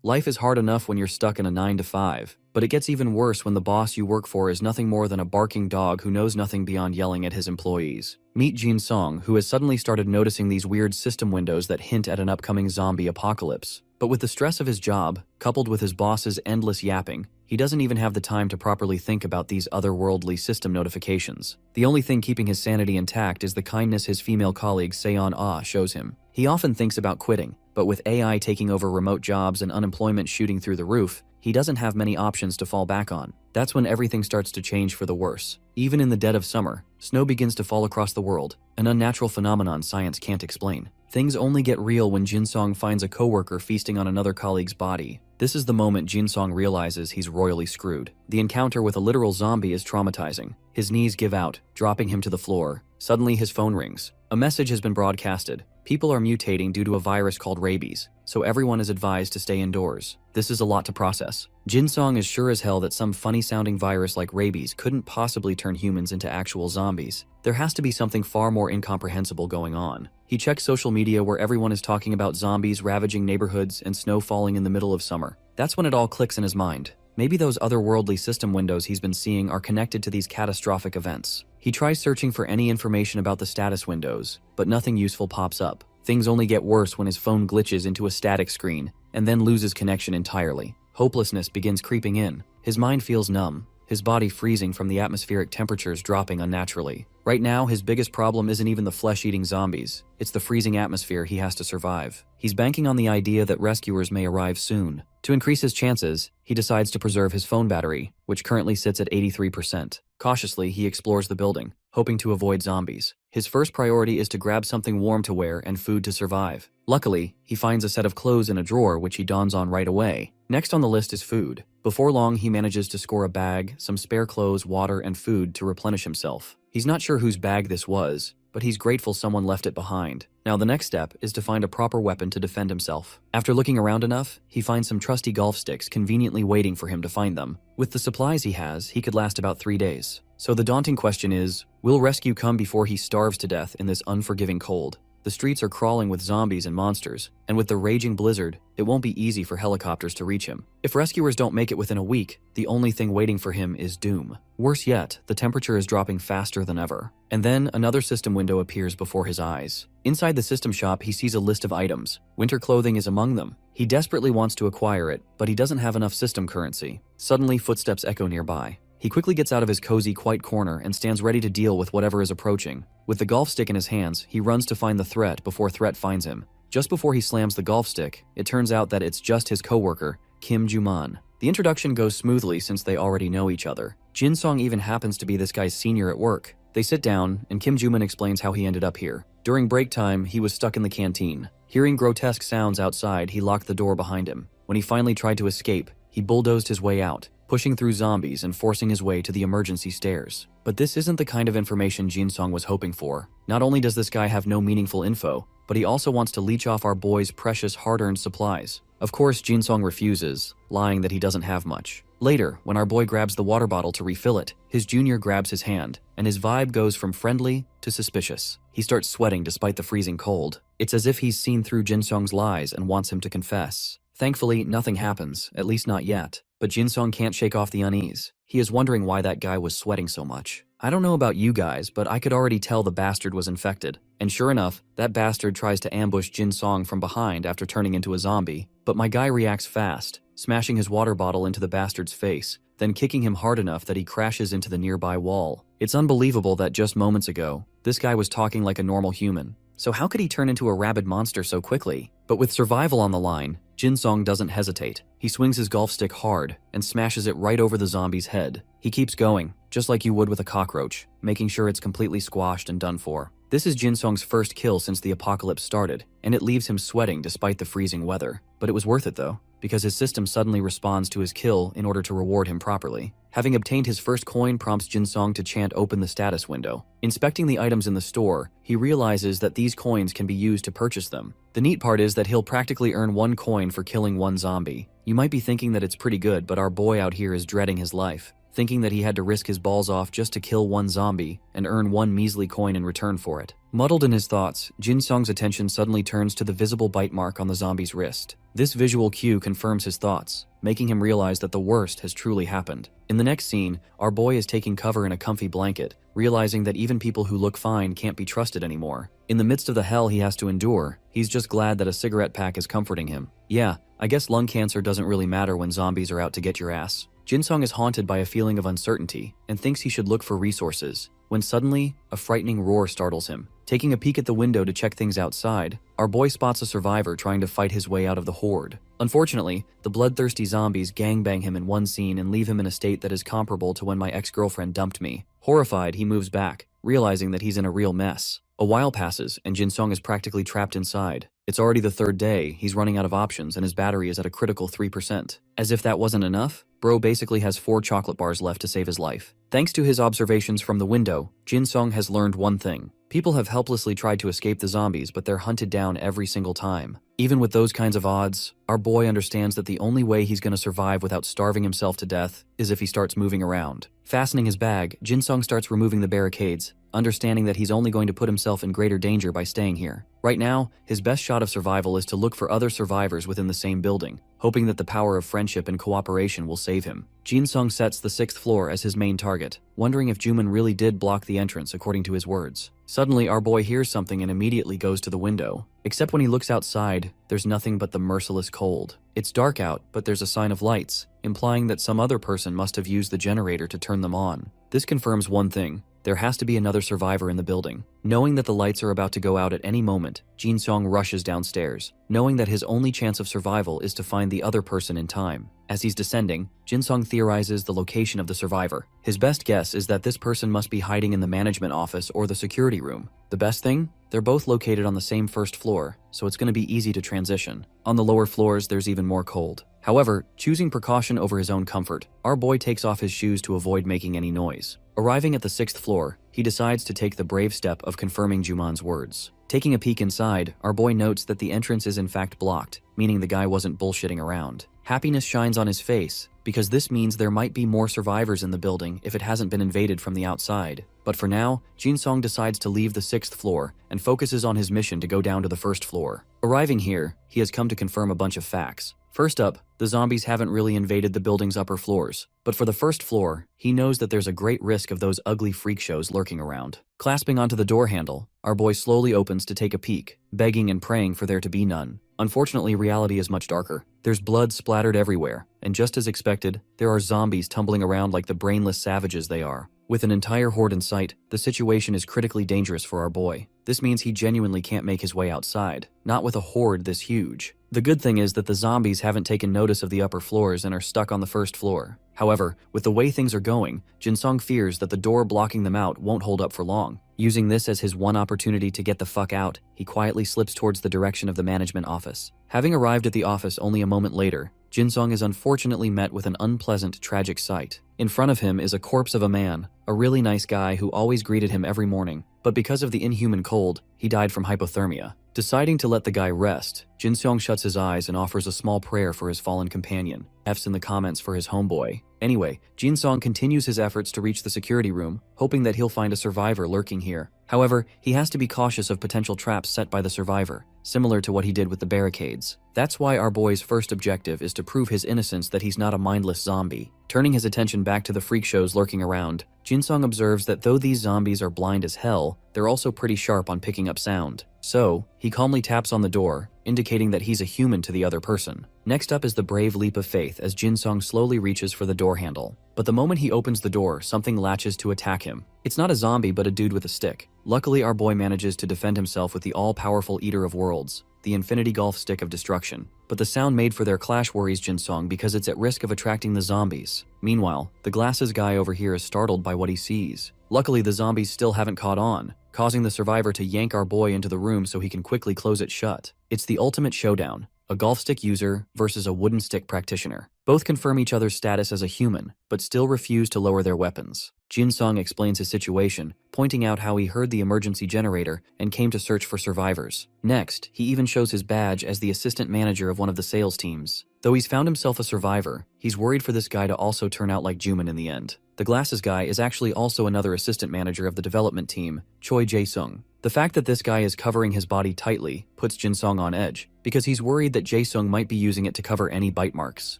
Life is hard enough when you're stuck in a 9 to 5, but it gets even worse when the boss you work for is nothing more than a barking dog who knows nothing beyond yelling at his employees. Meet Jin Song, who has suddenly started noticing these weird system windows that hint at an upcoming zombie apocalypse. But with the stress of his job, coupled with his boss's endless yapping, he doesn't even have the time to properly think about these otherworldly system notifications. The only thing keeping his sanity intact is the kindness his female colleague Seon Ah shows him. He often thinks about quitting, but with AI taking over remote jobs and unemployment shooting through the roof, he doesn't have many options to fall back on. That's when everything starts to change for the worse. Even in the dead of summer, snow begins to fall across the world, an unnatural phenomenon science can't explain. Things only get real when Jin Song finds a coworker feasting on another colleague's body. This is the moment Jin Song realizes he's royally screwed. The encounter with a literal zombie is traumatizing. His knees give out, dropping him to the floor. Suddenly his phone rings. A message has been broadcasted. People are mutating due to a virus called rabies, so everyone is advised to stay indoors. This is a lot to process. Jin Song is sure as hell that some funny-sounding virus like rabies couldn't possibly turn humans into actual zombies. There has to be something far more incomprehensible going on. He checks social media where everyone is talking about zombies ravaging neighborhoods and snow falling in the middle of summer. That's when it all clicks in his mind. Maybe those otherworldly system windows he's been seeing are connected to these catastrophic events. He tries searching for any information about the status windows, but nothing useful pops up. Things only get worse when his phone glitches into a static screen and then loses connection entirely. Hopelessness begins creeping in. His mind feels numb, his body freezing from the atmospheric temperatures dropping unnaturally. Right now, his biggest problem isn't even the flesh-eating zombies. It's the freezing atmosphere he has to survive. He's banking on the idea that rescuers may arrive soon. To increase his chances, he decides to preserve his phone battery, which currently sits at 83%. Cautiously, he explores the building, hoping to avoid zombies. His first priority is to grab something warm to wear and food to survive. Luckily, he finds a set of clothes in a drawer which he dons on right away. Next on the list is food. Before long, he manages to score a bag, some spare clothes, water, and food to replenish himself. He's not sure whose bag this was, but he's grateful someone left it behind. Now the next step is to find a proper weapon to defend himself. After looking around enough, he finds some trusty golf sticks conveniently waiting for him to find them. With the supplies he has, he could last about 3 days. So the daunting question is, will rescue come before he starves to death in this unforgiving cold? The streets are crawling with zombies and monsters, and with the raging blizzard, it won't be easy for helicopters to reach him. If rescuers don't make it within a week, the only thing waiting for him is doom. Worse yet, the temperature is dropping faster than ever. And then another system window appears before his eyes. Inside the system shop, he sees a list of items. Winter clothing is among them. He desperately wants to acquire it, but he doesn't have enough system currency. Suddenly, footsteps echo nearby. He quickly gets out of his cozy, quiet corner and stands ready to deal with whatever is approaching. With the golf stick in his hands, he runs to find the threat before threat finds him. Just before he slams the golf stick, it turns out that it's just his coworker, Kim Ju-man. The introduction goes smoothly since they already know each other. Jin Song even happens to be this guy's senior at work. They sit down, and Kim Ju-man explains how he ended up here. During break time, he was stuck in the canteen. Hearing grotesque sounds outside, he locked the door behind him. When he finally tried to escape, he bulldozed his way out, pushing through zombies and forcing his way to the emergency stairs. But this isn't the kind of information Jin Song was hoping for. Not only does this guy have no meaningful info, but he also wants to leech off our boy's precious hard-earned supplies. Of course, Jin Song refuses, lying that he doesn't have much. Later, when our boy grabs the water bottle to refill it, his junior grabs his hand, and his vibe goes from friendly to suspicious. He starts sweating despite the freezing cold. It's as if he's seen through Jin Song's lies and wants him to confess. Thankfully, nothing happens, at least not yet. But Jin Song can't shake off the unease. He is wondering why that guy was sweating so much. I don't know about you guys, but I could already tell the bastard was infected. And sure enough, that bastard tries to ambush Jin Song from behind after turning into a zombie. But my guy reacts fast, smashing his water bottle into the bastard's face, then kicking him hard enough that he crashes into the nearby wall. It's unbelievable that just moments ago, this guy was talking like a normal human. So how could he turn into a rabid monster so quickly? But with survival on the line, Jin Song doesn't hesitate. He swings his golf stick hard and smashes it right over the zombie's head. He keeps going, just like you would with a cockroach, making sure it's completely squashed and done for. This is Jin Song's first kill since the apocalypse started, and it leaves him sweating despite the freezing weather. But it was worth it though, because his system suddenly responds to his kill in order to reward him properly. Having obtained his first coin prompts Jin Song to chant open the status window. Inspecting the items in the store, he realizes that these coins can be used to purchase them. The neat part is that he'll practically earn 1 coin for killing 1 zombie. You might be thinking that it's pretty good, but our boy out here is dreading his life. thinking that he had to risk his balls off just to kill one zombie and earn one measly coin in return for it. Muddled in his thoughts, Jin Song's attention suddenly turns to the visible bite mark on the zombie's wrist. This visual cue confirms his thoughts, making him realize that the worst has truly happened. In the next scene, our boy is taking cover in a comfy blanket, realizing that even people who look fine can't be trusted anymore. In the midst of the hell he has to endure, he's just glad that a cigarette pack is comforting him. Yeah, I guess lung cancer doesn't really matter when zombies are out to get your ass. Jin Song is haunted by a feeling of uncertainty and thinks he should look for resources, when suddenly, a frightening roar startles him. Taking a peek at the window to check things outside, our boy spots a survivor trying to fight his way out of the horde. Unfortunately, the bloodthirsty zombies gangbang him in one scene and leave him in a state that is comparable to when my ex-girlfriend dumped me. Horrified, he moves back, realizing that he's in a real mess. A while passes, and Jin Song is practically trapped inside. It's already the third day, he's running out of options, and his battery is at a critical 3%. As if that wasn't enough, bro basically has 4 chocolate bars left to save his life. Thanks to his observations from the window, Jin Song has learned one thing. People have helplessly tried to escape the zombies, but they're hunted down every single time. Even with those kinds of odds, our boy understands that the only way he's gonna survive without starving himself to death is if he starts moving around. Fastening his bag, Jin Song starts removing the barricades, understanding that he's only going to put himself in greater danger by staying here. Right now, his best shot of survival is to look for other survivors within the same building, hoping that the power of friendship and cooperation will save him. Jin Song sets the 6th floor as his main target, wondering if Juman really did block the entrance according to his words. Suddenly, our boy hears something and immediately goes to the window. Except when he looks outside, there's nothing but the merciless cold. It's dark out, but there's a sign of lights, implying that some other person must have used the generator to turn them on. This confirms one thing. There has to be another survivor in the building. Knowing that the lights are about to go out at any moment, Jin Song rushes downstairs, knowing that his only chance of survival is to find the other person in time. As he's descending, Jin Song theorizes the location of the survivor. His best guess is that this person must be hiding in the management office or the security room. The best thing? They're both located on the same first floor, so it's going to be easy to transition. On the lower floors, there's even more cold. However, choosing precaution over his own comfort, our boy takes off his shoes to avoid making any noise. Arriving at the 6th floor, he decides to take the brave step of confirming Juman's words. Taking a peek inside, our boy notes that the entrance is in fact blocked, meaning the guy wasn't bullshitting around. Happiness shines on his face, because this means there might be more survivors in the building if it hasn't been invaded from the outside. But for now, Jin Song decides to leave the 6th floor and focuses on his mission to go down to the 1st floor. Arriving here, he has come to confirm a bunch of facts. First up, the zombies haven't really invaded the building's upper floors, but for the 1st floor, he knows that there's a great risk of those ugly freak shows lurking around. Clasping onto the door handle, our boy slowly opens to take a peek, begging and praying for there to be none. Unfortunately, reality is much darker. There's blood splattered everywhere, and just as expected, there are zombies tumbling around like the brainless savages they are. With an entire horde in sight, the situation is critically dangerous for our boy. This means he genuinely can't make his way outside, not with a horde this huge. The good thing is that the zombies haven't taken notice of the upper floors and are stuck on the 1st floor. However, with the way things are going, Jin Song fears that the door blocking them out won't hold up for long. Using this as his one opportunity to get the fuck out, he quietly slips towards the direction of the management office. Having arrived at the office only a moment later, Jin Song is unfortunately met with an unpleasant, tragic sight. In front of him is a corpse of a man, a really nice guy who always greeted him every morning, but because of the inhuman cold, he died from hypothermia. Deciding to let the guy rest, Jin Song shuts his eyes and offers a small prayer for his fallen companion. F's in the comments for his homeboy. Anyway, Jin Song continues his efforts to reach the security room, hoping that he'll find a survivor lurking here. However, he has to be cautious of potential traps set by the survivor, similar to what he did with the barricades. That's why our boy's first objective is to prove his innocence that he's not a mindless zombie. Turning his attention back to the freak shows lurking around, Jin Song observes that though these zombies are blind as hell, they're also pretty sharp on picking up sound. So, he calmly taps on the door, indicating that he's a human to the other person. Next up is the brave leap of faith as Jin Song slowly reaches for the door handle. But the moment he opens the door, something latches to attack him. It's not a zombie but a dude with a stick. Luckily, our boy manages to defend himself with the all-powerful Eater of Worlds, the Infinity Golf Stick of Destruction. But the sound made for their clash worries Jin Song because it's at risk of attracting the zombies. Meanwhile, the glasses guy over here is startled by what he sees. Luckily, the zombies still haven't caught on, causing the survivor to yank our boy into the room so he can quickly close it shut. It's the ultimate showdown, a golf stick user versus a wooden stick practitioner. Both confirm each other's status as a human, but still refuse to lower their weapons. Jin Song explains his situation, pointing out how he heard the emergency generator and came to search for survivors. Next, he even shows his badge as the assistant manager of one of the sales teams. Though he's found himself a survivor, he's worried for this guy to also turn out like Juman in the end. The glasses guy is actually also another assistant manager of the development team, Choi Jae-sung. The fact that this guy is covering his body tightly puts Jin-sung on edge, because he's worried that Jae-sung might be using it to cover any bite marks.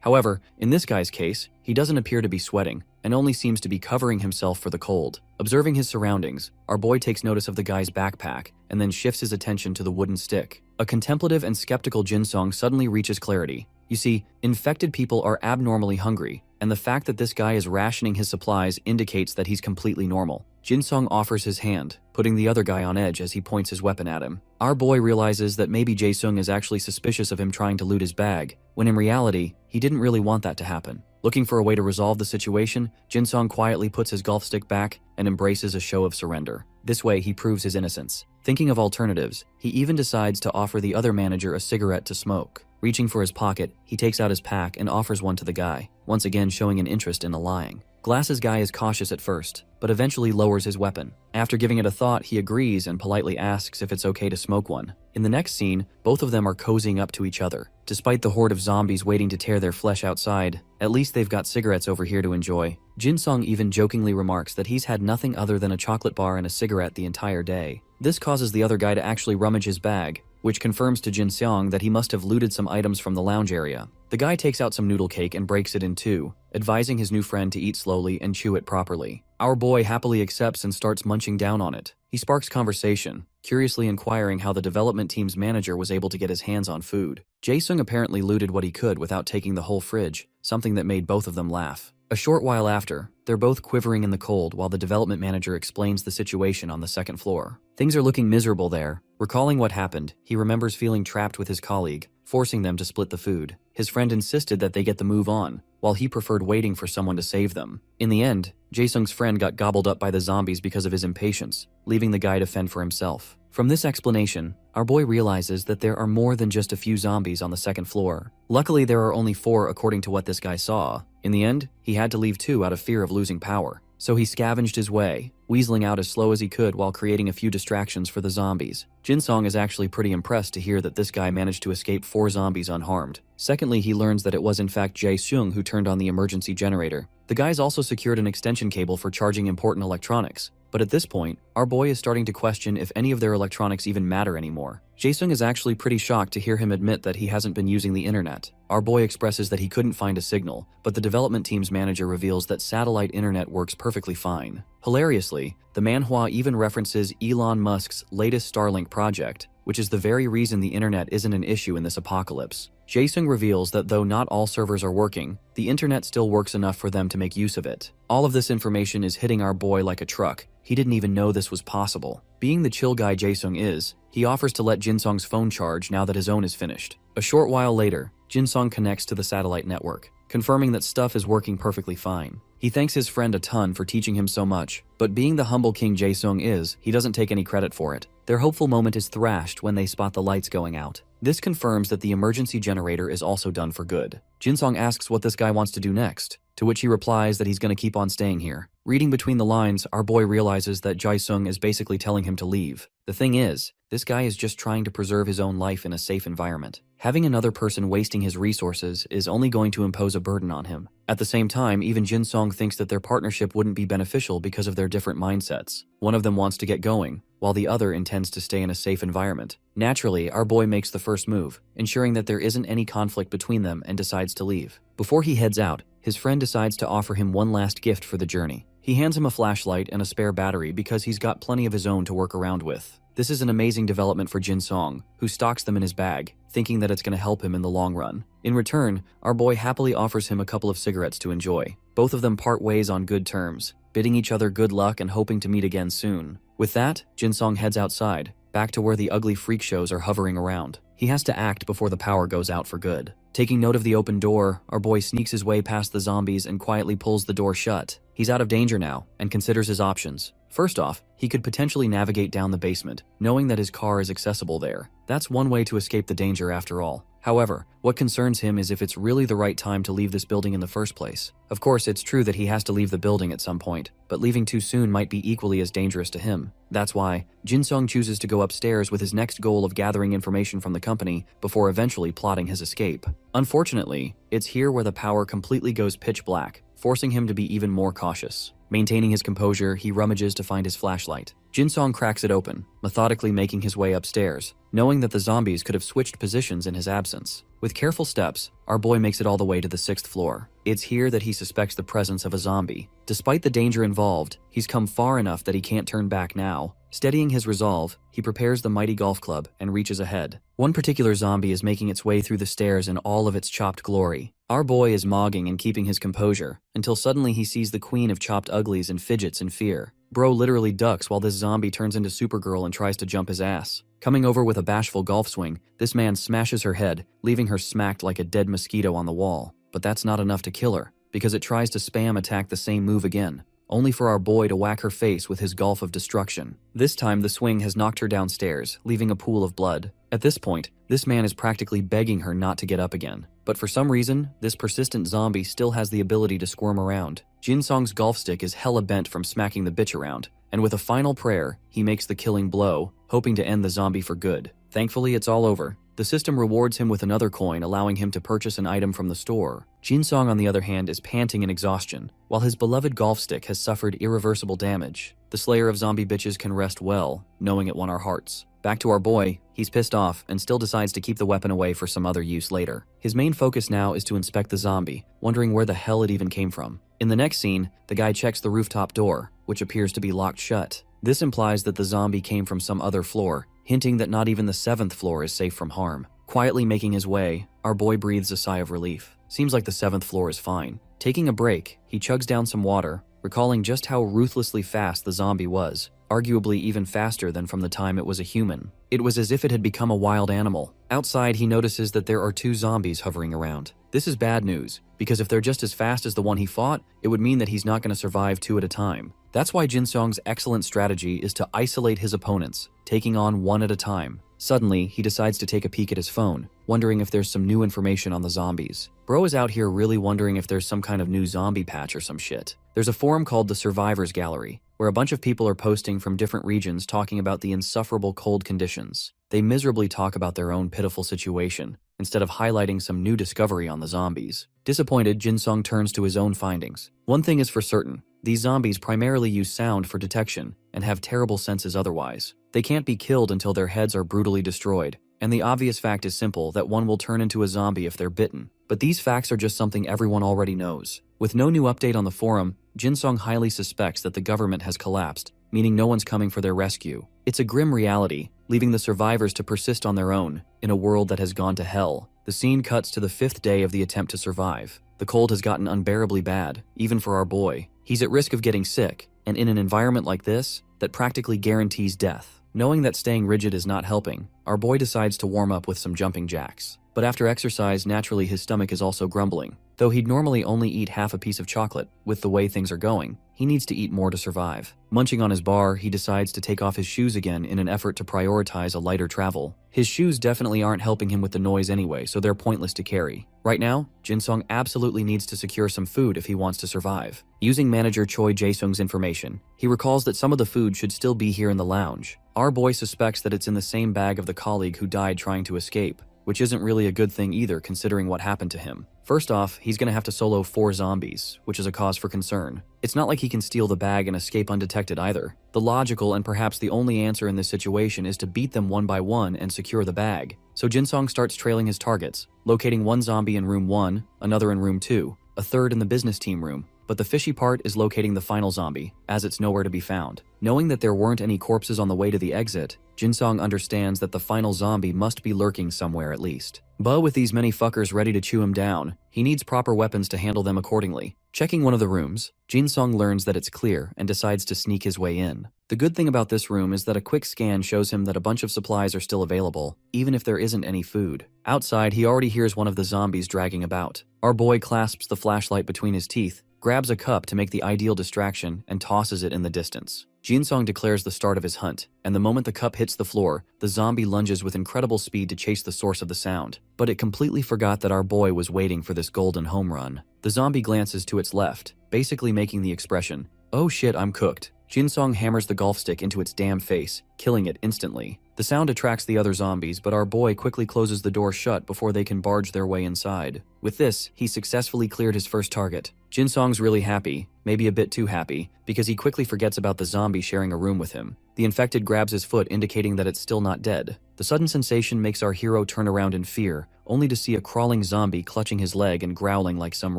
However, in this guy's case, he doesn't appear to be sweating, and only seems to be covering himself for the cold. Observing his surroundings, our boy takes notice of the guy's backpack, and then shifts his attention to the wooden stick. A contemplative and skeptical Jin-sung suddenly reaches clarity. You see, infected people are abnormally hungry, and the fact that this guy is rationing his supplies indicates that he's completely normal. Jin-sung offers his hand, putting the other guy on edge as he points his weapon at him. Our boy realizes that maybe Jae-sung is actually suspicious of him trying to loot his bag, when in reality, he didn't really want that to happen. Looking for a way to resolve the situation, Jin-sung quietly puts his golf stick back and embraces a show of surrender. This way, he proves his innocence. Thinking of alternatives, he even decides to offer the other manager a cigarette to smoke. Reaching for his pocket, he takes out his pack and offers one to the guy, once again showing an interest in the lying. Glasses guy is cautious at first, but eventually lowers his weapon. After giving it a thought, he agrees and politely asks if it's okay to smoke one. In the next scene, both of them are cozying up to each other. Despite the horde of zombies waiting to tear their flesh outside, at least they've got cigarettes over here to enjoy. Jin-sung even jokingly remarks that he's had nothing other than a chocolate bar and a cigarette the entire day. This causes the other guy to actually rummage his bag, which confirms to Jin-sung that he must have looted some items from the lounge area. The guy takes out some noodle cake and breaks it in two, advising his new friend to eat slowly and chew it properly. Our boy happily accepts and starts munching down on it. He sparks conversation, curiously inquiring how the development team's manager was able to get his hands on food. Jae-sung apparently looted what he could without taking the whole fridge, something that made both of them laugh. A short while after, they're both quivering in the cold while the development manager explains the situation on the second floor. Things are looking miserable there. Recalling what happened, he remembers feeling trapped with his colleague, forcing them to split the food. His friend insisted that they get the move on, while he preferred waiting for someone to save them. In the end, Jae-sung's friend got gobbled up by the zombies because of his impatience, leaving the guy to fend for himself. From this explanation, our boy realizes that there are more than just a few zombies on the second floor. Luckily, there are only 4 according to what this guy saw. In the end, he had to leave 2 out of fear of losing power. So he scavenged his way, weaseling out as slow as he could while creating a few distractions for the zombies. Jin-sung is actually pretty impressed to hear that this guy managed to escape 4 zombies unharmed. Secondly, he learns that it was in fact Jae-sung who turned on the emergency generator. The guys also secured an extension cable for charging important electronics. But at this point, our boy is starting to question if any of their electronics even matter anymore. Jae-sung is actually pretty shocked to hear him admit that he hasn't been using the internet. Our boy expresses that he couldn't find a signal, but the development team's manager reveals that satellite internet works perfectly fine. Hilariously, the manhwa even references Elon Musk's latest Starlink project, which is the very reason the internet isn't an issue in this apocalypse. Jae-sung reveals that though not all servers are working, the internet still works enough for them to make use of it. All of this information is hitting our boy like a truck. He didn't even know this was possible. Being the chill guy Jae-sung is, he offers to let Jin-sung's phone charge now that his own is finished. A short while later, Jin-sung connects to the satellite network, confirming that stuff is working perfectly fine. He thanks his friend a ton for teaching him so much, but being the humble king Jae-sung is, he doesn't take any credit for it. Their hopeful moment is thrashed when they spot the lights going out. This confirms that the emergency generator is also done for good. Jin-sung asks what this guy wants to do next, to which he replies that he's going to keep on staying here. Reading between the lines, our boy realizes that Jae-sung is basically telling him to leave. The thing is, this guy is just trying to preserve his own life in a safe environment. Having another person wasting his resources is only going to impose a burden on him. At the same time, even Jin-sung thinks that their partnership wouldn't be beneficial because of their different mindsets. One of them wants to get going, while the other intends to stay in a safe environment. Naturally, our boy makes the first move, ensuring that there isn't any conflict between them and decides to leave. Before he heads out, his friend decides to offer him one last gift for the journey. He hands him a flashlight and a spare battery because he's got plenty of his own to work around with. This is an amazing development for Jin-sung, who stocks them in his bag, thinking that it's going to help him in the long run. In return, our boy happily offers him a couple of cigarettes to enjoy. Both of them part ways on good terms, bidding each other good luck and hoping to meet again soon. With that, Jin-sung heads outside, back to where the ugly freak shows are hovering around. He has to act before the power goes out for good. Taking note of the open door, our boy sneaks his way past the zombies and quietly pulls the door shut. He's out of danger now, and considers his options. First off, he could potentially navigate down the basement, knowing that his car is accessible there. That's one way to escape the danger after all. However, what concerns him is if it's really the right time to leave this building in the first place. Of course, it's true that he has to leave the building at some point, but leaving too soon might be equally as dangerous to him. That's why Jin-sung chooses to go upstairs with his next goal of gathering information from the company before eventually plotting his escape. Unfortunately, it's here where the power completely goes pitch black, forcing him to be even more cautious. Maintaining his composure, he rummages to find his flashlight. Jin-sung cracks it open, methodically making his way upstairs, knowing that the zombies could have switched positions in his absence. With careful steps, our boy makes it all the way to the 6th floor. It's here that he suspects the presence of a zombie. Despite the danger involved, he's come far enough that he can't turn back now. Steadying his resolve, he prepares the mighty golf club and reaches ahead. One particular zombie is making its way through the stairs in all of its chopped glory. Our boy is mogging and keeping his composure, until suddenly he sees the queen of chopped uglies and fidgets in fear. Bro literally ducks while this zombie turns into Supergirl and tries to jump his ass. Coming over with a bashful golf swing, this man smashes her head, leaving her smacked like a dead mosquito on the wall. But that's not enough to kill her, because it tries to spam attack the same move again, only for our boy to whack her face with his golf of destruction. This time the swing has knocked her downstairs, leaving a pool of blood. At this point, this man is practically begging her not to get up again. But for some reason, this persistent zombie still has the ability to squirm around. Jin-sung's golf stick is hella bent from smacking the bitch around, and with a final prayer, he makes the killing blow, hoping to end the zombie for good. Thankfully, it's all over. The system rewards him with another coin, allowing him to purchase an item from the store. Jin-sung, on the other hand, is panting in exhaustion, while his beloved golf stick has suffered irreversible damage. The slayer of zombie bitches can rest well, knowing it won our hearts. Back to our boy, he's pissed off and still decides to keep the weapon away for some other use later. His main focus now is to inspect the zombie, wondering where the hell it even came from. In the next scene, the guy checks the rooftop door, which appears to be locked shut. This implies that the zombie came from some other floor, hinting that not even the 7th floor is safe from harm. Quietly making his way, our boy breathes a sigh of relief. Seems like the 7th floor is fine. Taking a break, he chugs down some water, recalling just how ruthlessly fast the zombie was, arguably even faster than from the time it was a human. It was as if it had become a wild animal. Outside, he notices that there are 2 zombies hovering around. This is bad news, because if they're just as fast as the one he fought, it would mean that he's not going to survive 2 at a time. That's why Jin-sung's excellent strategy is to isolate his opponents, taking on 1 at a time. Suddenly, he decides to take a peek at his phone, wondering if there's some new information on the zombies. Bro is out here really wondering if there's some kind of new zombie patch or some shit. There's a forum called the Survivors Gallery, where a bunch of people are posting from different regions talking about the insufferable cold conditions. They miserably talk about their own pitiful situation, instead of highlighting some new discovery on the zombies. Disappointed, Jin-sung turns to his own findings. One thing is for certain, these zombies primarily use sound for detection and have terrible senses otherwise. They can't be killed until their heads are brutally destroyed, and the obvious fact is simple, that one will turn into a zombie if they're bitten. But these facts are just something everyone already knows. With no new update on the forum, Jin-sung highly suspects that the government has collapsed, meaning no one's coming for their rescue. It's a grim reality, leaving the survivors to persist on their own, in a world that has gone to hell. The scene cuts to the 5th day of the attempt to survive. The cold has gotten unbearably bad, even for our boy. He's at risk of getting sick, and in an environment like this, that practically guarantees death. Knowing that staying rigid is not helping, our boy decides to warm up with some jumping jacks. But after exercise, naturally his stomach is also grumbling. Though he'd normally only eat half a piece of chocolate, with the way things are going, he needs to eat more to survive. Munching on his bar, he decides to take off his shoes again in an effort to prioritize a lighter travel. His shoes definitely aren't helping him with the noise anyway, so they're pointless to carry. Right now, Jin-sung absolutely needs to secure some food if he wants to survive. Using manager Choi Jae-sung's information, he recalls that some of the food should still be here in the lounge. Our boy suspects that it's in the same bag of the colleague who died trying to escape, which isn't really a good thing either considering what happened to him. First off, he's gonna have to solo 4 zombies, which is a cause for concern. It's not like he can steal the bag and escape undetected either. The logical and perhaps the only answer in this situation is to beat them one by one and secure the bag. So Jin-sung starts trailing his targets, locating 1 zombie in room 1, another in room 2, a third in the business team room. But the fishy part is locating the final zombie, as it's nowhere to be found. Knowing that there weren't any corpses on the way to the exit, Jin-sung understands that the final zombie must be lurking somewhere at least. But with these many fuckers ready to chew him down, he needs proper weapons to handle them accordingly. Checking one of the rooms, Jin-sung learns that it's clear and decides to sneak his way in. The good thing about this room is that a quick scan shows him that a bunch of supplies are still available, even if there isn't any food. Outside, he already hears one of the zombies dragging about. Our boy clasps the flashlight between his teeth, grabs a cup to make the ideal distraction, and tosses it in the distance. Jinsong declares the start of his hunt, and the moment the cup hits the floor, the zombie lunges with incredible speed to chase the source of the sound. But it completely forgot that our boy was waiting for this golden home run. The zombie glances to its left, basically making the expression, "Oh shit, I'm cooked." Jinsong hammers the golf stick into its damn face, killing it instantly. The sound attracts the other zombies, but our boy quickly closes the door shut before they can barge their way inside. With this, he successfully cleared his first target. Jinsong's really happy, maybe a bit too happy, because he quickly forgets about the zombie sharing a room with him. The infected grabs his foot, indicating that it's still not dead. The sudden sensation makes our hero turn around in fear, only to see a crawling zombie clutching his leg and growling like some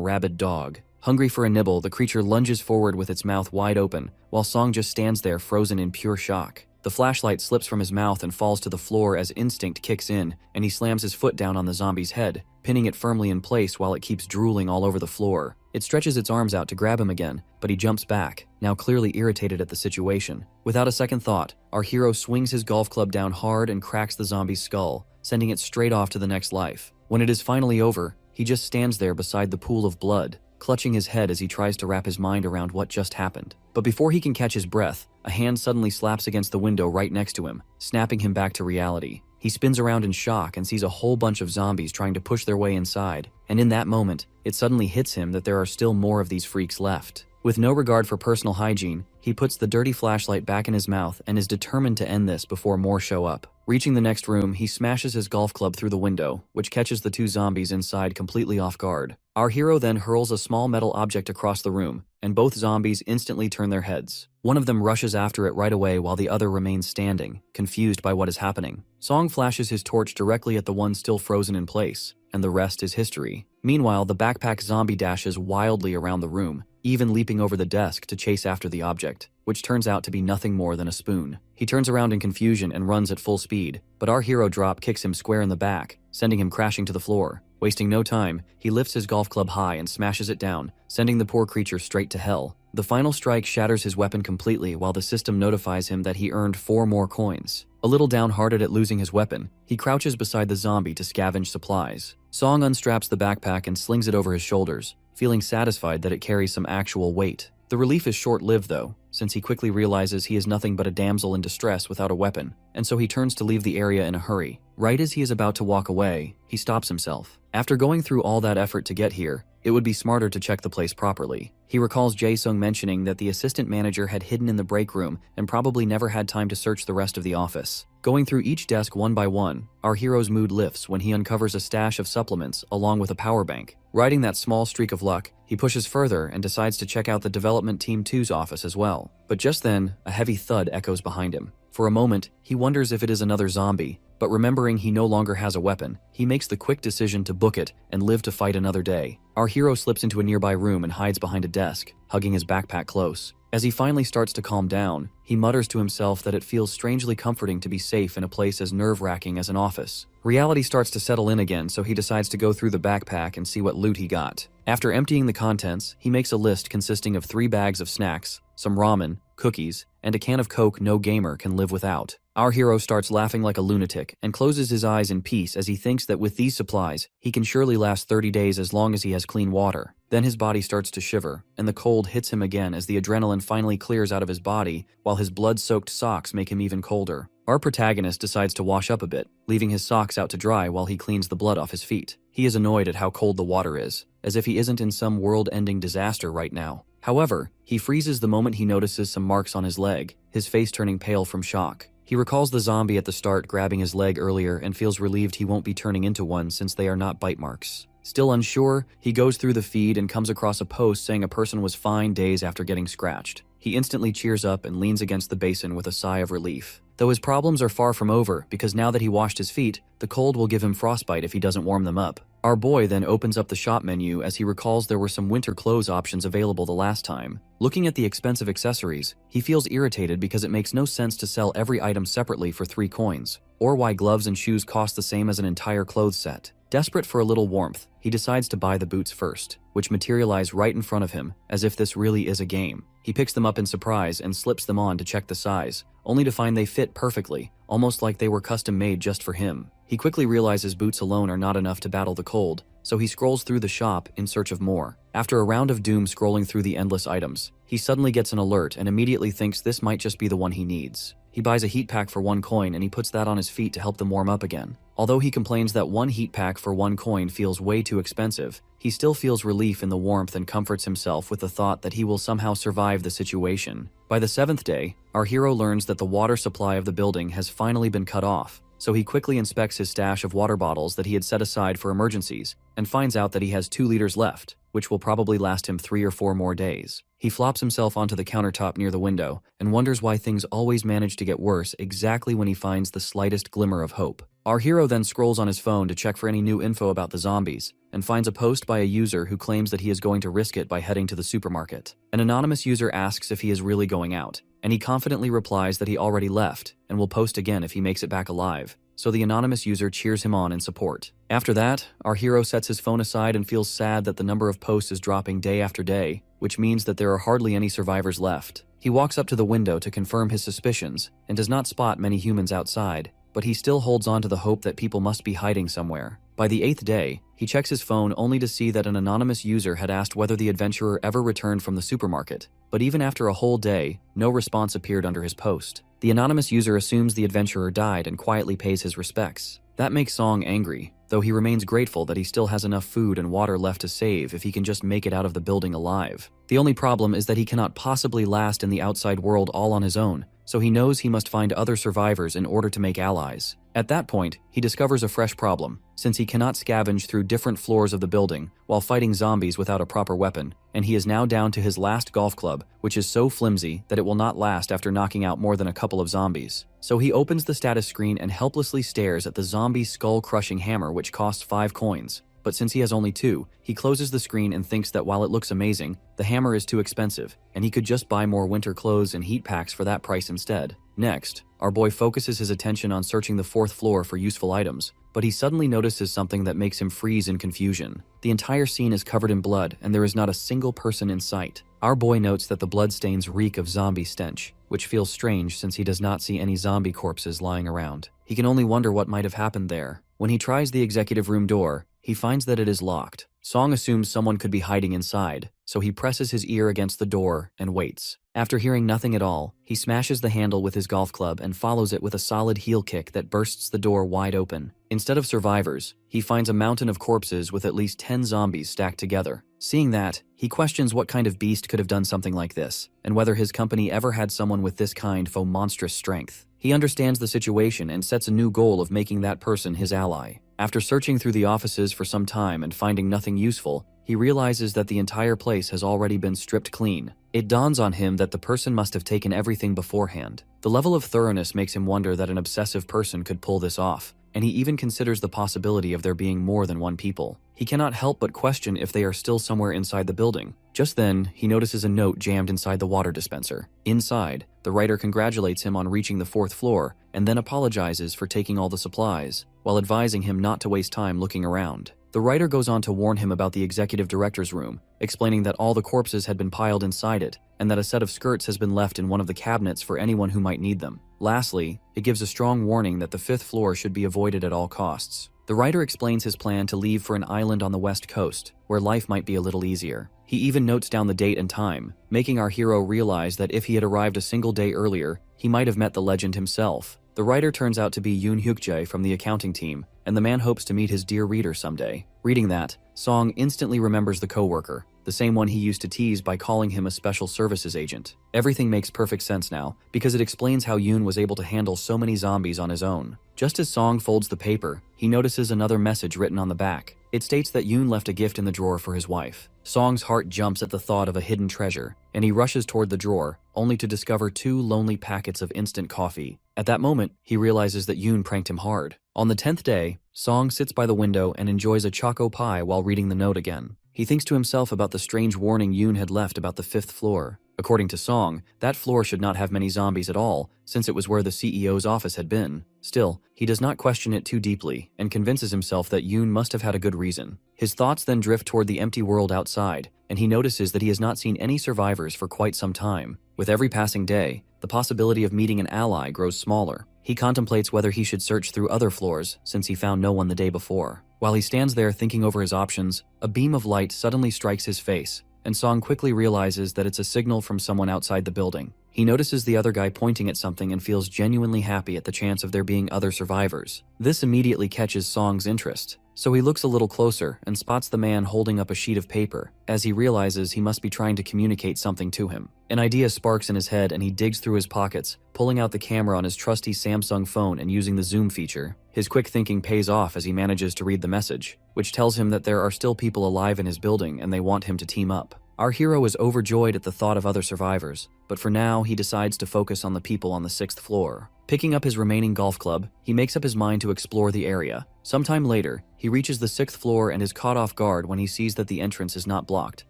rabid dog. Hungry for a nibble, the creature lunges forward with its mouth wide open, while Song just stands there frozen in pure shock. The flashlight slips from his mouth and falls to the floor as instinct kicks in, and he slams his foot down on the zombie's head, pinning it firmly in place while it keeps drooling all over the floor. It stretches its arms out to grab him again, but he jumps back, now clearly irritated at the situation. Without a second thought, our hero swings his golf club down hard and cracks the zombie's skull, sending it straight off to the next life. When it is finally over, he just stands there beside the pool of blood, clutching his head as he tries to wrap his mind around what just happened. But before he can catch his breath, a hand suddenly slaps against the window right next to him, snapping him back to reality. He spins around in shock and sees a whole bunch of zombies trying to push their way inside, and in that moment, it suddenly hits him that there are still more of these freaks left. With no regard for personal hygiene, he puts the dirty flashlight back in his mouth and is determined to end this before more show up. Reaching the next room, he smashes his golf club through the window, which catches the two zombies inside completely off guard. Our hero then hurls a small metal object across the room, and both zombies instantly turn their heads. One of them rushes after it right away while the other remains standing, confused by what is happening. Song flashes his torch directly at the one still frozen in place, and the rest is history. Meanwhile, the backpack zombie dashes wildly around the room, even leaping over the desk to chase after the object, which turns out to be nothing more than a spoon. He turns around in confusion and runs at full speed, but our hero drop kicks him square in the back, sending him crashing to the floor. Wasting no time, he lifts his golf club high and smashes it down, sending the poor creature straight to hell. The final strike shatters his weapon completely while the system notifies him that he earned 4 more coins. A little downhearted at losing his weapon, he crouches beside the zombie to scavenge supplies. Song unstraps the backpack and slings it over his shoulders, feeling satisfied that it carries some actual weight. The relief is short-lived though, since he quickly realizes he is nothing but a damsel in distress without a weapon, and so he turns to leave the area in a hurry. Right as he is about to walk away, he stops himself. After going through all that effort to get here, it would be smarter to check the place properly. He recalls Jae-sung mentioning that the assistant manager had hidden in the break room and probably never had time to search the rest of the office. Going through each desk one by one, our hero's mood lifts when he uncovers a stash of supplements along with a power bank. Riding that small streak of luck, he pushes further and decides to check out the Development Team 2's office as well. But just then, a heavy thud echoes behind him. For a moment, he wonders if it is another zombie, but remembering he no longer has a weapon, he makes the quick decision to book it and live to fight another day. Our hero slips into a nearby room and hides behind a desk, hugging his backpack close. As he finally starts to calm down, he mutters to himself that it feels strangely comforting to be safe in a place as nerve-wracking as an office. Reality starts to settle in again, so he decides to go through the backpack and see what loot he got. After emptying the contents, he makes a list consisting of 3 bags of snacks, some ramen, cookies, and a can of Coke no gamer can live without. Our hero starts laughing like a lunatic and closes his eyes in peace as he thinks that with these supplies, he can surely last 30 days as long as he has clean water. Then his body starts to shiver, and the cold hits him again as the adrenaline finally clears out of his body, while his blood-soaked socks make him even colder. Our protagonist decides to wash up a bit, leaving his socks out to dry while he cleans the blood off his feet. He is annoyed at how cold the water is, as if he isn't in some world-ending disaster right now. However, he freezes the moment he notices some marks on his leg, his face turning pale from shock. He recalls the zombie at the start grabbing his leg earlier and feels relieved he won't be turning into one since they are not bite marks. Still unsure, he goes through the feed and comes across a post saying a person was fine days after getting scratched. He instantly cheers up and leans against the basin with a sigh of relief. Though his problems are far from over, because now that he washed his feet, the cold will give him frostbite if he doesn't warm them up. Our boy then opens up the shop menu as he recalls there were some winter clothes options available the last time. Looking at the expensive accessories, he feels irritated because it makes no sense to sell every item separately for 3 coins, or why gloves and shoes cost the same as an entire clothes set. Desperate for a little warmth, he decides to buy the boots first, which materialize right in front of him, as if this really is a game. He picks them up in surprise and slips them on to check the size, only to find they fit perfectly, almost like they were custom made just for him. He quickly realizes boots alone are not enough to battle the cold, so he scrolls through the shop in search of more. After a round of doom scrolling through the endless items, he suddenly gets an alert and immediately thinks this might just be the one he needs. He buys a heat pack for 1 coin and he puts that on his feet to help them warm up again. Although he complains that 1 heat pack for 1 coin feels way too expensive, he still feels relief in the warmth and comforts himself with the thought that he will somehow survive the situation. By the 7th day, our hero learns that the water supply of the building has finally been cut off, so he quickly inspects his stash of water bottles that he had set aside for emergencies and finds out that he has 2 liters left, which will probably last him 3 or 4 more days. He flops himself onto the countertop near the window and wonders why things always manage to get worse exactly when he finds the slightest glimmer of hope. Our hero then scrolls on his phone to check for any new info about the zombies and finds a post by a user who claims that he is going to risk it by heading to the supermarket. An anonymous user asks if he is really going out, and he confidently replies that he already left and will post again if he makes it back alive. So the anonymous user cheers him on in support. After that, our hero sets his phone aside and feels sad that the number of posts is dropping day after day, which means that there are hardly any survivors left. He walks up to the window to confirm his suspicions and does not spot many humans outside, but he still holds on to the hope that people must be hiding somewhere. By the 8th day, he checks his phone only to see that an anonymous user had asked whether the adventurer ever returned from the supermarket, but even after a whole day, no response appeared under his post. The anonymous user assumes the adventurer died and quietly pays his respects. That makes Song angry, though he remains grateful that he still has enough food and water left to save if he can just make it out of the building alive. The only problem is that he cannot possibly last in the outside world all on his own, so he knows he must find other survivors in order to make allies. At that point, he discovers a fresh problem, since he cannot scavenge through different floors of the building while fighting zombies without a proper weapon, and he is now down to his last golf club, which is so flimsy that it will not last after knocking out more than a couple of zombies. So he opens the status screen and helplessly stares at the zombie skull-crushing hammer, which costs 5 coins. But since he has only 2, he closes the screen and thinks that while it looks amazing, the hammer is too expensive, and he could just buy more winter clothes and heat packs for that price instead. Next, our boy focuses his attention on searching the 4th floor for useful items, but he suddenly notices something that makes him freeze in confusion. The entire scene is covered in blood, and there is not a single person in sight. Our boy notes that the bloodstains reek of zombie stench, which feels strange since he does not see any zombie corpses lying around. He can only wonder what might have happened there. When he tries the executive room door, he finds that it is locked. Song assumes someone could be hiding inside, so he presses his ear against the door and waits. After hearing nothing at all, he smashes the handle with his golf club and follows it with a solid heel kick that bursts the door wide open. Instead of survivors, he finds a mountain of corpses with at least 10 zombies stacked together. Seeing that, he questions what kind of beast could have done something like this, and whether his company ever had someone with this kind of monstrous strength. He understands the situation and sets a new goal of making that person his ally. After searching through the offices for some time and finding nothing useful, he realizes that the entire place has already been stripped clean. It dawns on him that the person must have taken everything beforehand. The level of thoroughness makes him wonder that an obsessive person could pull this off, and he even considers the possibility of there being more than one people. He cannot help but question if they are still somewhere inside the building. Just then, he notices a note jammed inside the water dispenser. Inside, the writer congratulates him on reaching the 4th floor and then apologizes for taking all the supplies, while advising him not to waste time looking around. The writer goes on to warn him about the executive director's room, explaining that all the corpses had been piled inside it, and that a set of skirts has been left in one of the cabinets for anyone who might need them. Lastly, it gives a strong warning that the 5th floor should be avoided at all costs. The writer explains his plan to leave for an island on the west coast, where life might be a little easier. He even notes down the date and time, making our hero realize that if he had arrived a single day earlier, he might have met the legend himself. The writer turns out to be Yoon Hyuk-jae from the accounting team, and the man hopes to meet his dear reader someday. Reading that, Song instantly remembers the co-worker, the same one he used to tease by calling him a special services agent. Everything makes perfect sense now, because it explains how Yoon was able to handle so many zombies on his own. Just as Song folds the paper, he notices another message written on the back. It states that Yoon left a gift in the drawer for his wife. Song's heart jumps at the thought of a hidden treasure, and he rushes toward the drawer, only to discover 2 lonely packets of instant coffee. At that moment, he realizes that Yoon pranked him hard. On the 10th day, Song sits by the window and enjoys a choco pie while reading the note again. He thinks to himself about the strange warning Yoon had left about the 5th floor. According to Song, that floor should not have many zombies at all, since it was where the CEO's office had been. Still, he does not question it too deeply, and convinces himself that Yoon must have had a good reason. His thoughts then drift toward the empty world outside, and he notices that he has not seen any survivors for quite some time. With every passing day, the possibility of meeting an ally grows smaller. He contemplates whether he should search through other floors, since he found no one the day before. While he stands there thinking over his options, a beam of light suddenly strikes his face, and Song quickly realizes that it's a signal from someone outside the building. He notices the other guy pointing at something and feels genuinely happy at the chance of there being other survivors. This immediately catches Song's interest, so he looks a little closer and spots the man holding up a sheet of paper, as he realizes he must be trying to communicate something to him. An idea sparks in his head and he digs through his pockets, pulling out the camera on his trusty Samsung phone and using the zoom feature. His quick thinking pays off as he manages to read the message, which tells him that there are still people alive in his building and they want him to team up. Our hero is overjoyed at the thought of other survivors, but for now he decides to focus on the people on the 6th floor. Picking up his remaining golf club, he makes up his mind to explore the area. Sometime later, he reaches the 6th floor and is caught off guard when he sees that the entrance is not blocked,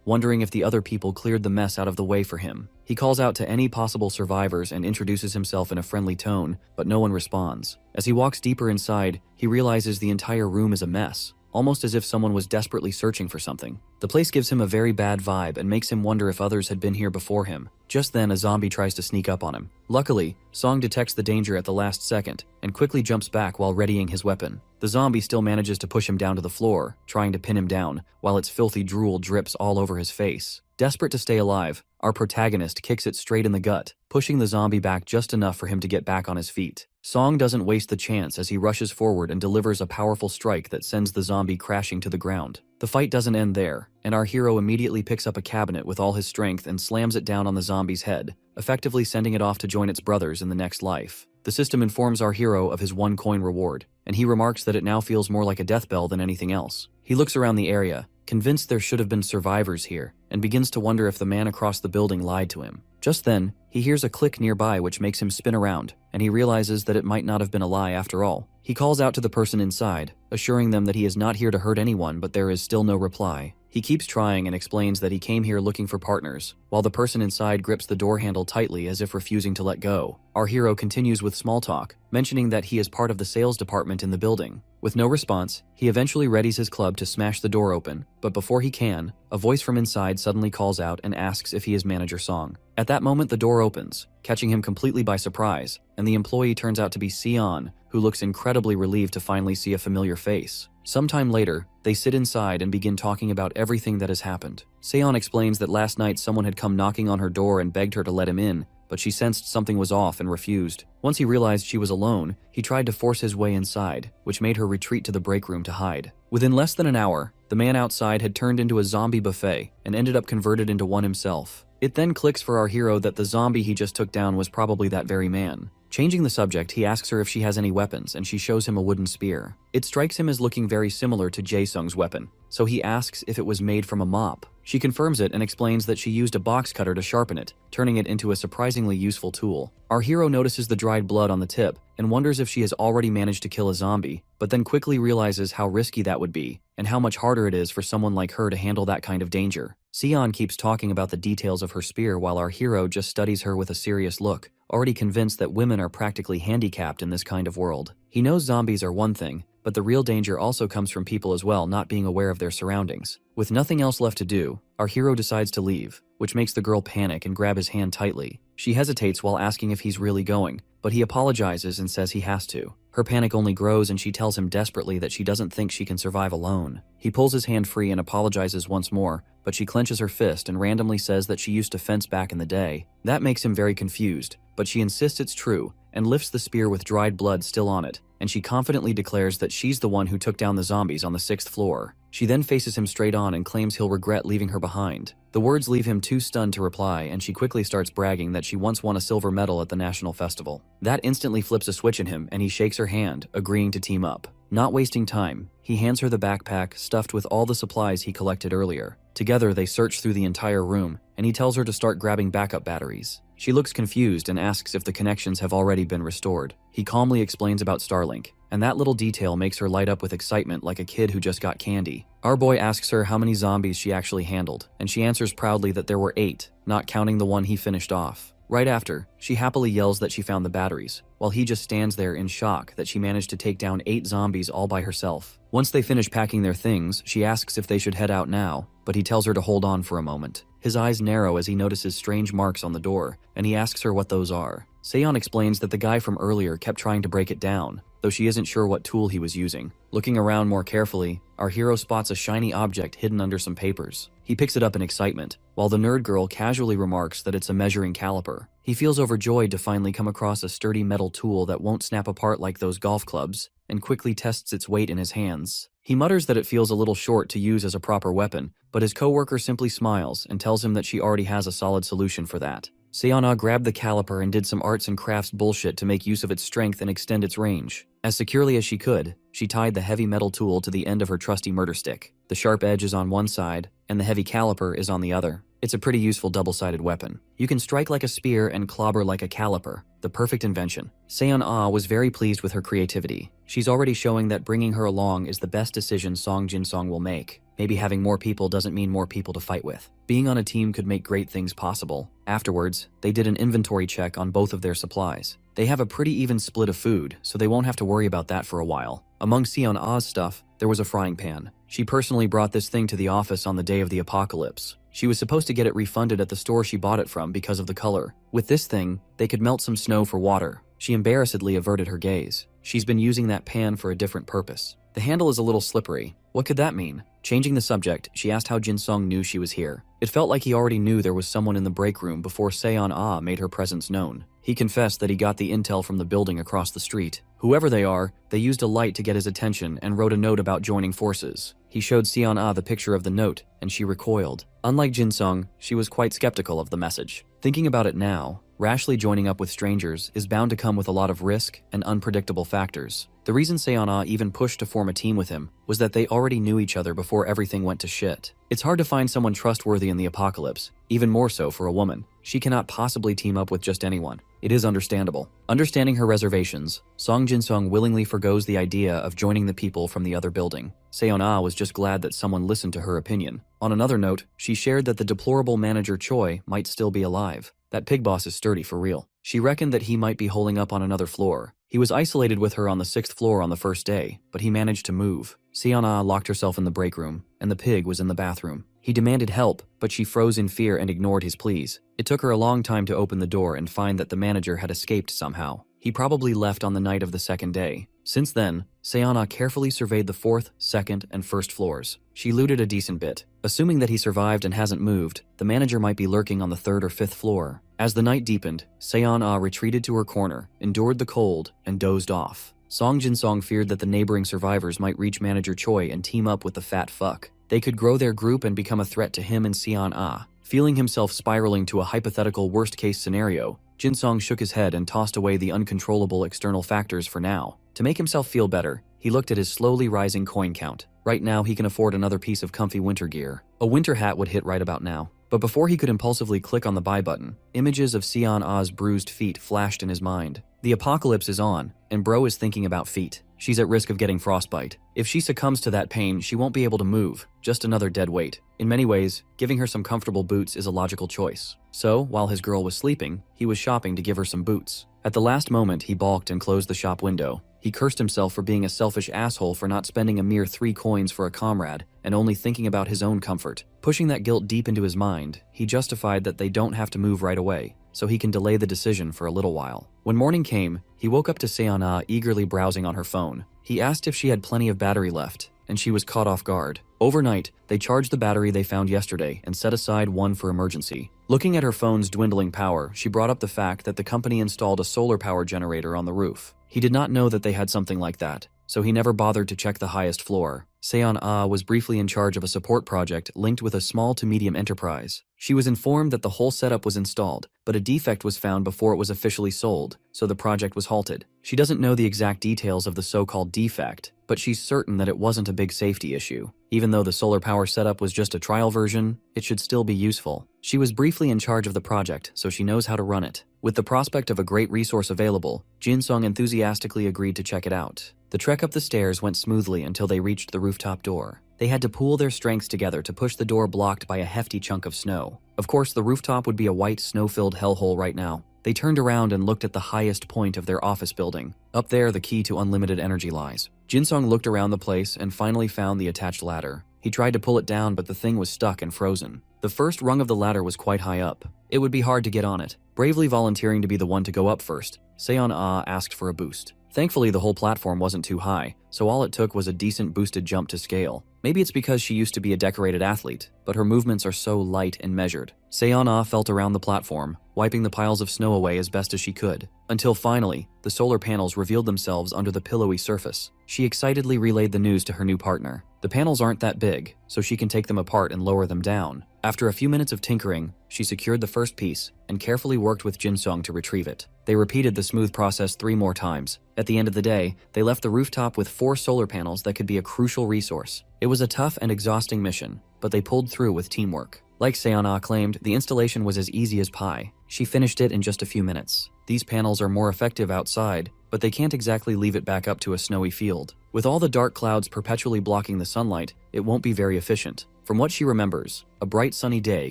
wondering if the other people cleared the mess out of the way for him. He calls out to any possible survivors and introduces himself in a friendly tone, but no one responds. As he walks deeper inside, he realizes the entire room is a mess, almost as if someone was desperately searching for something. The place gives him a very bad vibe and makes him wonder if others had been here before him. Just then, a zombie tries to sneak up on him. Luckily, Song detects the danger at the last second and quickly jumps back while readying his weapon. The zombie still manages to push him down to the floor, trying to pin him down, while its filthy drool drips all over his face. Desperate to stay alive, our protagonist kicks it straight in the gut, pushing the zombie back just enough for him to get back on his feet. Song doesn't waste the chance as he rushes forward and delivers a powerful strike that sends the zombie crashing to the ground. The fight doesn't end there, and our hero immediately picks up a cabinet with all his strength and slams it down on the zombie's head, effectively sending it off to join its brothers in the next life. The system informs our hero of his 1 coin reward, and he remarks that it now feels more like a death bell than anything else. He looks around the area, convinced there should have been survivors here, and begins to wonder if the man across the building lied to him. Just then, he hears a click nearby which makes him spin around, and he realizes that it might not have been a lie after all. He calls out to the person inside, assuring them that he is not here to hurt anyone, but there is still no reply. He keeps trying and explains that he came here looking for partners, while the person inside grips the door handle tightly as if refusing to let go. Our hero continues with small talk, mentioning that he is part of the sales department in the building. With no response, he eventually readies his club to smash the door open, but before he can, a voice from inside suddenly calls out and asks if he is Manager Song. At that moment, the door opens, catching him completely by surprise, and the employee turns out to be Sion, who looks incredibly relieved to finally see a familiar face. Sometime later, they sit inside and begin talking about everything that has happened. Seon explains that last night someone had come knocking on her door and begged her to let him in, but she sensed something was off and refused. Once he realized she was alone, he tried to force his way inside, which made her retreat to the break room to hide. Within less than an hour, the man outside had turned into a zombie buffet and ended up converted into one himself. It then clicks for our hero that the zombie he just took down was probably that very man. Changing the subject, he asks her if she has any weapons, and she shows him a wooden spear. It strikes him as looking very similar to Jae-sung's weapon, so he asks if it was made from a mop. She confirms it and explains that she used a box cutter to sharpen it, turning it into a surprisingly useful tool. Our hero notices the dried blood on the tip and wonders if she has already managed to kill a zombie, but then quickly realizes how risky that would be and how much harder it is for someone like her to handle that kind of danger. Sion keeps talking about the details of her spear while our hero just studies her with a serious look, already convinced that women are practically handicapped in this kind of world. He knows zombies are one thing, but the real danger also comes from people as well not being aware of their surroundings. With nothing else left to do, our hero decides to leave, which makes the girl panic and grab his hand tightly. She hesitates while asking if he's really going, but he apologizes and says he has to. Her panic only grows and she tells him desperately that she doesn't think she can survive alone. He pulls his hand free and apologizes once more, but she clenches her fist and randomly says that she used to fence back in the day. That makes him very confused, but she insists it's true and lifts the spear with dried blood still on it, and she confidently declares that she's the one who took down the zombies on the 6th floor. She then faces him straight on and claims he'll regret leaving her behind. The words leave him too stunned to reply, and she quickly starts bragging that she once won a silver medal at the national festival. That instantly flips a switch in him, and he shakes her hand, agreeing to team up. Not wasting time, he hands her the backpack stuffed with all the supplies he collected earlier. Together, they search through the entire room, and he tells her to start grabbing backup batteries. She looks confused and asks if the connections have already been restored. He calmly explains about Starlink, and that little detail makes her light up with excitement like a kid who just got candy. Our boy asks her how many zombies she actually handled, and she answers proudly that there were 8, not counting the one he finished off. Right after, she happily yells that she found the batteries, while he just stands there in shock that she managed to take down 8 zombies all by herself. Once they finish packing their things, she asks if they should head out now, but he tells her to hold on for a moment. His eyes narrow as he notices strange marks on the door, and he asks her what those are. Seon explains that the guy from earlier kept trying to break it down, though she isn't sure what tool he was using. Looking around more carefully, our hero spots a shiny object hidden under some papers. He picks it up in excitement, while the nerd girl casually remarks that it's a measuring caliper. He feels overjoyed to finally come across a sturdy metal tool that won't snap apart like those golf clubs, and quickly tests its weight in his hands. He mutters that it feels a little short to use as a proper weapon, but his coworker simply smiles and tells him that she already has a solid solution for that. Seon grabbed the caliper and did some arts and crafts bullshit to make use of its strength and extend its range. As securely as she could, she tied the heavy metal tool to the end of her trusty murder stick. The sharp edge is on one side, and the heavy caliper is on the other. It's a pretty useful double-sided weapon. You can strike like a spear and clobber like a caliper. The perfect invention. Seon was very pleased with her creativity. She's already showing that bringing her along is the best decision Song Jin-song will make. Maybe having more people doesn't mean more people to fight with. Being on a team could make great things possible. Afterwards, they did an inventory check on both of their supplies. They have a pretty even split of food, so they won't have to worry about that for a while. Among Seon stuff, there was a frying pan. She personally brought this thing to the office on the day of the apocalypse. She was supposed to get it refunded at the store she bought it from because of the color. With this thing, they could melt some snow for water. She embarrassedly averted her gaze. She's been using that pan for a different purpose. The handle is a little slippery. What could that mean? Changing the subject, she asked how Jin-sung knew she was here. It felt like he already knew there was someone in the break room before Seon made her presence known. He confessed that he got the intel from the building across the street. Whoever they are, they used a light to get his attention and wrote a note about joining forces. He showed Seon the picture of the note, and she recoiled. Unlike Jin-sung, she was quite skeptical of the message. Thinking about it now, rashly joining up with strangers is bound to come with a lot of risk and unpredictable factors. The reason Seon even pushed to form a team with him was that they already knew each other before everything went to shit. It's hard to find someone trustworthy in the apocalypse, even more so for a woman. She cannot possibly team up with just anyone. It is understandable. Understanding her reservations, Song Jin-sung willingly forgoes the idea of joining the people from the other building. Seon was just glad that someone listened to her opinion. On another note, she shared that the deplorable manager Choi might still be alive. That pig boss is sturdy for real. She reckoned that he might be holding up on another floor. He was isolated with her on the 6th floor on the first day, but he managed to move. Seon locked herself in the break room, and the pig was in the bathroom. He demanded help, but she froze in fear and ignored his pleas. It took her a long time to open the door and find that the manager had escaped somehow. He probably left on the night of the second day. Since then, Seon carefully surveyed the 4th, 2nd, and 1st floors. She looted a decent bit. Assuming that he survived and hasn't moved, the manager might be lurking on the 3rd or 5th floor. As the night deepened, Seon retreated to her corner, endured the cold, and dozed off. Song Jin-song feared that the neighboring survivors might reach Manager Choi and team up with the fat fuck. They could grow their group and become a threat to him and Seon. Feeling himself spiraling to a hypothetical worst-case scenario, Jin-song shook his head and tossed away the uncontrollable external factors for now. To make himself feel better, he looked at his slowly rising coin count. Right now, he can afford another piece of comfy winter gear. A winter hat would hit right about now. But before he could impulsively click on the buy button, images of Seon bruised feet flashed in his mind. The apocalypse is on, and bro is thinking about feet. She's at risk of getting frostbite. If she succumbs to that pain, she won't be able to move, just another dead weight. In many ways, giving her some comfortable boots is a logical choice. So, while his girl was sleeping, he was shopping to give her some boots. At the last moment, he balked and closed the shop window. He cursed himself for being a selfish asshole for not spending a mere 3 coins for a comrade and only thinking about his own comfort. Pushing that guilt deep into his mind, he justified that they don't have to move right away, so he can delay the decision for a little while. When morning came, he woke up to Seon eagerly browsing on her phone. He asked if she had plenty of battery left, and she was caught off guard. Overnight, they charged the battery they found yesterday and set aside one for emergency. Looking at her phone's dwindling power, she brought up the fact that the company installed a solar power generator on the roof. He did not know that they had something like that, so he never bothered to check the highest floor. Seon was briefly in charge of a support project linked with a small to medium enterprise. She was informed that the whole setup was installed, but a defect was found before it was officially sold, so the project was halted. She doesn't know the exact details of the so-called defect, but she's certain that it wasn't a big safety issue. Even though the solar power setup was just a trial version, it should still be useful. She was briefly in charge of the project, so she knows how to run it. With the prospect of a great resource available, Jin-sung enthusiastically agreed to check it out. The trek up the stairs went smoothly until they reached the rooftop door. They had to pool their strengths together to push the door blocked by a hefty chunk of snow. Of course, the rooftop would be a white, snow-filled hellhole right now. They turned around and looked at the highest point of their office building. Up there, the key to unlimited energy lies. Jin-sung looked around the place and finally found the attached ladder. He tried to pull it down, but the thing was stuck and frozen. The first rung of the ladder was quite high up. It would be hard to get on it. Bravely volunteering to be the one to go up first, Seon-ah asked for a boost. Thankfully, the whole platform wasn't too high, so all it took was a decent boosted jump to scale. Maybe it's because she used to be a decorated athlete, but her movements are so light and measured. Seon-ah felt around the platform, wiping the piles of snow away as best as she could, until finally, the solar panels revealed themselves under the pillowy surface. She excitedly relayed the news to her new partner. The panels aren't that big, so she can take them apart and lower them down. After a few minutes of tinkering, she secured the first piece and carefully worked with Jin-sung to retrieve it. They repeated the smooth process 3 more times. At the end of the day, they left the rooftop with 4 solar panels that could be a crucial resource. It was a tough and exhausting mission, but they pulled through with teamwork. Like Seon-ah claimed, the installation was as easy as pie. She finished it in just a few minutes. These panels are more effective outside, but they can't exactly leave it back up to a snowy field. With all the dark clouds perpetually blocking the sunlight, it won't be very efficient. From what she remembers, a bright sunny day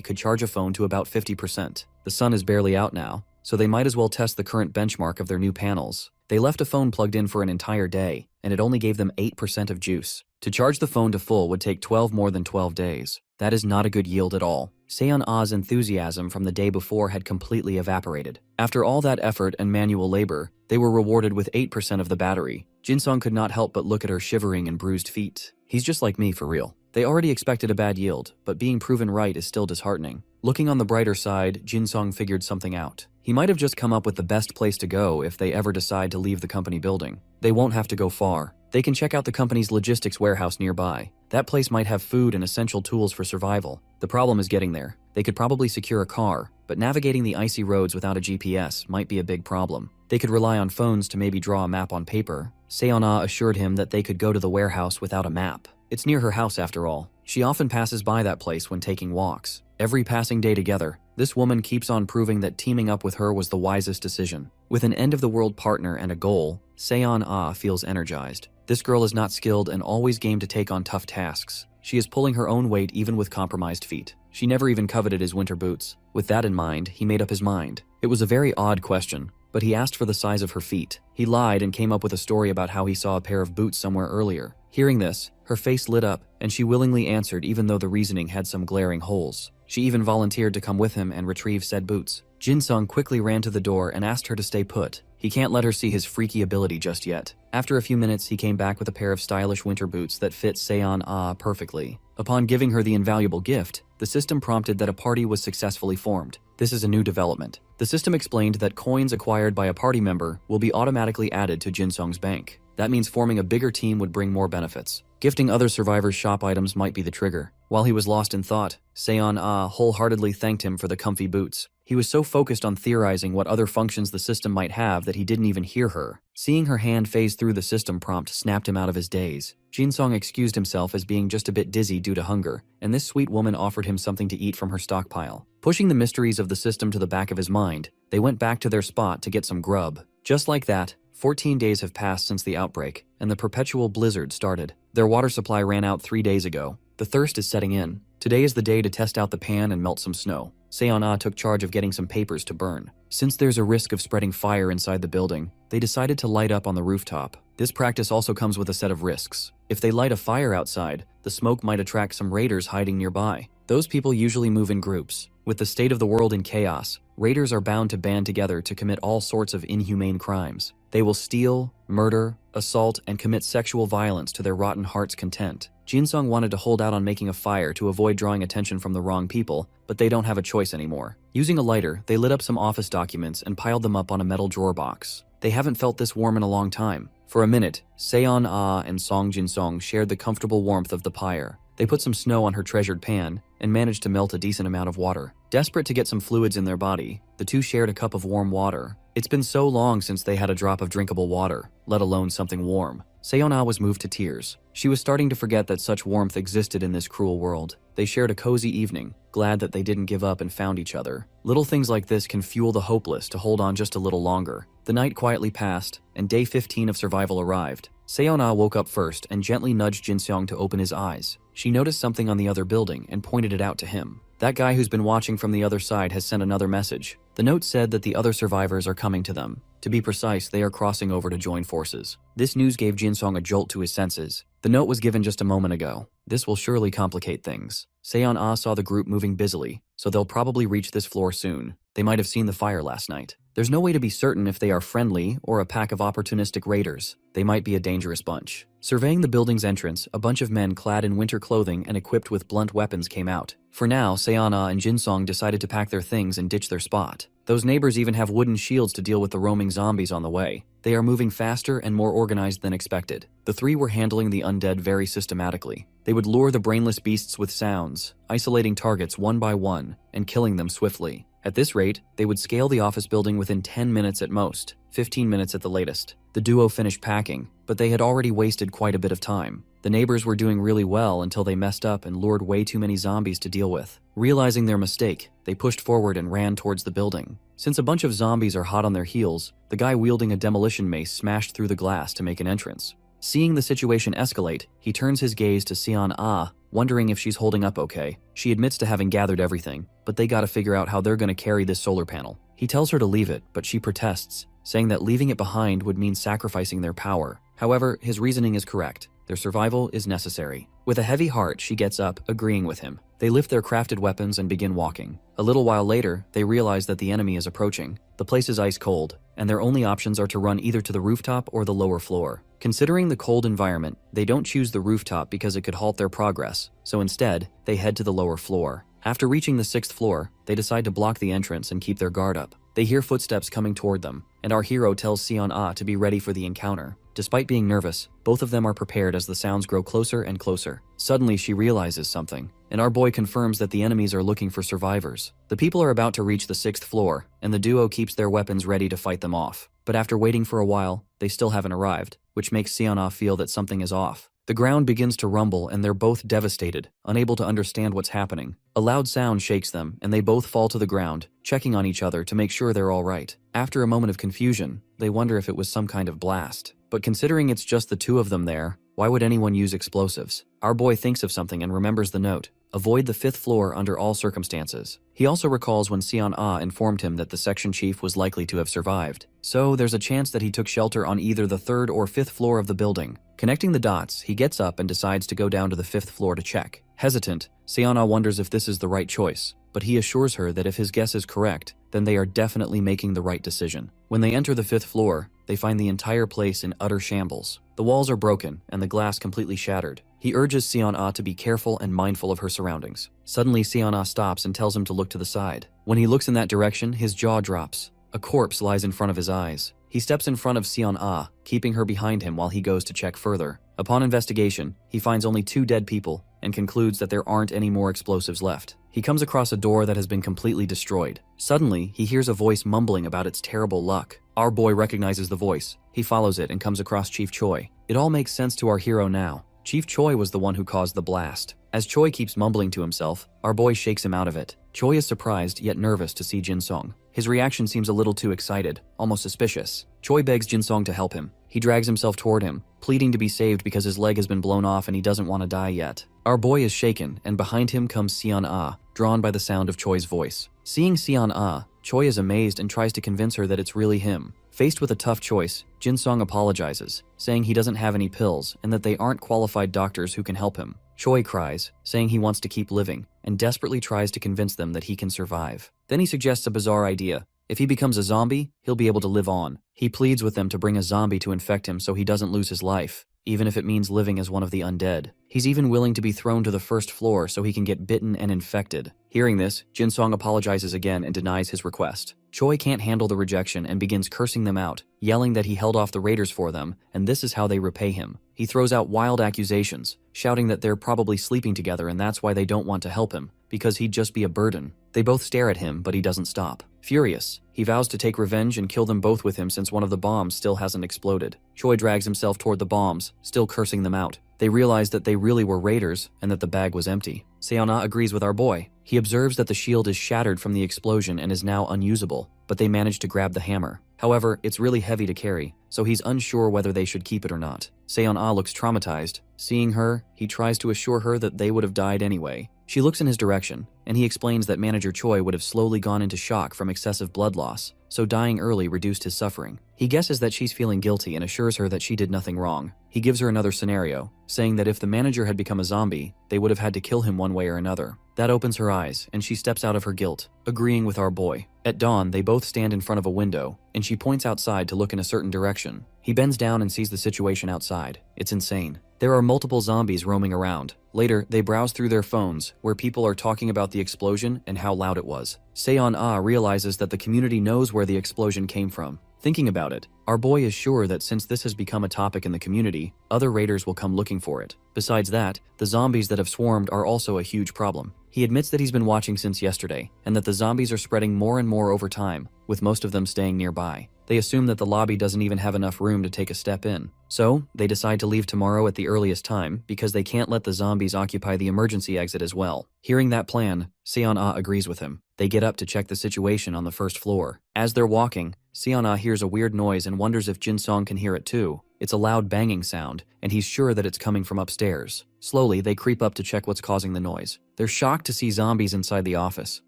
could charge a phone to about 50%. The sun is barely out now, so they might as well test the current benchmark of their new panels. They left a phone plugged in for an entire day, and it only gave them 8% of juice. To charge the phone to full would take more than 12 days. That is not a good yield at all. Seon-ah's enthusiasm from the day before had completely evaporated. After all that effort and manual labor, they were rewarded with 8% of the battery. Jin-sung could not help but look at her shivering and bruised feet. He's just like me, for real. They already expected a bad yield, but being proven right is still disheartening. Looking on the brighter side, Jin-sung figured something out. He might have just come up with the best place to go if they ever decide to leave the company building. They won't have to go far. They can check out the company's logistics warehouse nearby. That place might have food and essential tools for survival. The problem is getting there. They could probably secure a car, but navigating the icy roads without a GPS might be a big problem. They could rely on phones to maybe draw a map on paper. Seon-ah assured him that they could go to the warehouse without a map. It's near her house after all. She often passes by that place when taking walks. Every passing day together, this woman keeps on proving that teaming up with her was the wisest decision. With an end-of-the-world partner and a goal, Seon-ah feels energized. This girl is not skilled and always game to take on tough tasks. She is pulling her own weight even with compromised feet. She never even coveted his winter boots. With that in mind, he made up his mind. It was a very odd question, but he asked for the size of her feet. He lied and came up with a story about how he saw a pair of boots somewhere earlier. Hearing this, her face lit up, and she willingly answered even though the reasoning had some glaring holes. She even volunteered to come with him and retrieve said boots. Jin-sung quickly ran to the door and asked her to stay put. He can't let her see his freaky ability just yet. After a few minutes, he came back with a pair of stylish winter boots that fit Seon-ah perfectly. Upon giving her the invaluable gift, the system prompted that a party was successfully formed. This is a new development. The system explained that coins acquired by a party member will be automatically added to Jin-sung's bank. That means forming a bigger team would bring more benefits. Gifting other survivors shop items might be the trigger. While he was lost in thought, Seon-ah wholeheartedly thanked him for the comfy boots. He was so focused on theorizing what other functions the system might have that he didn't even hear her. Seeing her hand phase through the system prompt snapped him out of his daze. Jin-sung excused himself as being just a bit dizzy due to hunger, and this sweet woman offered him something to eat from her stockpile. Pushing the mysteries of the system to the back of his mind, they went back to their spot to get some grub. Just like that, 14 days have passed since the outbreak, and the perpetual blizzard started. Their water supply ran out 3 days ago. The thirst is setting in. Today is the day to test out the pan and melt some snow. Seon-ah took charge of getting some papers to burn. Since there's a risk of spreading fire inside the building, they decided to light up on the rooftop. This practice also comes with a set of risks. If they light a fire outside, the smoke might attract some raiders hiding nearby. Those people usually move in groups. With the state of the world in chaos, raiders are bound to band together to commit all sorts of inhumane crimes. They will steal, murder, assault, and commit sexual violence to their rotten heart's content. Jin-sung wanted to hold out on making a fire to avoid drawing attention from the wrong people, but they don't have a choice anymore. Using a lighter, they lit up some office documents and piled them up on a metal drawer box. They haven't felt this warm in a long time. For a minute, Seon-ah and Song Jin-sung shared the comfortable warmth of the pyre. They put some snow on her treasured pan and managed to melt a decent amount of water. Desperate to get some fluids in their body, the two shared a cup of warm water. It's been so long since they had a drop of drinkable water, let alone something warm. Seon-ah was moved to tears. She was starting to forget that such warmth existed in this cruel world. They shared a cozy evening, glad that they didn't give up and found each other. Little things like this can fuel the hopeless to hold on just a little longer. The night quietly passed, and day 15 of survival arrived. Seon-ah woke up first and gently nudged Jin-sung to open his eyes. She noticed something on the other building and pointed it out to him. That guy who's been watching from the other side has sent another message. The note said that the other survivors are coming to them. To be precise, they are crossing over to join forces. This news gave Jin-sung a jolt to his senses. The note was given just a moment ago. This will surely complicate things. Seon-ah saw the group moving busily, so they'll probably reach this floor soon. They might have seen the fire last night. There's no way to be certain if they are friendly or a pack of opportunistic raiders. They might be a dangerous bunch. Surveying the building's entrance, a bunch of men clad in winter clothing and equipped with blunt weapons came out. For now, Seon-ah and Jin-sung decided to pack their things and ditch their spot. Those neighbors even have wooden shields to deal with the roaming zombies on the way. They are moving faster and more organized than expected. The three were handling the undead very systematically. They would lure the brainless beasts with sounds, isolating targets one by one, and killing them swiftly. At this rate, they would scale the office building within 10 minutes at most, 15 minutes at the latest. The duo finished packing, but they had already wasted quite a bit of time. The neighbors were doing really well until they messed up and lured way too many zombies to deal with. Realizing their mistake, they pushed forward and ran towards the building. Since a bunch of zombies are hot on their heels, the guy wielding a demolition mace smashed through the glass to make an entrance. Seeing the situation escalate, he turns his gaze to Seon-ah, wondering if she's holding up okay. She admits to having gathered everything, but they gotta figure out how they're gonna carry this solar panel. He tells her to leave it, but she protests, saying that leaving it behind would mean sacrificing their power. However, his reasoning is correct. Their survival is necessary. With a heavy heart, she gets up, agreeing with him. They lift their crafted weapons and begin walking. A little while later, they realize that the enemy is approaching. The place is ice cold, and their only options are to run either to the rooftop or the lower floor. Considering the cold environment, they don't choose the rooftop because it could halt their progress, so instead, they head to the lower floor. After reaching the 6th floor, they decide to block the entrance and keep their guard up. They hear footsteps coming toward them, and our hero tells Seon-ah to be ready for the encounter. Despite being nervous, both of them are prepared as the sounds grow closer and closer. Suddenly, she realizes something, and our boy confirms that the enemies are looking for survivors. The people are about to reach the 6th floor, and the duo keeps their weapons ready to fight them off. But after waiting for a while, they still haven't arrived, which makes Seon-ah feel that something is off. The ground begins to rumble and they're both devastated, unable to understand what's happening. A loud sound shakes them and they both fall to the ground, checking on each other to make sure they're all right. After a moment of confusion, they wonder if it was some kind of blast. But considering it's just the two of them there, why would anyone use explosives? Our boy thinks of something and remembers the note. Avoid the 5th floor under all circumstances. He also recalls when Seon-ah informed him that the section chief was likely to have survived. So there's a chance that he took shelter on either the 3rd or 5th floor of the building. Connecting the dots, he gets up and decides to go down to the 5th floor to check. Hesitant, Seon-ah wonders if this is the right choice, but he assures her that if his guess is correct, then they are definitely making the right decision. When they enter the 5th floor, they find the entire place in utter shambles. The walls are broken and the glass completely shattered. He urges Seon-ah to be careful and mindful of her surroundings. Suddenly, Seon-ah stops and tells him to look to the side. When he looks in that direction, his jaw drops. A corpse lies in front of his eyes. He steps in front of Seon-ah, keeping her behind him while he goes to check further. Upon investigation, he finds only 2 dead people and concludes that there aren't any more explosives left. He comes across a door that has been completely destroyed. Suddenly, he hears a voice mumbling about its terrible luck. Our boy recognizes the voice. He follows it and comes across Chief Choi. It all makes sense to our hero now. Chief Choi was the one who caused the blast. As Choi keeps mumbling to himself, our boy shakes him out of it. Choi is surprised yet nervous to see Jin-sung. His reaction seems a little too excited, almost suspicious. Choi begs Jin-sung to help him. He drags himself toward him, pleading to be saved because his leg has been blown off and he doesn't want to die yet. Our boy is shaken, and behind him comes Seon-ah, drawn by the sound of Choi's voice. Seeing Seon-ah, Choi is amazed and tries to convince her that it's really him. Faced with a tough choice, Jin-sung apologizes, saying he doesn't have any pills and that they aren't qualified doctors who can help him. Choi cries, saying he wants to keep living, and desperately tries to convince them that he can survive. Then he suggests a bizarre idea. If he becomes a zombie, he'll be able to live on. He pleads with them to bring a zombie to infect him so he doesn't lose his life, even if it means living as one of the undead. He's even willing to be thrown to the 1st floor so he can get bitten and infected. Hearing this, Jin-sung apologizes again and denies his request. Choi can't handle the rejection and begins cursing them out, yelling that he held off the raiders for them, and this is how they repay him. He throws out wild accusations, shouting that they're probably sleeping together and that's why they don't want to help him, because he'd just be a burden. They both stare at him, but he doesn't stop. Furious, he vows to take revenge and kill them both with him since one of the bombs still hasn't exploded. Choi drags himself toward the bombs, still cursing them out. They realize that they really were raiders and that the bag was empty. Seon-ah agrees with our boy. He observes that the shield is shattered from the explosion and is now unusable, but they manage to grab the hammer. However, it's really heavy to carry, so he's unsure whether they should keep it or not. Seon-ah looks traumatized. Seeing her, he tries to assure her that they would have died anyway. She looks in his direction, and he explains that Manager Choi would have slowly gone into shock from excessive blood loss, so dying early reduced his suffering. He guesses that she's feeling guilty and assures her that she did nothing wrong. He gives her another scenario, saying that if the manager had become a zombie, they would have had to kill him one way or another. That opens her eyes, and she steps out of her guilt, agreeing with our boy. At dawn, they both stand in front of a window, and she points outside to look in a certain direction. He bends down and sees the situation outside. It's insane. There are multiple zombies roaming around. Later, they browse through their phones, where people are talking about the explosion and how loud it was. Seon-ah realizes that the community knows where the explosion came from. Thinking about it, our boy is sure that since this has become a topic in the community, other raiders will come looking for it. Besides that, the zombies that have swarmed are also a huge problem. He admits that he's been watching since yesterday, and that the zombies are spreading more and more over time, with most of them staying nearby. They assume that the lobby doesn't even have enough room to take a step in. So, they decide to leave tomorrow at the earliest time, because they can't let the zombies occupy the emergency exit as well. Hearing that plan, Seon-ah agrees with him. They get up to check the situation on the first floor. As they're walking, Seon-ah hears a weird noise and wonders if Jin-song can hear it too. It's a loud banging sound, and he's sure that it's coming from upstairs. Slowly, they creep up to check what's causing the noise. They're shocked to see zombies inside the office.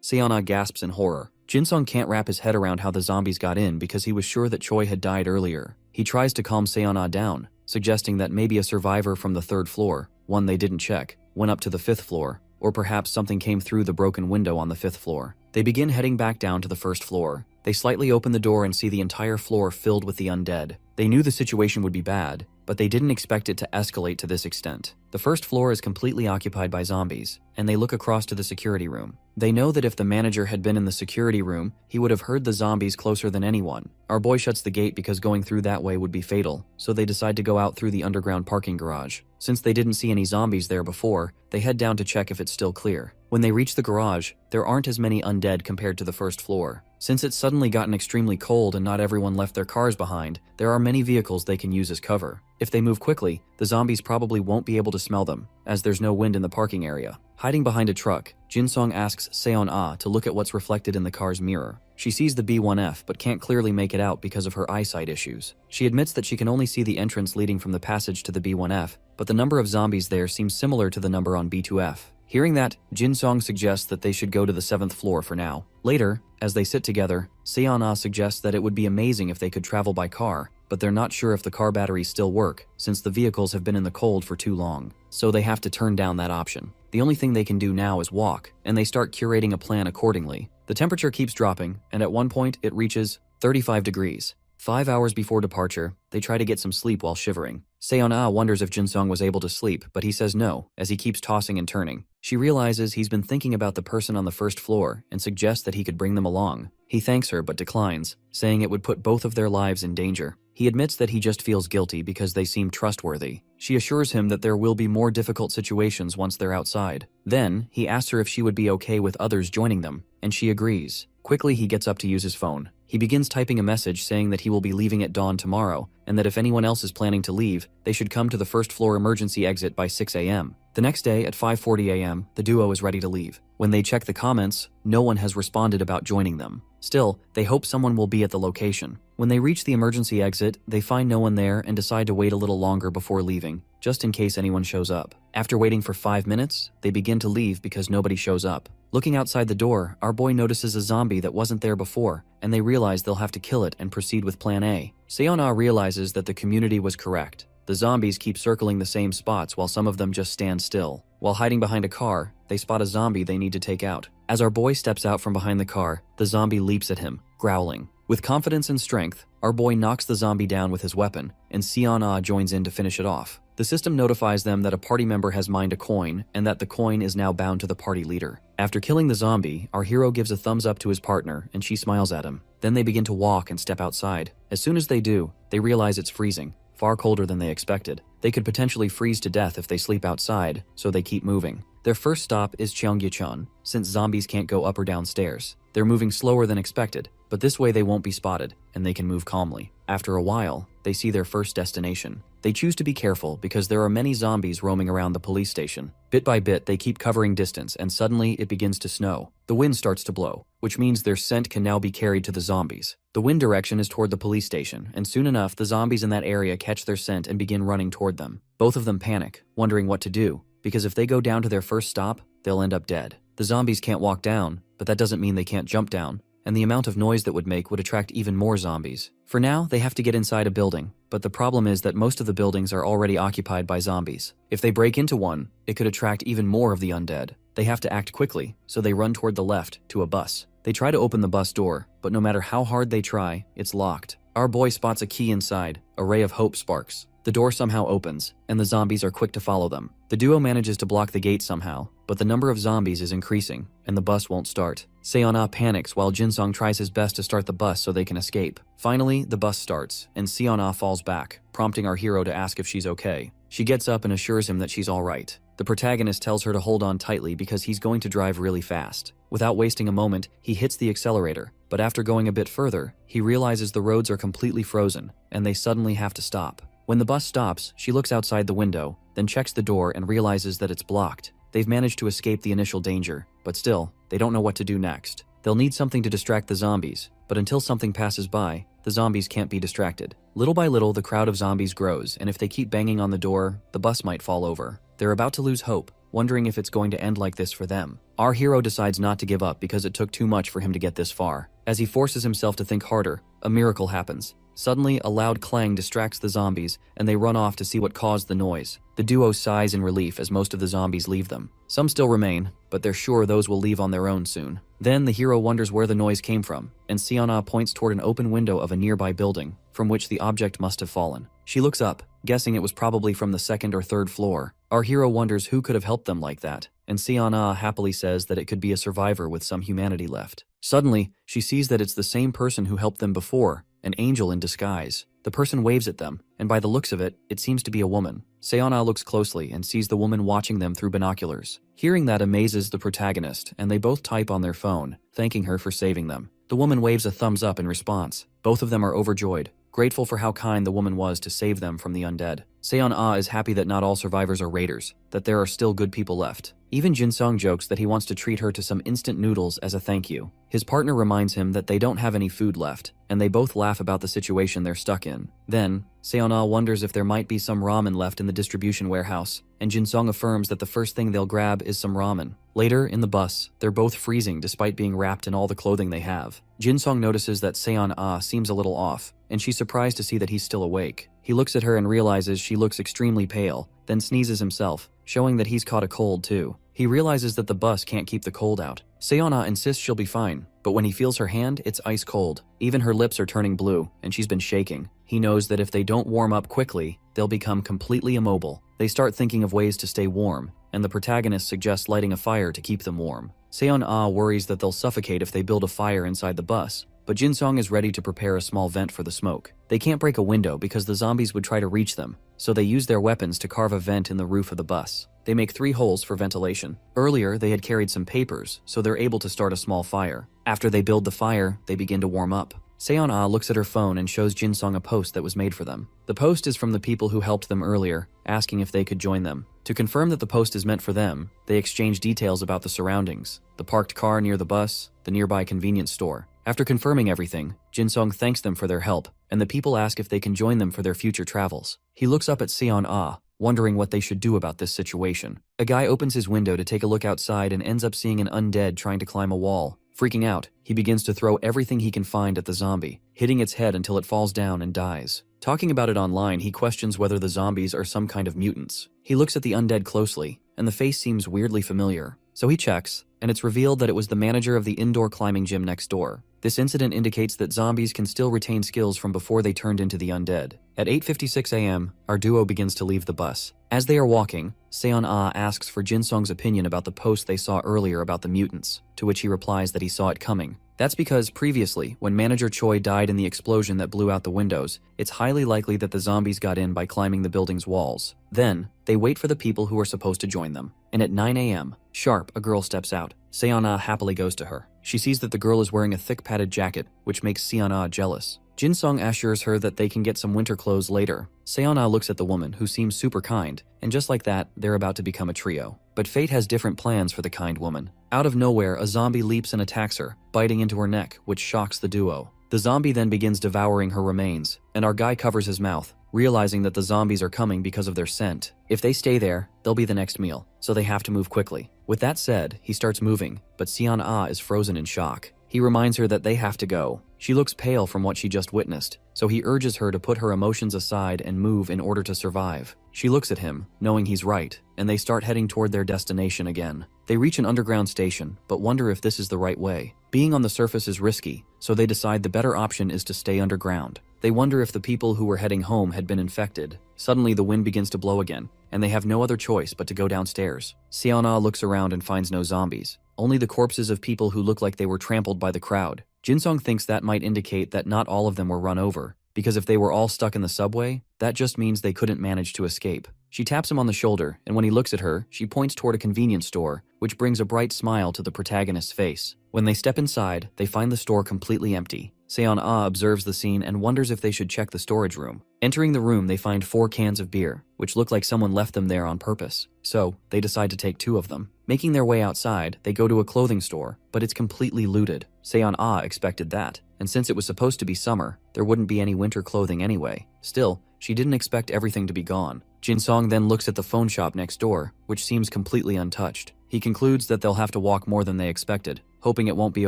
Seon-ah gasps in horror. Jin-song can't wrap his head around how the zombies got in because he was sure that Choi had died earlier. He tries to calm Seon-ah down, suggesting that maybe a survivor from the third floor, one they didn't check, went up to the fifth floor, or perhaps something came through the broken window on the fifth floor. They begin heading back down to the first floor. They slightly open the door and see the entire floor filled with the undead. They knew the situation would be bad, but they didn't expect it to escalate to this extent. The first floor is completely occupied by zombies, and they look across to the security room. They know that if the manager had been in the security room, he would have heard the zombies closer than anyone. Our boy shuts the gate because going through that way would be fatal, so they decide to go out through the underground parking garage. Since they didn't see any zombies there before, they head down to check if it's still clear. When they reach the garage, there aren't as many undead compared to the first floor. Since it's suddenly gotten extremely cold and not everyone left their cars behind, there are many vehicles they can use as cover. If they move quickly, the zombies probably won't be able to smell them, as there's no wind in the parking area. Hiding behind a truck, Jin-song asks Seon-ah to look at what's reflected in the car's mirror. She sees the B1F but can't clearly make it out because of her eyesight issues. She admits that she can only see the entrance leading from the passage to the B1F, but the number of zombies there seems similar to the number on B2F. Hearing that, Jin-song suggests that they should go to the 7th floor for now. Later, as they sit together, Seon-ah suggests that it would be amazing if they could travel by car, but they're not sure if the car batteries still work, since the vehicles have been in the cold for too long. So they have to turn down that option. The only thing they can do now is walk, and they start curating a plan accordingly. The temperature keeps dropping, and at one point it reaches 35 degrees. 5 hours before departure, they try to get some sleep while shivering. Seon-ah wonders if Jin-song was able to sleep, but he says no, as he keeps tossing and turning. She realizes he's been thinking about the person on the first floor and suggests that he could bring them along. He thanks her but declines, saying it would put both of their lives in danger. He admits that he just feels guilty because they seem trustworthy. She assures him that there will be more difficult situations once they're outside. Then, he asks her if she would be okay with others joining them, and she agrees. Quickly, he gets up to use his phone. He begins typing a message saying that he will be leaving at dawn tomorrow, and that if anyone else is planning to leave, they should come to the first floor emergency exit by 6 a.m. The next day at 5:40 a.m., the duo is ready to leave. When they check the comments, no one has responded about joining them. Still, they hope someone will be at the location. When they reach the emergency exit, they find no one there and decide to wait a little longer before leaving, just in case anyone shows up. After waiting for 5 minutes, they begin to leave because nobody shows up. Looking outside the door, our boy notices a zombie that wasn't there before, and they realize they'll have to kill it and proceed with plan A. Seon-ah realizes that the community was correct. The zombies keep circling the same spots while some of them just stand still. While hiding behind a car, they spot a zombie they need to take out. As our boy steps out from behind the car, the zombie leaps at him, growling. With confidence and strength, our boy knocks the zombie down with his weapon, and Seon-ah joins in to finish it off. The system notifies them that a party member has mined a coin, and that the coin is now bound to the party leader. After killing the zombie, our hero gives a thumbs up to his partner, and she smiles at him. Then they begin to walk and step outside. As soon as they do, they realize it's freezing, far colder than they expected. They could potentially freeze to death if they sleep outside, so they keep moving. Their first stop is Cheonggyecheon, since zombies can't go up or down stairs. They're moving slower than expected, but this way they won't be spotted, and they can move calmly. After a while, they see their first destination. They choose to be careful because there are many zombies roaming around the police station. Bit by bit, they keep covering distance, and suddenly it begins to snow. The wind starts to blow, which means their scent can now be carried to the zombies. The wind direction is toward the police station, and soon enough, the zombies in that area catch their scent and begin running toward them. Both of them panic, wondering what to do, because if they go down to their first stop, they'll end up dead. The zombies can't walk down, but that doesn't mean they can't jump down, and the amount of noise that would make would attract even more zombies. For now, they have to get inside a building, but the problem is that most of the buildings are already occupied by zombies. If they break into one, it could attract even more of the undead. They have to act quickly, so they run toward the left, to a bus. They try to open the bus door, but no matter how hard they try, it's locked. Our boy spots a key inside. A ray of hope sparks. The door somehow opens, and the zombies are quick to follow them. The duo manages to block the gate somehow, but the number of zombies is increasing, and the bus won't start. Seon-ah panics while Jin-sung tries his best to start the bus so they can escape. Finally, the bus starts, and Seon-ah falls back, prompting our hero to ask if she's okay. She gets up and assures him that she's alright. The protagonist tells her to hold on tightly because he's going to drive really fast. Without wasting a moment, he hits the accelerator, but after going a bit further, he realizes the roads are completely frozen, and they suddenly have to stop. When the bus stops, she looks outside the window, then checks the door and realizes that it's blocked. They've managed to escape the initial danger, but still, they don't know what to do next. They'll need something to distract the zombies, but until something passes by, the zombies can't be distracted. Little by little, the crowd of zombies grows, and if they keep banging on the door, the bus might fall over. They're about to lose hope, wondering if it's going to end like this for them. Our hero decides not to give up because it took too much for him to get this far. As he forces himself to think harder, a miracle happens. Suddenly, a loud clang distracts the zombies, and they run off to see what caused the noise. The duo sighs in relief as most of the zombies leave them. Some still remain, but they're sure those will leave on their own soon. Then the hero wonders where the noise came from, and Seon-ah points toward an open window of a nearby building, from which the object must have fallen. She looks up, guessing it was probably from the second or third floor. Our hero wonders who could have helped them like that, and Seon-ah happily says that it could be a survivor with some humanity left. Suddenly, she sees that it's the same person who helped them before, an angel in disguise. The person waves at them, and by the looks of it, it seems to be a woman. Seon-ah looks closely and sees the woman watching them through binoculars. Hearing that amazes the protagonist, and they both type on their phone, thanking her for saving them. The woman waves a thumbs up in response. Both of them are overjoyed, grateful for how kind the woman was to save them from the undead. Seon-ah is happy that not all survivors are raiders, that there are still good people left. Even Jin-sung jokes that he wants to treat her to some instant noodles as a thank you. His partner reminds him that they don't have any food left, and they both laugh about the situation they're stuck in. Then, Seon-ah wonders if there might be some ramen left in the distribution warehouse, and Jin-sung affirms that the first thing they'll grab is some ramen. Later, in the bus, they're both freezing despite being wrapped in all the clothing they have. Jin-sung notices that Seon-ah seems a little off, and she's surprised to see that he's still awake. He looks at her and realizes she looks extremely pale, then sneezes himself, showing that he's caught a cold too. He realizes that the bus can't keep the cold out. Seon-ah insists she'll be fine, but when he feels her hand, it's ice cold. Even her lips are turning blue, and she's been shaking. He knows that if they don't warm up quickly, they'll become completely immobile. They start thinking of ways to stay warm, and the protagonist suggests lighting a fire to keep them warm. Seon-ah worries that they'll suffocate if they build a fire inside the bus, but Jin-sung is ready to prepare a small vent for the smoke. They can't break a window because the zombies would try to reach them, so they use their weapons to carve a vent in the roof of the bus. They make 3 holes for ventilation. Earlier, they had carried some papers, so they're able to start a small fire. After they build the fire, they begin to warm up. Seon-ah looks at her phone and shows Jin-sung a post that was made for them. The post is from the people who helped them earlier, asking if they could join them. To confirm that the post is meant for them, they exchange details about the surroundings, the parked car near the bus, the nearby convenience store. After confirming everything, Jin-sung thanks them for their help, and the people ask if they can join them for their future travels. He looks up at Seon-ah, wondering what they should do about this situation. A guy opens his window to take a look outside and ends up seeing an undead trying to climb a wall. Freaking out, he begins to throw everything he can find at the zombie, hitting its head until it falls down and dies. Talking about it online, he questions whether the zombies are some kind of mutants. He looks at the undead closely, and the face seems weirdly familiar. So he checks, and it's revealed that it was the manager of the indoor climbing gym next door. This incident indicates that zombies can still retain skills from before they turned into the undead. At 8:56 a.m., our duo begins to leave the bus. As they are walking, Seon-ah asks for Jin-sung's opinion about the post they saw earlier about the mutants, to which he replies that he saw it coming. That's because previously, when Manager Choi died in the explosion that blew out the windows, it's highly likely that the zombies got in by climbing the building's walls. Then, they wait for the people who are supposed to join them. And at 9 a.m., sharp, a girl steps out. Seon-ah happily goes to her. She sees that the girl is wearing a thick padded jacket, which makes Seon-ah jealous. Jin-sung assures her that they can get some winter clothes later. Seon-ah looks at the woman, who seems super kind, and just like that, they're about to become a trio. But fate has different plans for the kind woman. Out of nowhere, a zombie leaps and attacks her, biting into her neck, which shocks the duo. The zombie then begins devouring her remains, and our guy covers his mouth, realizing that the zombies are coming because of their scent. If they stay there, they'll be the next meal, so they have to move quickly. With that said, he starts moving, but Seon-ah is frozen in shock. He reminds her that they have to go. She looks pale from what she just witnessed, so he urges her to put her emotions aside and move in order to survive. She looks at him, knowing he's right, and they start heading toward their destination again. They reach an underground station, but wonder if this is the right way. Being on the surface is risky, so they decide the better option is to stay underground. They wonder if the people who were heading home had been infected. Suddenly the wind begins to blow again, and they have no other choice but to go downstairs. Seon-ah looks around and finds no zombies, only the corpses of people who look like they were trampled by the crowd. Jin-sung thinks that might indicate that not all of them were run over, because if they were all stuck in the subway, that just means they couldn't manage to escape. She taps him on the shoulder, and when he looks at her, she points toward a convenience store, which brings a bright smile to the protagonist's face. When they step inside, they find the store completely empty. Seon-ah observes the scene and wonders if they should check the storage room. Entering the room, they find 4 cans of beer, which look like someone left them there on purpose. So, they decide to take 2 of them. Making their way outside, they go to a clothing store, but it's completely looted. Seon-ah expected that, and since it was supposed to be summer, there wouldn't be any winter clothing anyway. Still, she didn't expect everything to be gone. Jin-sung then looks at the phone shop next door, which seems completely untouched. He concludes that they'll have to walk more than they expected, hoping it won't be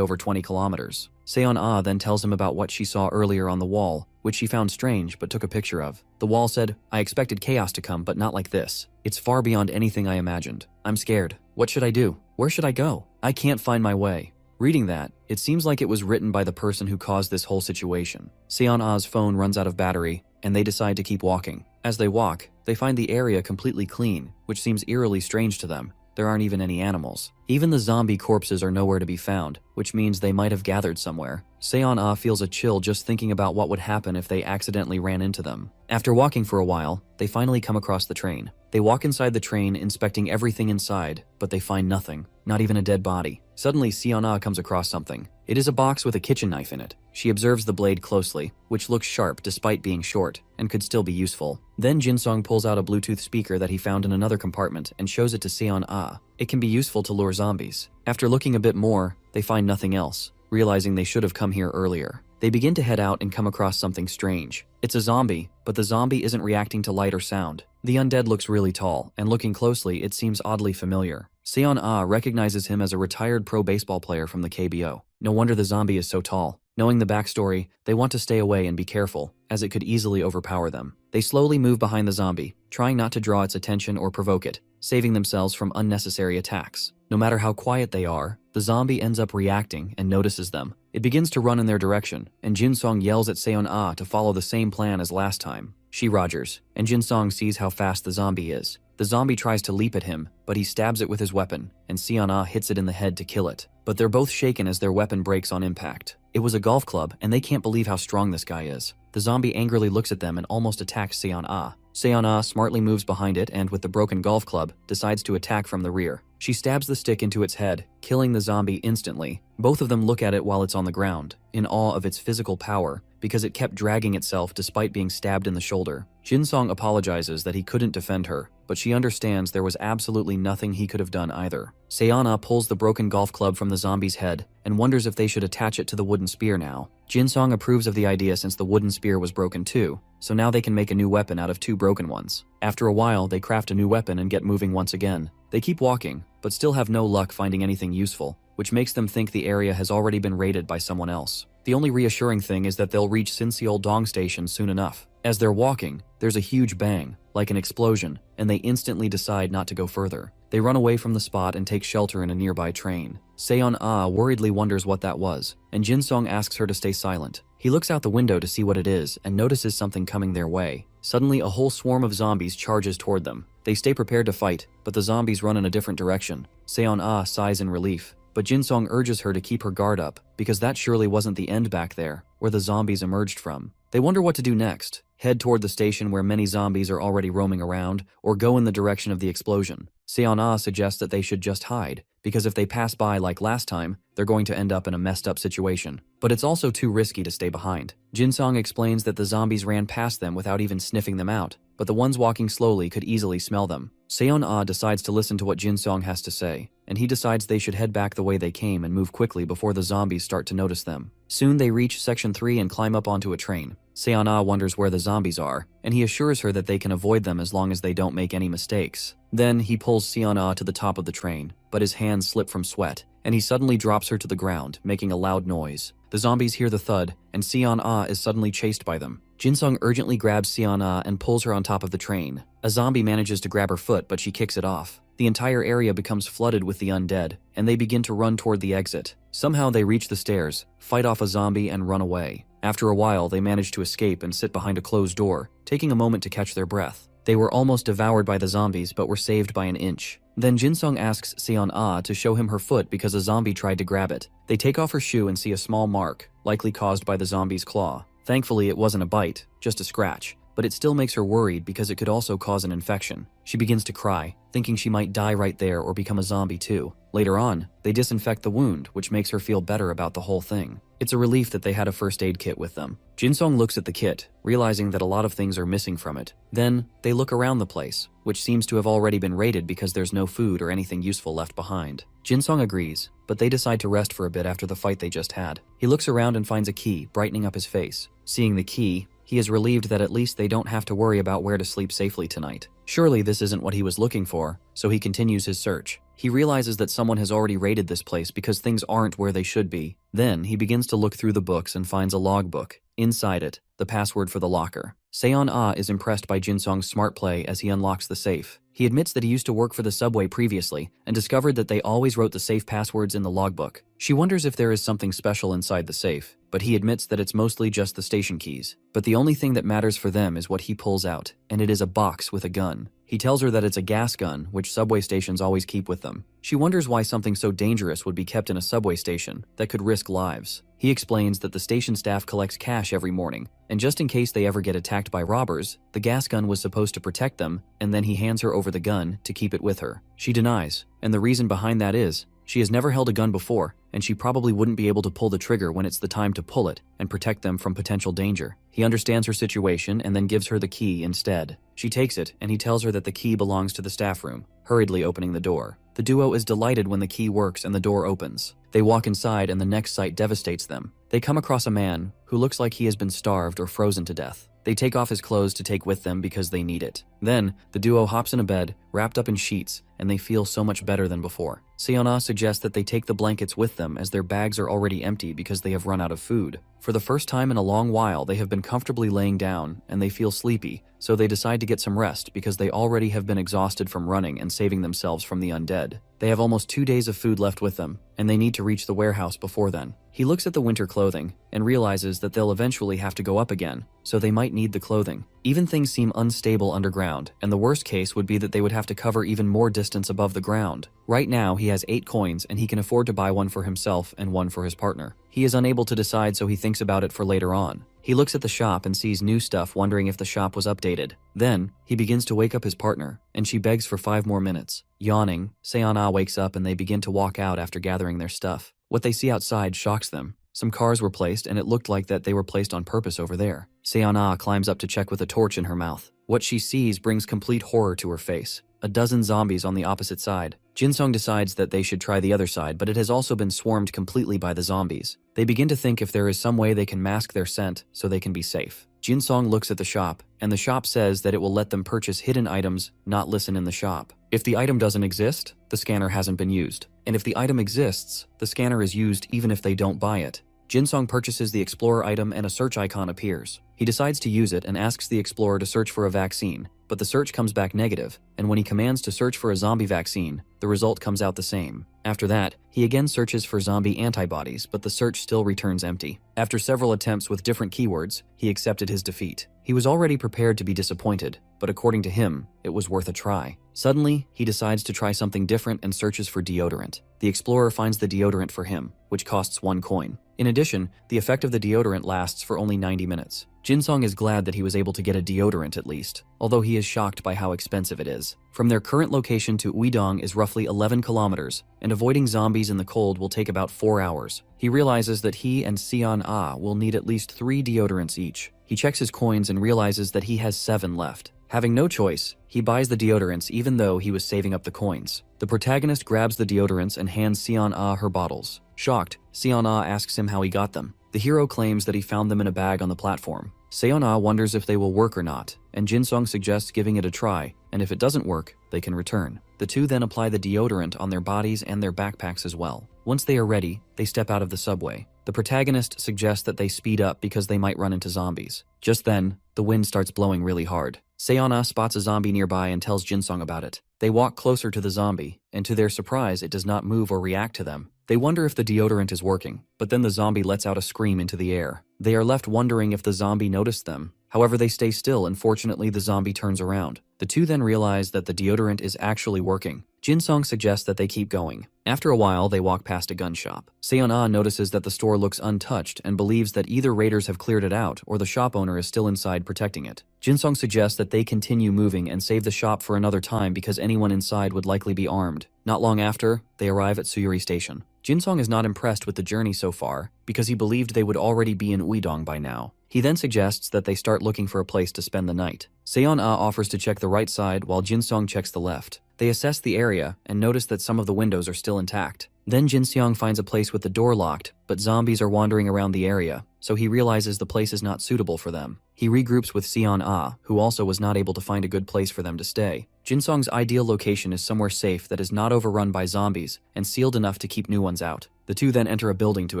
over 20 kilometers. Seon-ah then tells him about what she saw earlier on the wall, which she found strange but took a picture of. The wall said, "I expected chaos to come, but not like this. It's far beyond anything I imagined. I'm scared. What should I do? Where should I go? I can't find my way." Reading that, it seems like it was written by the person who caused this whole situation. Seon-ah's phone runs out of battery, and they decide to keep walking. As they walk, they find the area completely clean, which seems eerily strange to them. There aren't even any animals. Even the zombie corpses are nowhere to be found, which means they might have gathered somewhere. Seon-ah feels a chill just thinking about what would happen if they accidentally ran into them. After walking for a while, they finally come across the train. They walk inside the train, inspecting everything inside, but they find nothing, not even a dead body. Suddenly, Seon-ah comes across something. It is a box with a kitchen knife in it. She observes the blade closely, which looks sharp despite being short, and could still be useful. Then Jin-sung pulls out a Bluetooth speaker that he found in another compartment and shows it to Seon-ah. It can be useful to lure zombies. After looking a bit more, they find nothing else, realizing they should have come here earlier. They begin to head out and come across something strange. It's a zombie, but the zombie isn't reacting to light or sound. The undead looks really tall, and looking closely, it seems oddly familiar. Seon-ah recognizes him as a retired pro baseball player from the KBO. No wonder the zombie is so tall. Knowing the backstory, they want to stay away and be careful, as it could easily overpower them. They slowly move behind the zombie, trying not to draw its attention or provoke it, saving themselves from unnecessary attacks. No matter how quiet they are, the zombie ends up reacting and notices them. It begins to run in their direction, and Jin-sung yells at Seon-ah to follow the same plan as last time. She rogers, and Jin-sung sees how fast the zombie is. The zombie tries to leap at him, but he stabs it with his weapon, and Seon-ah hits it in the head to kill it. But they're both shaken as their weapon breaks on impact. It was a golf club, and they can't believe how strong this guy is. The zombie angrily looks at them and almost attacks Seon-ah. Seon-ah smartly moves behind it and, with the broken golf club, decides to attack from the rear. She stabs the stick into its head, killing the zombie instantly. Both of them look at it while it's on the ground, in awe of its physical power, because it kept dragging itself despite being stabbed in the shoulder. Jin-sung apologizes that he couldn't defend her, but she understands there was absolutely nothing he could have done either. Seon-ah pulls the broken golf club from the zombie's head and wonders if they should attach it to the wooden spear now. Jin-sung approves of the idea since the wooden spear was broken too, so now they can make a new weapon out of 2 broken ones. After a while, they craft a new weapon and get moving once again. They keep walking, but still have no luck finding anything useful, which makes them think the area has already been raided by someone else. The only reassuring thing is that they'll reach Sinseol Dong Station soon enough. As they're walking, there's a huge bang, like an explosion, and they instantly decide not to go further. They run away from the spot and take shelter in a nearby train. Seon-ah worriedly wonders what that was, and Jin-sung asks her to stay silent. He looks out the window to see what it is and notices something coming their way. Suddenly, a whole swarm of zombies charges toward them. They stay prepared to fight, but the zombies run in a different direction. Seon-ah sighs in relief, but Jin-sung urges her to keep her guard up, because that surely wasn't the end back there, where the zombies emerged from. They wonder what to do next. Head toward the station where many zombies are already roaming around, or go in the direction of the explosion. Seon-ah suggests that they should just hide, because if they pass by like last time, they're going to end up in a messed up situation. But it's also too risky to stay behind. Jin-sung explains that the zombies ran past them without even sniffing them out, but the ones walking slowly could easily smell them. Seon-ah decides to listen to what Jin-sung has to say, and he decides they should head back the way they came and move quickly before the zombies start to notice them. Soon they reach Section 3 and climb up onto a train. Seon-ah wonders where the zombies are, and he assures her that they can avoid them as long as they don't make any mistakes. Then he pulls Seon-ah to the top of the train, but his hands slip from sweat, and he suddenly drops her to the ground, making a loud noise. The zombies hear the thud, and Seon-ah is suddenly chased by them. Jin-sung urgently grabs Seon-ah and pulls her on top of the train. A zombie manages to grab her foot, but she kicks it off. The entire area becomes flooded with the undead, and they begin to run toward the exit. Somehow they reach the stairs, fight off a zombie, and run away. After a while, they manage to escape and sit behind a closed door, taking a moment to catch their breath. They were almost devoured by the zombies, but were saved by an inch. Then Jin-sung asks Seon-ah to show him her foot because a zombie tried to grab it. They take off her shoe and see a small mark, likely caused by the zombie's claw. Thankfully, it wasn't a bite, just a scratch, but it still makes her worried because it could also cause an infection. She begins to cry, thinking she might die right there or become a zombie too. Later on, they disinfect the wound, which makes her feel better about the whole thing. It's a relief that they had a first aid kit with them. Jin-sung looks at the kit, realizing that a lot of things are missing from it. Then, they look around the place, which seems to have already been raided because there's no food or anything useful left behind. Jin-sung agrees, but they decide to rest for a bit after the fight they just had. He looks around and finds a key, brightening up his face. Seeing the key, he is relieved that at least they don't have to worry about where to sleep safely tonight. Surely this isn't what he was looking for, so he continues his search. He realizes that someone has already raided this place because things aren't where they should be. Then, he begins to look through the books and finds a logbook. Inside it, the password for the locker. Seon-ah is impressed by Jin-sung's smart play as he unlocks the safe. He admits that he used to work for the subway previously and discovered that they always wrote the safe passwords in the logbook. She wonders if there is something special inside the safe, but he admits that it's mostly just the station keys. But the only thing that matters for them is what he pulls out, and it is a box with a gun. He tells her that it's a gas gun, which subway stations always keep with them. She wonders why something so dangerous would be kept in a subway station that could risk lives. He explains that the station staff collects cash every morning, and just in case they ever get attacked by robbers, the gas gun was supposed to protect them, and then he hands her over the gun to keep it with her. She denies, and the reason behind that is, she has never held a gun before, and she probably wouldn't be able to pull the trigger when it's the time to pull it and protect them from potential danger. He understands her situation and then gives her the key instead. She takes it, and he tells her that the key belongs to the staff room, hurriedly opening the door. The duo is delighted when the key works and the door opens. They walk inside and the next sight devastates them. They come across a man who looks like he has been starved or frozen to death. They take off his clothes to take with them because they need it. Then, the duo hops in a bed, wrapped up in sheets, and they feel so much better than before. Seon-ah suggests that they take the blankets with them as their bags are already empty because they have run out of food. For the first time in a long while, they have been comfortably laying down, and they feel sleepy, so they decide to get some rest because they already have been exhausted from running and saving themselves from the undead. They have almost 2 days of food left with them, and they need to reach the warehouse before then. He looks at the winter clothing and realizes that they'll eventually have to go up again, so they might need the clothing. Even things seem unstable underground, and the worst case would be that they would have to cover even more distance above the ground. Right now, he has 8 coins and he can afford to buy one for himself and one for his partner. He is unable to decide, so he thinks about it for later on. He looks at the shop and sees new stuff, wondering if the shop was updated. Then, he begins to wake up his partner, and she begs for 5 more minutes. Yawning, Seon-ah wakes up and they begin to walk out after gathering their stuff. What they see outside shocks them. Some cars were placed, and it looked like that they were placed on purpose over there. Seon-ah climbs up to check with a torch in her mouth. What she sees brings complete horror to her face. A dozen zombies on the opposite side. Jin-sung decides that they should try the other side, but it has also been swarmed completely by the zombies. They begin to think if there is some way they can mask their scent so they can be safe. Jin-sung looks at the shop, and the shop says that it will let them purchase hidden items, not listen in the shop. If the item doesn't exist, the scanner hasn't been used. And if the item exists, the scanner is used even if they don't buy it. Jin-sung purchases the Explorer item and a search icon appears. He decides to use it and asks the Explorer to search for a vaccine, but the search comes back negative, and when he commands to search for a zombie vaccine, the result comes out the same. After that, he again searches for zombie antibodies, but the search still returns empty. After several attempts with different keywords, he accepted his defeat. He was already prepared to be disappointed, but according to him, it was worth a try. Suddenly, he decides to try something different and searches for deodorant. The Explorer finds the deodorant for him, which costs 1 coin. In addition, the effect of the deodorant lasts for only 90 minutes. Jin-sung is glad that he was able to get a deodorant at least, although he is shocked by how expensive it is. From their current location to Uidong is roughly 11 kilometers, and avoiding zombies in the cold will take about 4 hours. He realizes that he and Seon-ah will need at least 3 deodorants each. He checks his coins and realizes that he has 7 left. Having no choice, he buys the deodorants even though he was saving up the coins. The protagonist grabs the deodorants and hands Seon-ah her bottles. Shocked, Seon-ah asks him how he got them. The hero claims that he found them in a bag on the platform. Seon-ah wonders if they will work or not, and Jin-sung suggests giving it a try, and if it doesn't work, they can return. The two then apply the deodorant on their bodies and their backpacks as well. Once they are ready, they step out of the subway. The protagonist suggests that they speed up because they might run into zombies. Just then, the wind starts blowing really hard. Seon-ah spots a zombie nearby and tells Jin-sung about it. They walk closer to the zombie, and to their surprise, it does not move or react to them. They wonder if the deodorant is working, but then the zombie lets out a scream into the air. They are left wondering if the zombie noticed them. However, they stay still, and fortunately the zombie turns around. The two then realize that the deodorant is actually working. Jin-sung suggests that they keep going. After a while, they walk past a gun shop. Seon-ah notices that the store looks untouched and believes that either raiders have cleared it out or the shop owner is still inside protecting it. Jin-sung suggests that they continue moving and save the shop for another time because anyone inside would likely be armed. Not long after, they arrive at Suyuri Station. Jin-sung is not impressed with the journey so far because he believed they would already be in Uidong by now. He then suggests that they start looking for a place to spend the night. Seon-ah offers to check the right side while Jin-sung checks the left. They assess the area and notice that some of the windows are still intact. Then Jin-sung finds a place with the door locked, but zombies are wandering around the area, so he realizes the place is not suitable for them. He regroups with Seon-ah, who also was not able to find a good place for them to stay. Jin-sung's ideal location is somewhere safe that is not overrun by zombies and sealed enough to keep new ones out. The two then enter a building to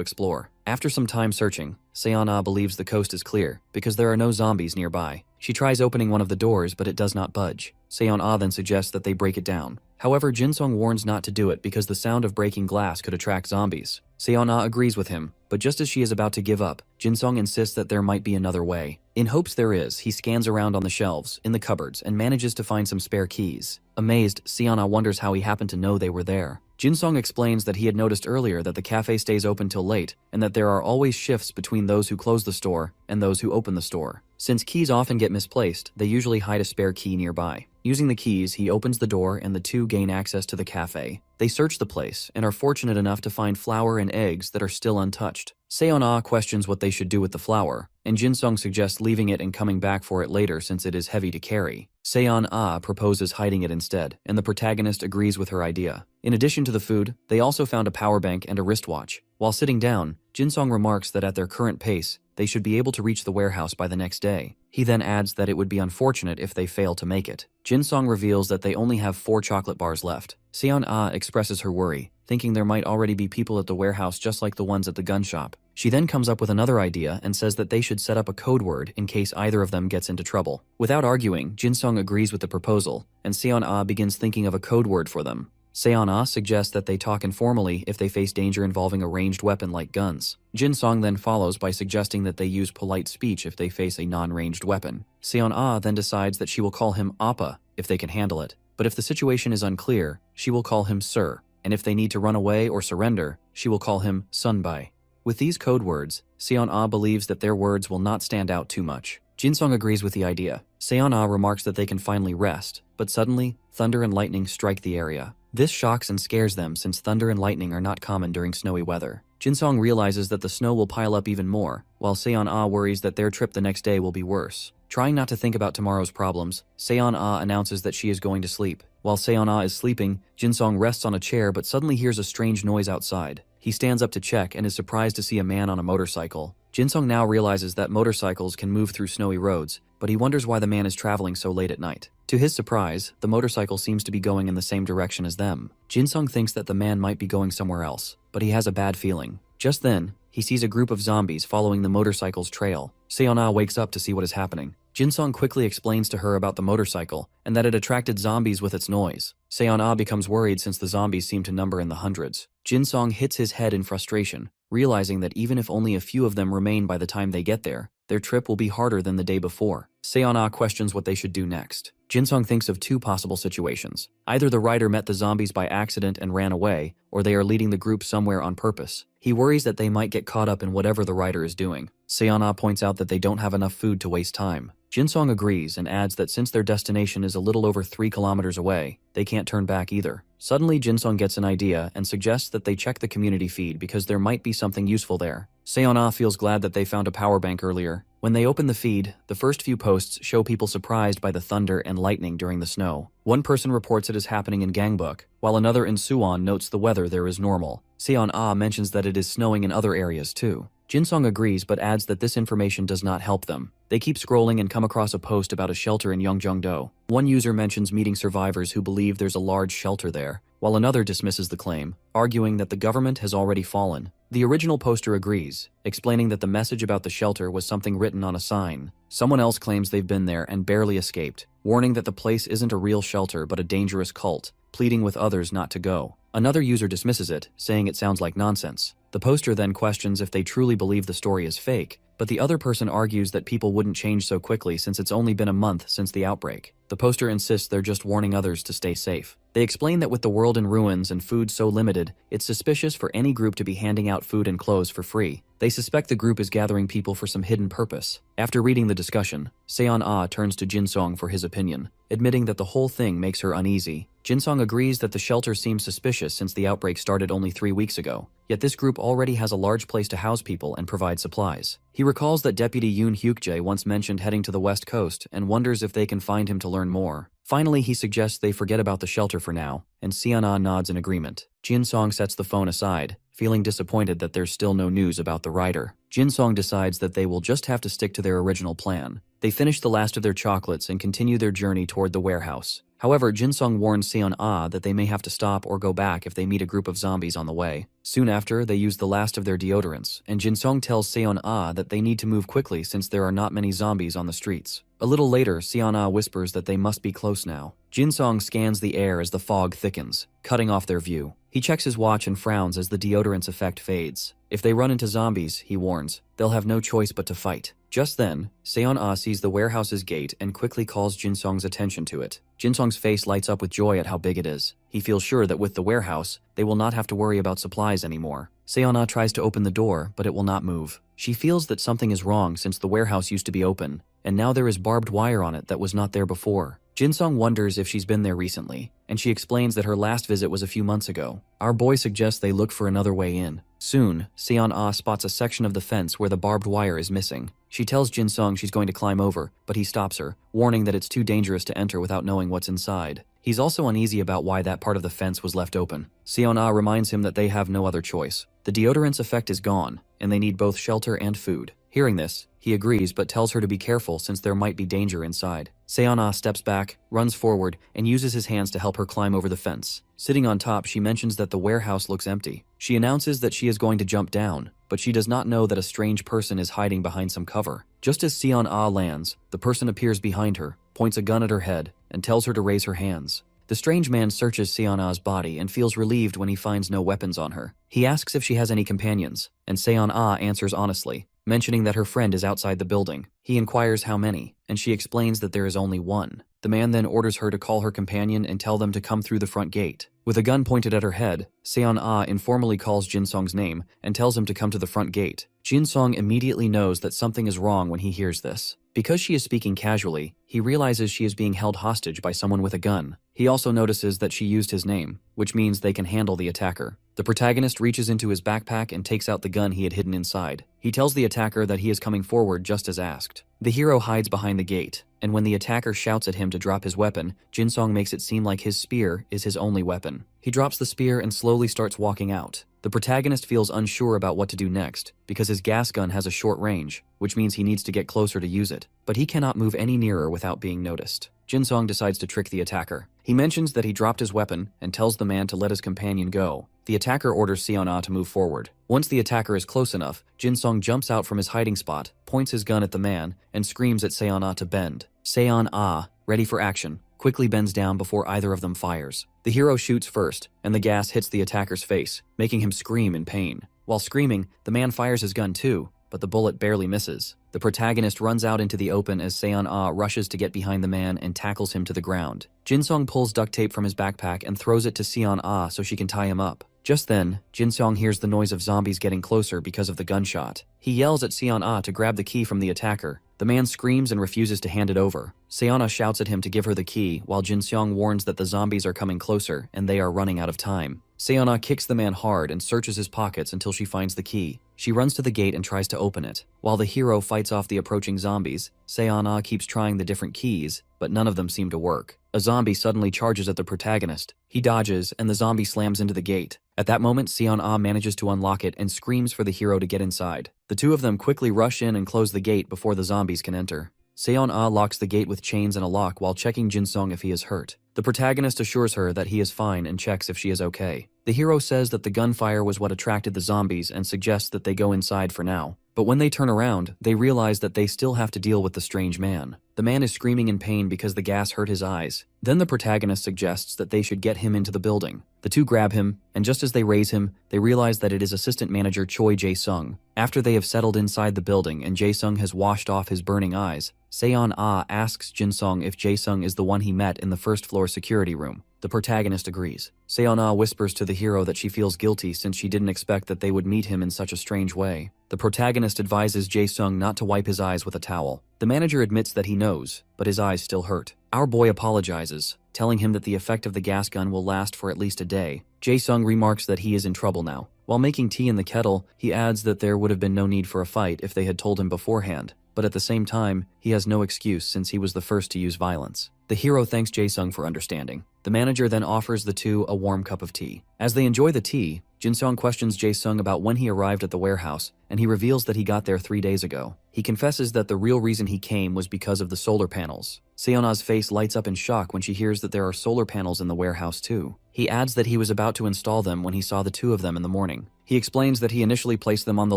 explore. After some time searching, Seon-ah believes the coast is clear because there are no zombies nearby. She tries opening one of the doors, but it does not budge. Seon-ah then suggests that they break it down. However, Jin-sung warns not to do it because the sound of breaking glass could attract zombies. Seon-ah agrees with him, but just as she is about to give up, Jin-sung insists that there might be another way. In hopes there is, he scans around on the shelves, in the cupboards, and manages to find some spare keys. Amazed, Seon-ah wonders how he happened to know they were there. Jin-sung explains that he had noticed earlier that the cafe stays open till late, and that there are always shifts between those who close the store and those who open the store. Since keys often get misplaced, they usually hide a spare key nearby. Using the keys, he opens the door and the two gain access to the cafe. They search the place and are fortunate enough to find flour and eggs that are still untouched. Seon-ah questions what they should do with the flour, and Jin-sung suggests leaving it and coming back for it later since it is heavy to carry. Seon-ah proposes hiding it instead, and the protagonist agrees with her idea. In addition to the food, they also found a power bank and a wristwatch. While sitting down, Jin-sung remarks that at their current pace, they should be able to reach the warehouse by the next day. He then adds that it would be unfortunate if they fail to make it. Jin-sung reveals that they only have 4 chocolate bars left. Seon-ah expresses her worry, thinking there might already be people at the warehouse just like the ones at the gun shop. She then comes up with another idea and says that they should set up a code word in case either of them gets into trouble. Without arguing, Jin-sung agrees with the proposal, and Seon-ah begins thinking of a code word for them. Seon-ah suggests that they talk informally if they face danger involving a ranged weapon like guns. Jin-sung then follows by suggesting that they use polite speech if they face a non-ranged weapon. Seon-ah then decides that she will call him Appa if they can handle it, but if the situation is unclear, she will call him Sir, and if they need to run away or surrender, she will call him Sunbai. With these code words, Seon-ah believes that their words will not stand out too much. Jin-sung agrees with the idea. Seon-ah remarks that they can finally rest, but suddenly, thunder and lightning strike the area. This shocks and scares them since thunder and lightning are not common during snowy weather. Jin-sung realizes that the snow will pile up even more, while Seon-ah worries that their trip the next day will be worse. Trying not to think about tomorrow's problems, Seon-ah announces that she is going to sleep. While Seon-ah is sleeping, Jin-sung rests on a chair but suddenly hears a strange noise outside. He stands up to check and is surprised to see a man on a motorcycle. Jin-sung now realizes that motorcycles can move through snowy roads, but he wonders why the man is traveling so late at night. To his surprise, the motorcycle seems to be going in the same direction as them. Jin-sung thinks that the man might be going somewhere else, but he has a bad feeling. Just then, he sees a group of zombies following the motorcycle's trail. Seon-ah wakes up to see what is happening. Jin-sung quickly explains to her about the motorcycle and that it attracted zombies with its noise. Seon-ah becomes worried since the zombies seem to number in the hundreds. Jin-sung hits his head in frustration, realizing that even if only a few of them remain by the time they get there, their trip will be harder than the day before. Seon-ah questions what they should do next. Jin-sung thinks of 2 possible situations. Either the rider met the zombies by accident and ran away, or they are leading the group somewhere on purpose. He worries that they might get caught up in whatever the rider is doing. Seon-ah points out that they don't have enough food to waste time. Jin-sung agrees and adds that since their destination is a little over 3 kilometers away, they can't turn back either. Suddenly, Jin-sung gets an idea and suggests that they check the community feed because there might be something useful there. Seon-ah feels glad that they found a power bank earlier. When they open the feed, the first few posts show people surprised by the thunder and lightning during the snow. One person reports it is happening in Gangbuk, while another in Suwon notes the weather there is normal. Seon-ah mentions that it is snowing in other areas too. Jinsong agrees but adds that this information does not help them. They keep scrolling and come across a post about a shelter in Yeongjongdo. One user mentions meeting survivors who believe there's a large shelter there, while another dismisses the claim, arguing that the government has already fallen. The original poster agrees, explaining that the message about the shelter was something written on a sign. Someone else claims they've been there and barely escaped, warning that the place isn't a real shelter but a dangerous cult, pleading with others not to go. Another user dismisses it, saying it sounds like nonsense. The poster then questions if they truly believe the story is fake, but the other person argues that people wouldn't change so quickly since it's only been a month since the outbreak. The poster insists they're just warning others to stay safe. They explain that with the world in ruins and food so limited, it's suspicious for any group to be handing out food and clothes for free. They suspect the group is gathering people for some hidden purpose. After reading the discussion, Seon-ah turns to Jinsong for his opinion, admitting that the whole thing makes her uneasy. Jinsong agrees that the shelter seems suspicious since the outbreak started only 3 weeks ago, yet this group already has a large place to house people and provide supplies. He recalls that Deputy Yoon Hyukjae once mentioned heading to the west coast and wonders if they can find him to learn more. Finally, he suggests they forget about the shelter for now, and Seon-ah nods in agreement. Jinsong sets the phone aside, feeling disappointed that there's still no news about the writer. Jinsong decides that they will just have to stick to their original plan. They finish the last of their chocolates and continue their journey toward the warehouse. However, Jinsong warns Seon-ah that they may have to stop or go back if they meet a group of zombies on the way. Soon after, they use the last of their deodorants, and Jinsong tells Seon-ah that they need to move quickly since there are not many zombies on the streets. A little later, Seon-ah whispers that they must be close now. Jinsong scans the air as the fog thickens, cutting off their view. He checks his watch and frowns as the deodorant's effect fades. If they run into zombies, he warns, they'll have no choice but to fight. Just then, Seon-ah sees the warehouse's gate and quickly calls Jinsong's attention to it. Jinsong's face lights up with joy at how big it is. He feels sure that with the warehouse, they will not have to worry about supplies anymore. Seon-ah tries to open the door, but it will not move. She feels that something is wrong since the warehouse used to be open, and now there is barbed wire on it that was not there before. Jinsong wonders if she's been there recently, and she explains that her last visit was a few months ago. Our boy suggests they look for another way in. Soon, Seon-ah spots a section of the fence where the barbed wire is missing. She tells Jinsong she's going to climb over, but he stops her, warning that it's too dangerous to enter without knowing what's inside. He's also uneasy about why that part of the fence was left open. Seon-ah reminds him that they have no other choice. The deodorant's effect is gone, and they need both shelter and food. Hearing this, he agrees but tells her to be careful since there might be danger inside. Seon-ah steps back, runs forward, and uses his hands to help her climb over the fence. Sitting on top, she mentions that the warehouse looks empty. She announces that she is going to jump down, but she does not know that a strange person is hiding behind some cover. Just as Seon-ah lands, the person appears behind her, points a gun at her head, and tells her to raise her hands. The strange man searches Seon-ah's body and feels relieved when he finds no weapons on her. He asks if she has any companions, and Seon-ah answers honestly, mentioning that her friend is outside the building. He inquires how many, and she explains that there is only one. The man then orders her to call her companion and tell them to come through the front gate. With a gun pointed at her head, Seon-ah informally calls Jinsong's name and tells him to come to the front gate. Jinsong immediately knows that something is wrong when he hears this. Because she is speaking casually, he realizes she is being held hostage by someone with a gun. He also notices that she used his name, which means they can handle the attacker. The protagonist reaches into his backpack and takes out the gun he had hidden inside. He tells the attacker that he is coming forward just as asked. The hero hides behind the gate, and when the attacker shouts at him to drop his weapon, Jinsong makes it seem like his spear is his only weapon. He drops the spear and slowly starts walking out. The protagonist feels unsure about what to do next, because his gas gun has a short range, which means he needs to get closer to use it, but he cannot move any nearer without being noticed. Jinsong decides to trick the attacker. He mentions that he dropped his weapon and tells the man to let his companion go. The attacker orders Seon-ah to move forward. Once the attacker is close enough, Jinsong jumps out from his hiding spot, points his gun at the man, and screams at Seon-ah to bend. Seon-ah, ready for action, quickly bends down before either of them fires. The hero shoots first, and the gas hits the attacker's face, making him scream in pain. While screaming, the man fires his gun too, but the bullet barely misses. The protagonist runs out into the open as Seon-ah rushes to get behind the man and tackles him to the ground. Jinsong pulls duct tape from his backpack and throws it to Seon-ah so she can tie him up. Just then, Jinsong hears the noise of zombies getting closer because of the gunshot. He yells at Seon-ah to grab the key from the attacker. The man screams and refuses to hand it over. Seon-ah shouts at him to give her the key, while Jinsong warns that the zombies are coming closer and they are running out of time. Seon-ah kicks the man hard and searches his pockets until she finds the key. She runs to the gate and tries to open it. While the hero fights off the approaching zombies, Seon-ah keeps trying the different keys, but none of them seem to work. A zombie suddenly charges at the protagonist. He dodges, and the zombie slams into the gate. At that moment, Seon-ah manages to unlock it and screams for the hero to get inside. The two of them quickly rush in and close the gate before the zombies can enter. Seon-ah locks the gate with chains and a lock while checking Jin-sung if he is hurt. The protagonist assures her that he is fine and checks if she is okay. The hero says that the gunfire was what attracted the zombies and suggests that they go inside for now. But when they turn around, they realize that they still have to deal with the strange man. The man is screaming in pain because the gas hurt his eyes. Then the protagonist suggests that they should get him into the building. The two grab him, and just as they raise him, they realize that it is assistant manager Choi Jae-sung. After they have settled inside the building and Jae-sung has washed off his burning eyes, Seon-ah asks Jin-sung if Jae-sung is the one he met in the first-floor security room. The protagonist agrees. Seon-ah whispers to the hero that she feels guilty since she didn't expect that they would meet him in such a strange way. The protagonist advises Jae-sung not to wipe his eyes with a towel. The manager admits that he knows, but his eyes still hurt. Our boy apologizes, telling him that the effect of the gas gun will last for at least a day. Jae-sung remarks that he is in trouble now. While making tea in the kettle, he adds that there would have been no need for a fight if they had told him beforehand. But at the same time, he has no excuse since he was the first to use violence. The hero thanks Jae-sung for understanding. The manager then offers the two a warm cup of tea. As they enjoy the tea, Jin-sung questions Jae-sung about when he arrived at the warehouse, and he reveals that he got there 3 days ago. He confesses that the real reason he came was because of the solar panels. Seon-ah's face lights up in shock when she hears that there are solar panels in the warehouse too. He adds that he was about to install them when he saw the two of them in the morning. He explains that he initially placed them on the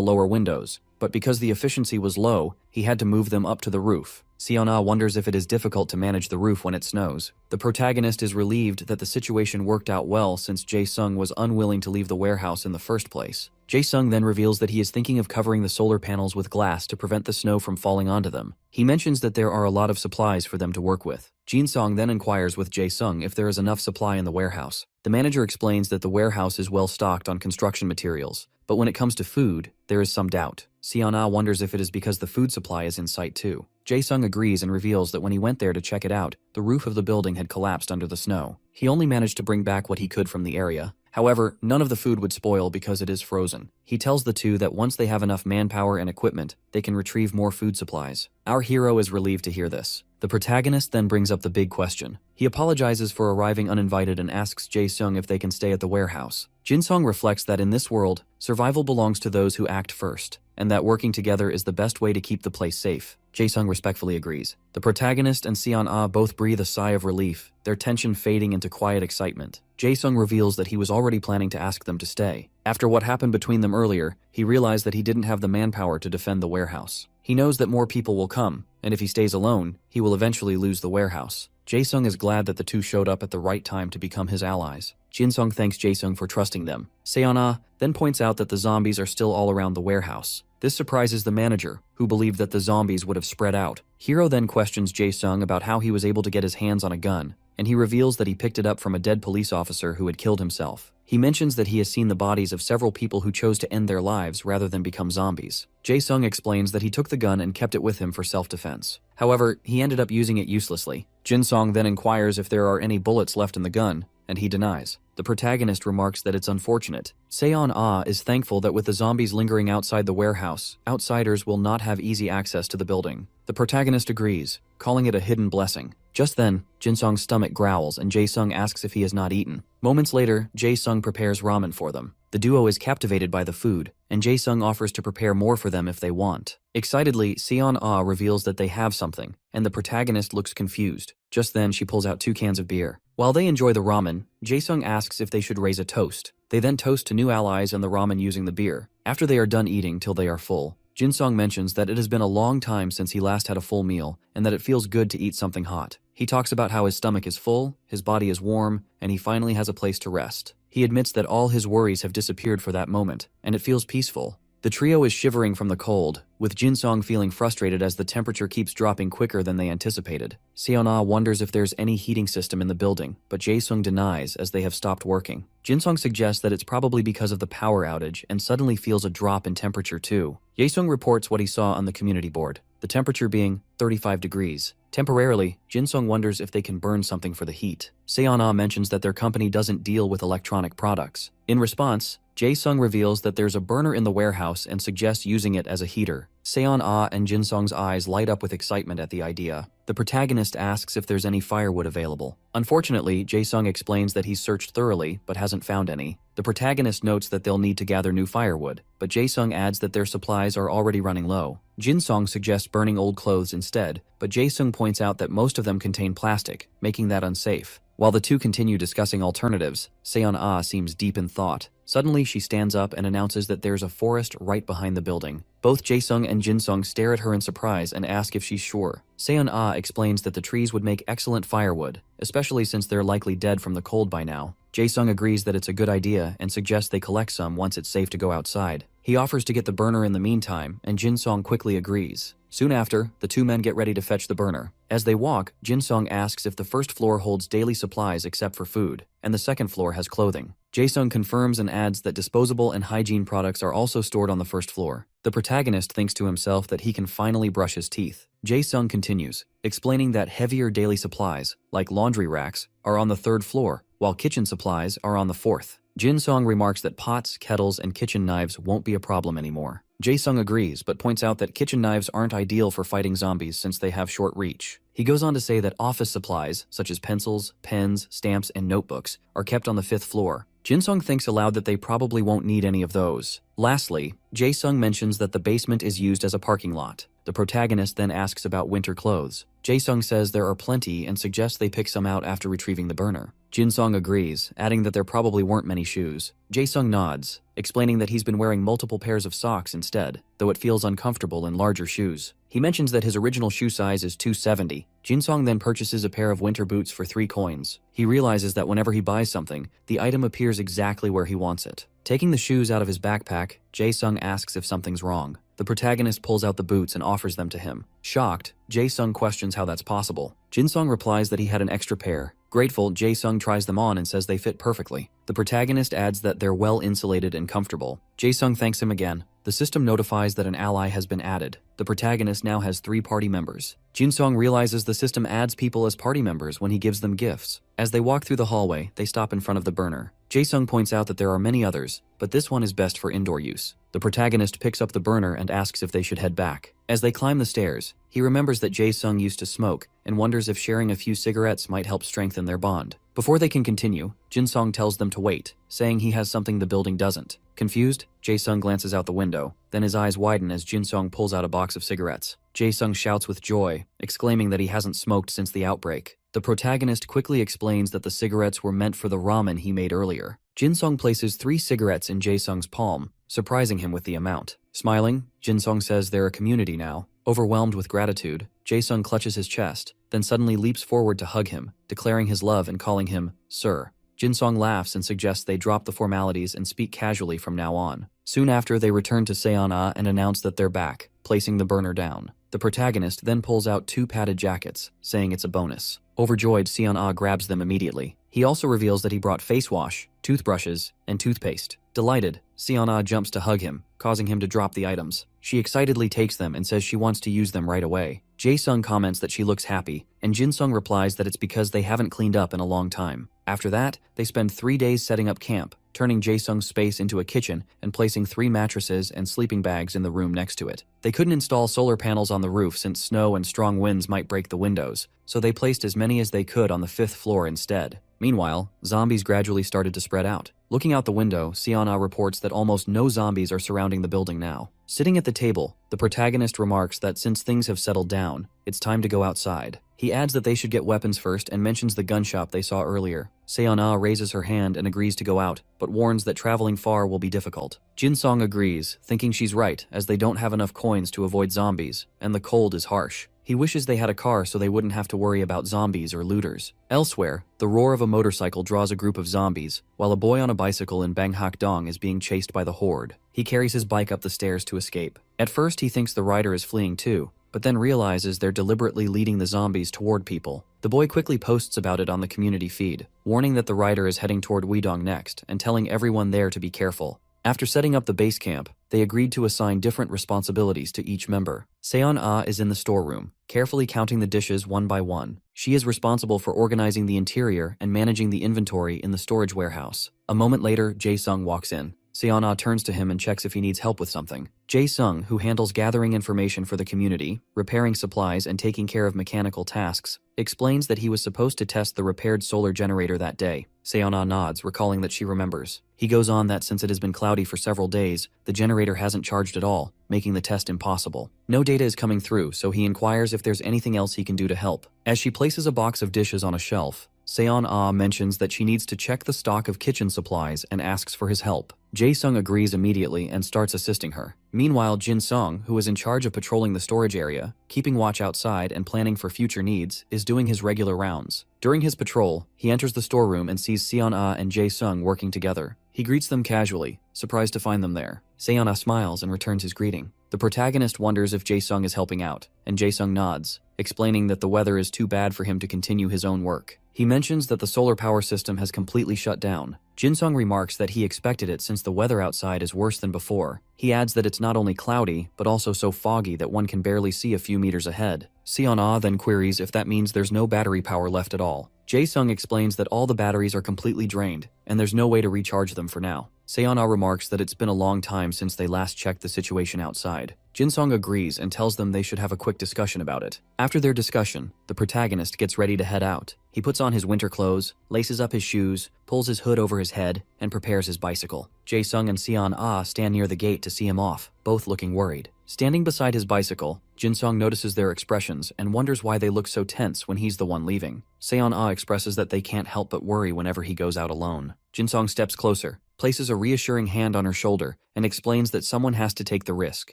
lower windows, but because the efficiency was low, he had to move them up to the roof. Seon-ah wonders if it is difficult to manage the roof when it snows. The protagonist is relieved that the situation worked out well since Jae-sung was unwilling to leave the warehouse in the first place. Jae-sung then reveals that he is thinking of covering the solar panels with glass to prevent the snow from falling onto them. He mentions that there are a lot of supplies for them to work with. Jin-sung then inquires with Jae-sung if there is enough supply in the warehouse. The manager explains that the warehouse is well stocked on construction materials, but when it comes to food, there is some doubt. Seon-ah wonders if it is because the food supply is in sight too. Jae-sung agrees and reveals that when he went there to check it out, the roof of the building had collapsed under the snow. He only managed to bring back what he could from the area. However, none of the food would spoil because it is frozen. He tells the two that once they have enough manpower and equipment, they can retrieve more food supplies. Our hero is relieved to hear this. The protagonist then brings up the big question. He apologizes for arriving uninvited and asks Jae-sung if they can stay at the warehouse. Jin-sung reflects that in this world, survival belongs to those who act first, and that working together is the best way to keep the place safe. Jae-sung respectfully agrees. The protagonist and Seon-ah both breathe a sigh of relief, their tension fading into quiet excitement. Jae-sung reveals that he was already planning to ask them to stay. After what happened between them earlier, he realized that he didn't have the manpower to defend the warehouse. He knows that more people will come, and if he stays alone, he will eventually lose the warehouse. Jae-sung is glad that the two showed up at the right time to become his allies. Jin-sung thanks Jae-sung for trusting them. Seon-ah then points out that the zombies are still all around the warehouse. This surprises the manager, who believed that the zombies would have spread out. Hero then questions Jae-sung about how he was able to get his hands on a gun, and he reveals that he picked it up from a dead police officer who had killed himself. He mentions that he has seen the bodies of several people who chose to end their lives rather than become zombies. Jae-sung explains that he took the gun and kept it with him for self-defense. However, he ended up using it uselessly. Jin-sung then inquires if there are any bullets left in the gun, and he denies. The protagonist remarks that it's unfortunate. Seon-ah is thankful that with the zombies lingering outside the warehouse, outsiders will not have easy access to the building. The protagonist agrees, calling it a hidden blessing. Just then, Jin-sung's stomach growls and Jae-sung asks if he has not eaten. Moments later, Jae-sung prepares ramen for them. The duo is captivated by the food, and Jae-sung offers to prepare more for them if they want. Excitedly, Seon-ah reveals that they have something, and the protagonist looks confused. Just then, she pulls out 2 cans of beer. While they enjoy the ramen, Jae-sung asks if they should raise a toast. They then toast to new allies and the ramen using the beer. After they are done eating till they are full, Jin-sung mentions that it has been a long time since he last had a full meal, and that it feels good to eat something hot. He talks about how his stomach is full, his body is warm, and he finally has a place to rest. He admits that all his worries have disappeared for that moment, and it feels peaceful. The trio is shivering from the cold, with Jin-sung feeling frustrated as the temperature keeps dropping quicker than they anticipated. Seon-ah wonders if there's any heating system in the building, but Jae-sung denies as they have stopped working. Jin-sung suggests that it's probably because of the power outage and suddenly feels a drop in temperature too. Jae-sung reports what he saw on the community board, the temperature being 35 degrees. Temporarily, Jin-sung wonders if they can burn something for the heat. Seon-ah mentions that their company doesn't deal with electronic products. In response, Jae-sung reveals that there's a burner in the warehouse and suggests using it as a heater. Seon-ah and Jin-sung's eyes light up with excitement at the idea. The protagonist asks if there's any firewood available. Unfortunately, Jae-sung explains that he's searched thoroughly but hasn't found any. The protagonist notes that they'll need to gather new firewood, but Jae-sung adds that their supplies are already running low. Jin-sung suggests burning old clothes instead, but Jae-sung points out that most of them contain plastic, making that unsafe. While the two continue discussing alternatives, Seon-ah seems deep in thought. Suddenly, she stands up and announces that there's a forest right behind the building. Both Jae-sung and Jin-sung stare at her in surprise and ask if she's sure. Seon-ah explains that the trees would make excellent firewood, especially since they're likely dead from the cold by now. Jae-sung agrees that it's a good idea and suggests they collect some once it's safe to go outside. He offers to get the burner in the meantime, and Jin-sung quickly agrees. Soon after, the two men get ready to fetch the burner. As they walk, Jin-sung asks if the first floor holds daily supplies except for food, and the second floor has clothing. Jae-sung confirms and adds that disposable and hygiene products are also stored on the first floor. The protagonist thinks to himself that he can finally brush his teeth. Jae-sung continues, explaining that heavier daily supplies, like laundry racks, are on the third floor, while kitchen supplies are on the fourth. Jin-sung remarks that pots, kettles, and kitchen knives won't be a problem anymore. Jae-sung agrees, but points out that kitchen knives aren't ideal for fighting zombies since they have short reach. He goes on to say that office supplies, such as pencils, pens, stamps, and notebooks, are kept on the fifth floor. Jin-sung thinks aloud that they probably won't need any of those. Lastly, Jae-sung mentions that the basement is used as a parking lot. The protagonist then asks about winter clothes. Jae-sung says there are plenty and suggests they pick some out after retrieving the burner. Jin-sung agrees, adding that there probably weren't many shoes. Jae-sung nods, explaining that he's been wearing multiple pairs of socks instead, though it feels uncomfortable in larger shoes. He mentions that his original shoe size is 270. Jin-sung then purchases a pair of winter boots for 3 coins. He realizes that whenever he buys something, the item appears exactly where he wants it. Taking the shoes out of his backpack, Jae-sung asks if something's wrong. The protagonist pulls out the boots and offers them to him. Shocked, Jae-sung questions how that's possible. Jin-sung replies that he had an extra pair. Grateful, Jae-sung tries them on and says they fit perfectly. The protagonist adds that they're well insulated and comfortable. Jae-sung thanks him again. The system notifies that an ally has been added. The protagonist now has 3 party members. Jin-sung realizes the system adds people as party members when he gives them gifts. As they walk through the hallway, they stop in front of the burner. Jae-sung points out that there are many others, but this one is best for indoor use. The protagonist picks up the burner and asks if they should head back. As they climb the stairs, he remembers that Jae-sung used to smoke and wonders if sharing a few cigarettes might help strengthen their bond. Before they can continue, Jin-sung tells them to wait, saying he has something the building doesn't. Confused, Jae-sung glances out the window, then his eyes widen as Jin-sung pulls out a box of cigarettes. Jae-sung shouts with joy, exclaiming that he hasn't smoked since the outbreak. The protagonist quickly explains that the cigarettes were meant for the ramen he made earlier. Jin-sung places 3 cigarettes in Jae-sung's palm, surprising him with the amount. Smiling, Jin-sung says they're a community now. Overwhelmed with gratitude, Jae-sung clutches his chest, then suddenly leaps forward to hug him, declaring his love and calling him Sir. Jin-sung laughs and suggests they drop the formalities and speak casually from now on. Soon after, they return to Seon-ah and announce that they're back, placing the burner down. The protagonist then pulls out 2 padded jackets, saying it's a bonus. Overjoyed, Seon-ah grabs them immediately. He also reveals that he brought face wash, toothbrushes, and toothpaste. Delighted, Seon-ah jumps to hug him, causing him to drop the items. She excitedly takes them and says she wants to use them right away. Jae-sung comments that she looks happy, and Jin-sung replies that it's because they haven't cleaned up in a long time. After that, they spend 3 days setting up camp, turning Jae-sung's space into a kitchen and placing 3 mattresses and sleeping bags in the room next to it. They couldn't install solar panels on the roof since snow and strong winds might break the windows, so they placed as many as they could on the 5th floor instead. Meanwhile, zombies gradually started to spread out. Looking out the window, Seon-ah reports that almost no zombies are surrounding the building now. Sitting at the table, the protagonist remarks that since things have settled down, it's time to go outside. He adds that they should get weapons first and mentions the gun shop they saw earlier. Seon-ah raises her hand and agrees to go out, but warns that traveling far will be difficult. Jin-sung agrees, thinking she's right as they don't have enough coins to avoid zombies, and the cold is harsh. He wishes they had a car so they wouldn't have to worry about zombies or looters. Elsewhere, the roar of a motorcycle draws a group of zombies, while a boy on a bicycle in Banghak-dong is being chased by the horde. He carries his bike up the stairs to escape. At first, he thinks the rider is fleeing too, but then realizes they're deliberately leading the zombies toward people. The boy quickly posts about it on the community feed, warning that the rider is heading toward Weidong next and telling everyone there to be careful. After setting up the base camp, they agreed to assign different responsibilities to each member. Seon-ah is in the storeroom, carefully counting the dishes one by one. She is responsible for organizing the interior and managing the inventory in the storage warehouse. A moment later, Jae-sung walks in. Seon-ah turns to him and checks if he needs help with something. Jae-sung, who handles gathering information for the community, repairing supplies, and taking care of mechanical tasks, explains that he was supposed to test the repaired solar generator that day. Seon-ah nods, recalling that she remembers. He goes on that since it has been cloudy for several days, the generator hasn't charged at all, making the test impossible. No data is coming through, so he inquires if there's anything else he can do to help. As she places a box of dishes on a shelf, Seon-ah mentions that she needs to check the stock of kitchen supplies and asks for his help. Jae-sung agrees immediately and starts assisting her. Meanwhile, Jin-sung, who is in charge of patrolling the storage area, keeping watch outside and planning for future needs, is doing his regular rounds. During his patrol, he enters the storeroom and sees Seon-ah and Jae-sung working together. He greets them casually, surprised to find them there. Seon-ah smiles and returns his greeting. The protagonist wonders if Jae-sung is helping out, and Jae-sung nods, explaining that the weather is too bad for him to continue his own work. He mentions that the solar power system has completely shut down. Jin-sung remarks that he expected it since the weather outside is worse than before. He adds that it's not only cloudy, but also so foggy that one can barely see a few meters ahead. Seon-ah then queries if that means there's no battery power left at all. Jae-sung explains that all the batteries are completely drained, and there's no way to recharge them for now. Seon-ah remarks that it's been a long time since they last checked the situation outside. Jin-sung agrees and tells them they should have a quick discussion about it. After their discussion, the protagonist gets ready to head out. He puts on his winter clothes, laces up his shoes, pulls his hood over his head, and prepares his bicycle. Jae-sung and Seon-ah stand near the gate to see him off, both looking worried. Standing beside his bicycle, Jin-sung notices their expressions and wonders why they look so tense when he's the one leaving. Seon-ah expresses that they can't help but worry whenever he goes out alone. Jin-sung steps closer, places a reassuring hand on her shoulder, and explains that someone has to take the risk.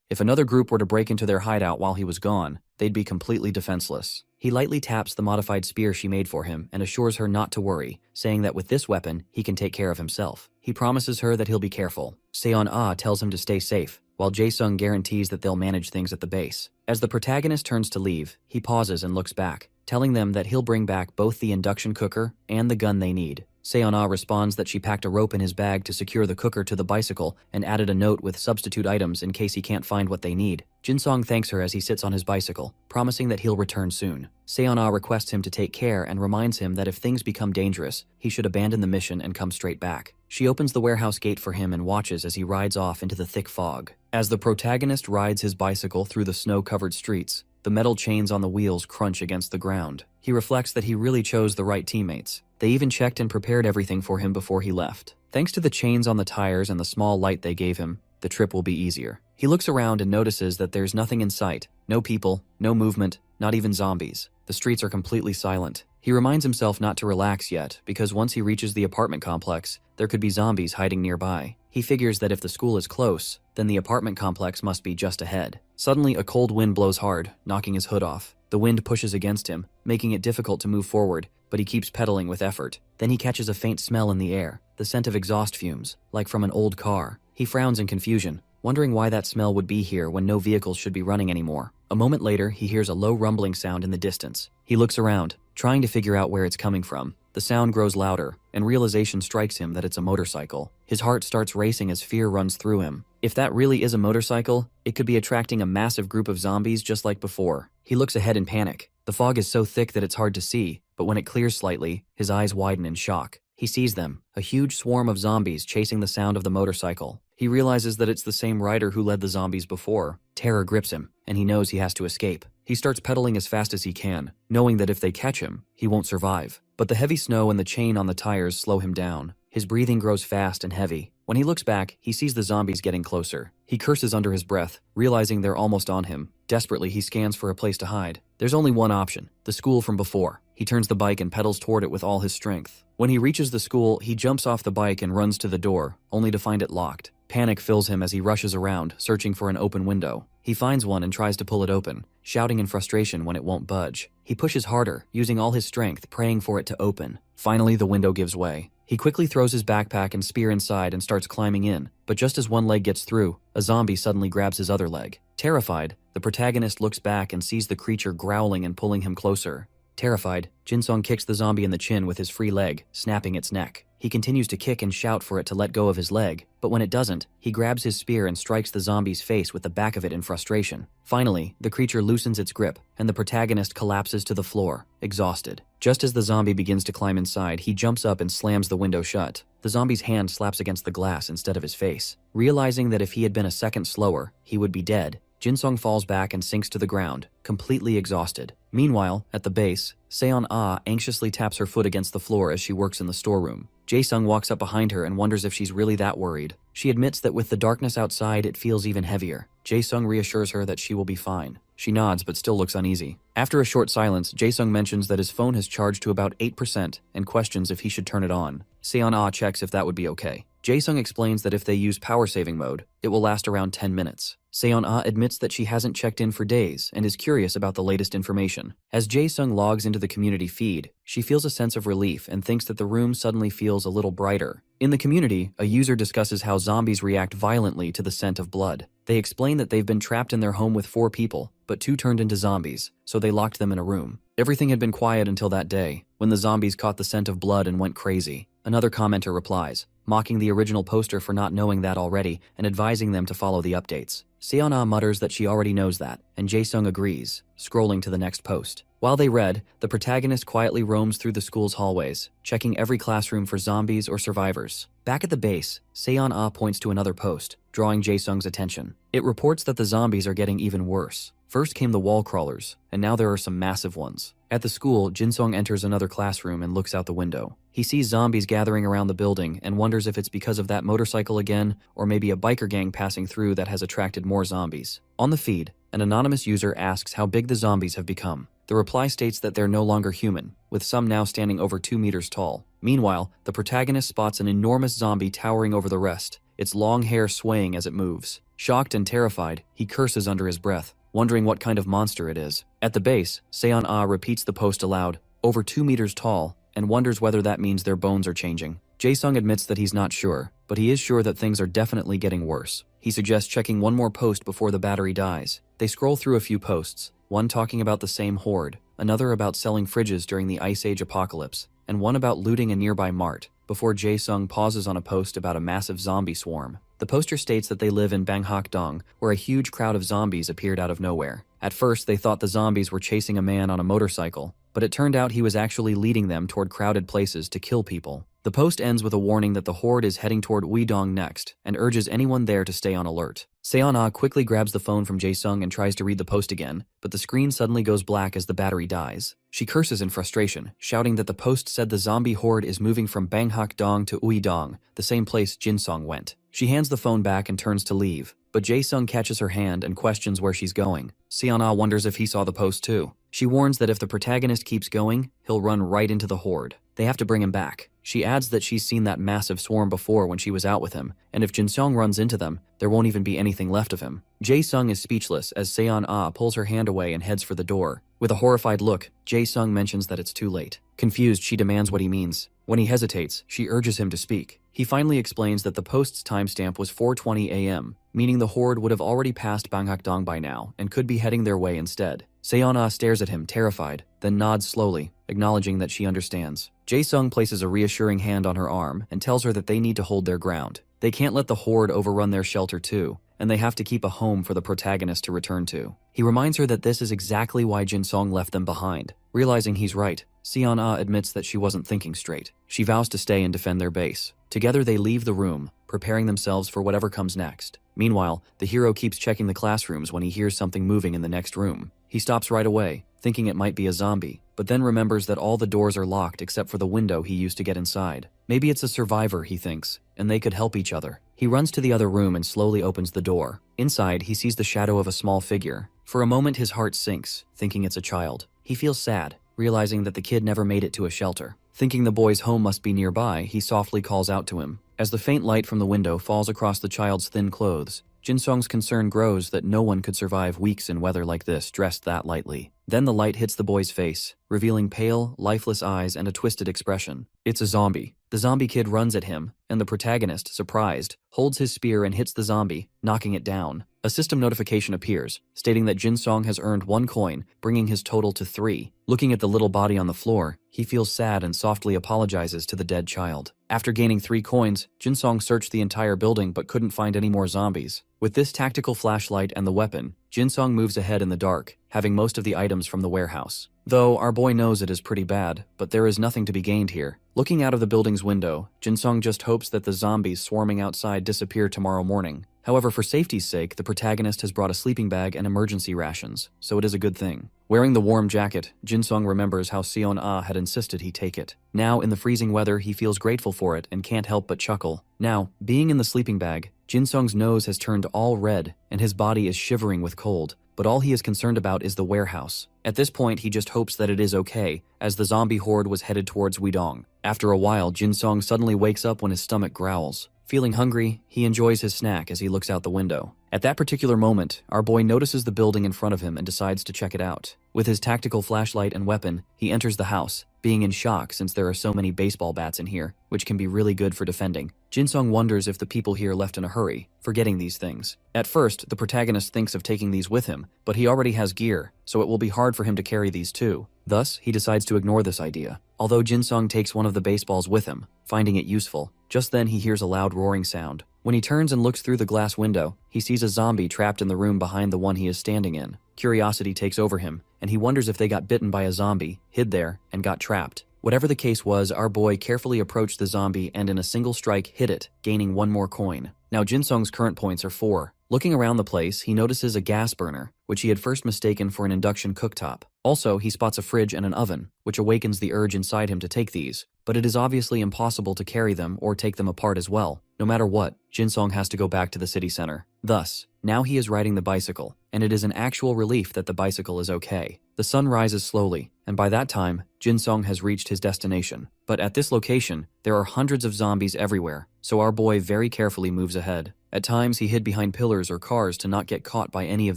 If another group were to break into their hideout while he was gone, they'd be completely defenseless. He lightly taps the modified spear she made for him and assures her not to worry, saying that with this weapon, he can take care of himself. He promises her that he'll be careful. Seon-ah tells him to stay safe, while Jae-sung guarantees that they'll manage things at the base. As the protagonist turns to leave, he pauses and looks back, telling them that he'll bring back both the induction cooker and the gun they need. Seon-ah responds that she packed a rope in his bag to secure the cooker to the bicycle and added a note with substitute items in case he can't find what they need. Jin-sung thanks her as he sits on his bicycle, promising that he'll return soon. Seon-ah requests him to take care and reminds him that if things become dangerous, he should abandon the mission and come straight back. She opens the warehouse gate for him and watches as he rides off into the thick fog. As the protagonist rides his bicycle through the snow-covered streets, the metal chains on the wheels crunch against the ground. He reflects that he really chose the right teammates. They even checked and prepared everything for him before he left. Thanks to the chains on the tires and the small light they gave him, the trip will be easier. He looks around and notices that there's nothing in sight. No people, no movement, not even zombies. The streets are completely silent. He reminds himself not to relax yet, because once he reaches the apartment complex, there could be zombies hiding nearby. He figures that if the school is close, then the apartment complex must be just ahead. Suddenly, a cold wind blows hard, knocking his hood off. The wind pushes against him, making it difficult to move forward, but he keeps pedaling with effort. Then he catches a faint smell in the air, the scent of exhaust fumes, like from an old car. He frowns in confusion, wondering why that smell would be here when no vehicles should be running anymore. A moment later, he hears a low rumbling sound in the distance. He looks around, trying to figure out where it's coming from. The sound grows louder, and realization strikes him that it's a motorcycle. His heart starts racing as fear runs through him. If that really is a motorcycle, it could be attracting a massive group of zombies just like before. He looks ahead in panic. The fog is so thick that it's hard to see, but when it clears slightly, his eyes widen in shock. He sees them, a huge swarm of zombies chasing the sound of the motorcycle. He realizes that it's the same rider who led the zombies before. Terror grips him, and he knows he has to escape. He starts pedaling as fast as he can, knowing that if they catch him, he won't survive. But the heavy snow and the chain on the tires slow him down. His breathing grows fast and heavy. When he looks back, he sees the zombies getting closer. He curses under his breath, realizing they're almost on him. Desperately, he scans for a place to hide. There's only one option, the school from before. He turns the bike and pedals toward it with all his strength. When he reaches the school, he jumps off the bike and runs to the door, only to find it locked. Panic fills him as he rushes around, searching for an open window. He finds one and tries to pull it open, shouting in frustration when it won't budge. He pushes harder, using all his strength, praying for it to open. Finally, the window gives way. He quickly throws his backpack and spear inside and starts climbing in, but just as one leg gets through, a zombie suddenly grabs his other leg. Terrified, the protagonist looks back and sees the creature growling and pulling him closer. Terrified, Jin-sung kicks the zombie in the chin with his free leg, snapping its neck. He continues to kick and shout for it to let go of his leg, but when it doesn't, he grabs his spear and strikes the zombie's face with the back of it in frustration. Finally, the creature loosens its grip, and the protagonist collapses to the floor, exhausted. Just as the zombie begins to climb inside, he jumps up and slams the window shut. The zombie's hand slaps against the glass instead of his face. Realizing that if he had been a second slower, he would be dead, Jinsung falls back and sinks to the ground, completely exhausted. Meanwhile, at the base, Seon-ah anxiously taps her foot against the floor as she works in the storeroom. Jae-sung walks up behind her and wonders if she's really that worried. She admits that with the darkness outside, it feels even heavier. Jae-sung reassures her that she will be fine. She nods but still looks uneasy. After a short silence, Jae-sung mentions that his phone has charged to about 8% and questions if he should turn it on. Seon-ah checks if that would be okay. Jae-sung explains that if they use power saving mode, it will last around 10 minutes. Seon-ah admits that she hasn't checked in for days and is curious about the latest information. As Jae-sung logs into the community feed, she feels a sense of relief and thinks that the room suddenly feels a little brighter. In the community, a user discusses how zombies react violently to the scent of blood. They explain that they've been trapped in their home with 4 people, but 2 turned into zombies, so they locked them in a room. Everything had been quiet until that day, when the zombies caught the scent of blood and went crazy. Another commenter replies, mocking the original poster for not knowing that already and advising them to follow the updates. Seon-ah mutters that she already knows that, and Jae-sung agrees, scrolling to the next post. While they read, the protagonist quietly roams through the school's hallways, checking every classroom for zombies or survivors. Back at the base, Seon-ah points to another post, drawing Jae-sung's attention. It reports that the zombies are getting even worse. First came the wall crawlers, and now there are some massive ones. At the school, Jinsung enters another classroom and looks out the window. He sees zombies gathering around the building and wonders if it's because of that motorcycle again, or maybe a biker gang passing through that has attracted more zombies. On the feed, an anonymous user asks how big the zombies have become. The reply states that they're no longer human, with some now standing over 2 meters tall. Meanwhile, the protagonist spots an enormous zombie towering over the rest, its long hair swaying as it moves. Shocked and terrified, he curses under his breath, wondering what kind of monster it is. At the base, Seon-ah repeats the post aloud, over 2 meters tall, and wonders whether that means their bones are changing. Jae-sung admits that he's not sure, but he is sure that things are definitely getting worse. He suggests checking one more post before the battery dies. They scroll through a few posts, one talking about the same horde, another about selling fridges during the Ice Age apocalypse, and one about looting a nearby mart, before Jae-sung pauses on a post about a massive zombie swarm. The poster states that they live in Banghak-dong, where a huge crowd of zombies appeared out of nowhere. At first, they thought the zombies were chasing a man on a motorcycle, but it turned out he was actually leading them toward crowded places to kill people. The post ends with a warning that the horde is heading toward Uidong next, and urges anyone there to stay on alert. Seon-ah quickly grabs the phone from Jae-sung and tries to read the post again, but the screen suddenly goes black as the battery dies. She curses in frustration, shouting that the post said the zombie horde is moving from Banghak-dong to Uidong, the same place Jinsung went. She hands the phone back and turns to leave, but Jae-sung catches her hand and questions where she's going. Seon-ah wonders if he saw the post too. She warns that if the protagonist keeps going, he'll run right into the horde. They have to bring him back. She adds that she's seen that massive swarm before when she was out with him, and if Jinsung runs into them, there won't even be anything left of him. Jae-sung is speechless as Seon-ah pulls her hand away and heads for the door. With a horrified look, Jae-sung mentions that it's too late. Confused, she demands what he means. When he hesitates, she urges him to speak. He finally explains that the post's timestamp was 4:20 a.m., meaning the horde would have already passed Banghak-dong by now and could be heading their way instead. Seon-ah stares at him, terrified, then nods slowly, acknowledging that she understands. Jae-sung places a reassuring hand on her arm and tells her that they need to hold their ground. They can't let the horde overrun their shelter too, and they have to keep a home for the protagonist to return to. He reminds her that this is exactly why Jinsung left them behind. Realizing he's right, Seon-ah admits that she wasn't thinking straight. She vows to stay and defend their base. Together they leave the room, preparing themselves for whatever comes next. Meanwhile, the hero keeps checking the classrooms when he hears something moving in the next room. He stops right away, thinking it might be a zombie, but then remembers that all the doors are locked except for the window he used to get inside. Maybe it's a survivor, he thinks, and they could help each other. He runs to the other room and slowly opens the door. Inside, he sees the shadow of a small figure. For a moment, his heart sinks, thinking it's a child. He feels sad, realizing that the kid never made it to a shelter. Thinking the boy's home must be nearby, he softly calls out to him. As the faint light from the window falls across the child's thin clothes, Jinsung's concern grows that no one could survive weeks in weather like this dressed that lightly. Then the light hits the boy's face, revealing pale, lifeless eyes and a twisted expression. It's a zombie. The zombie kid runs at him, and the protagonist, surprised, holds his spear and hits the zombie, knocking it down. A system notification appears, stating that Jinsong has earned 1 coin, bringing his total to 3. Looking at the little body on the floor, he feels sad and softly apologizes to the dead child. After gaining 3 coins, Jinsong searched the entire building but couldn't find any more zombies. With this tactical flashlight and the weapon, Jinsong moves ahead in the dark, having most of the items from the warehouse. Though our boy knows it is pretty bad, but there is nothing to be gained here. Looking out of the building's window, Jinsong just hopes that the zombies swarming outside disappear tomorrow morning. However, for safety's sake, the protagonist has brought a sleeping bag and emergency rations, so it is a good thing. Wearing the warm jacket, Jinsong remembers how Seon-ah had insisted he take it. Now, in the freezing weather, he feels grateful for it and can't help but chuckle. Now, being in the sleeping bag, Jinsong's nose has turned all red and his body is shivering with cold, but all he is concerned about is the warehouse. At this point, he just hopes that it is okay, as the zombie horde was headed towards Widong. After a while, Jinsong suddenly wakes up when his stomach growls. Feeling hungry, he enjoys his snack as he looks out the window. At that particular moment, our boy notices the building in front of him and decides to check it out. With his tactical flashlight and weapon, he enters the house, being in shock since there are so many baseball bats in here, which can be really good for defending. Jinsong wonders if the people here left in a hurry, forgetting these things. At first, the protagonist thinks of taking these with him, but he already has gear, so it will be hard for him to carry these too. Thus, he decides to ignore this idea. Although Jinsong takes one of the baseballs with him, finding it useful, just then he hears a loud roaring sound. When he turns and looks through the glass window, he sees a zombie trapped in the room behind the one he is standing in. Curiosity takes over him, and he wonders if they got bitten by a zombie, hid there, and got trapped. Whatever the case was, our boy carefully approached the zombie and in a single strike hit it, gaining 1 more coin. Now Jinsong's current points are 4. Looking around the place, he notices a gas burner, which he had first mistaken for an induction cooktop. Also, he spots a fridge and an oven, which awakens the urge inside him to take these, but it is obviously impossible to carry them or take them apart as well. No matter what, Jinsong has to go back to the city center. Thus, now he is riding the bicycle, and it is an actual relief that the bicycle is okay. The sun rises slowly, and by that time, Jinsong has reached his destination. But at this location, there are hundreds of zombies everywhere, so our boy very carefully moves ahead. At times, he hid behind pillars or cars to not get caught by any of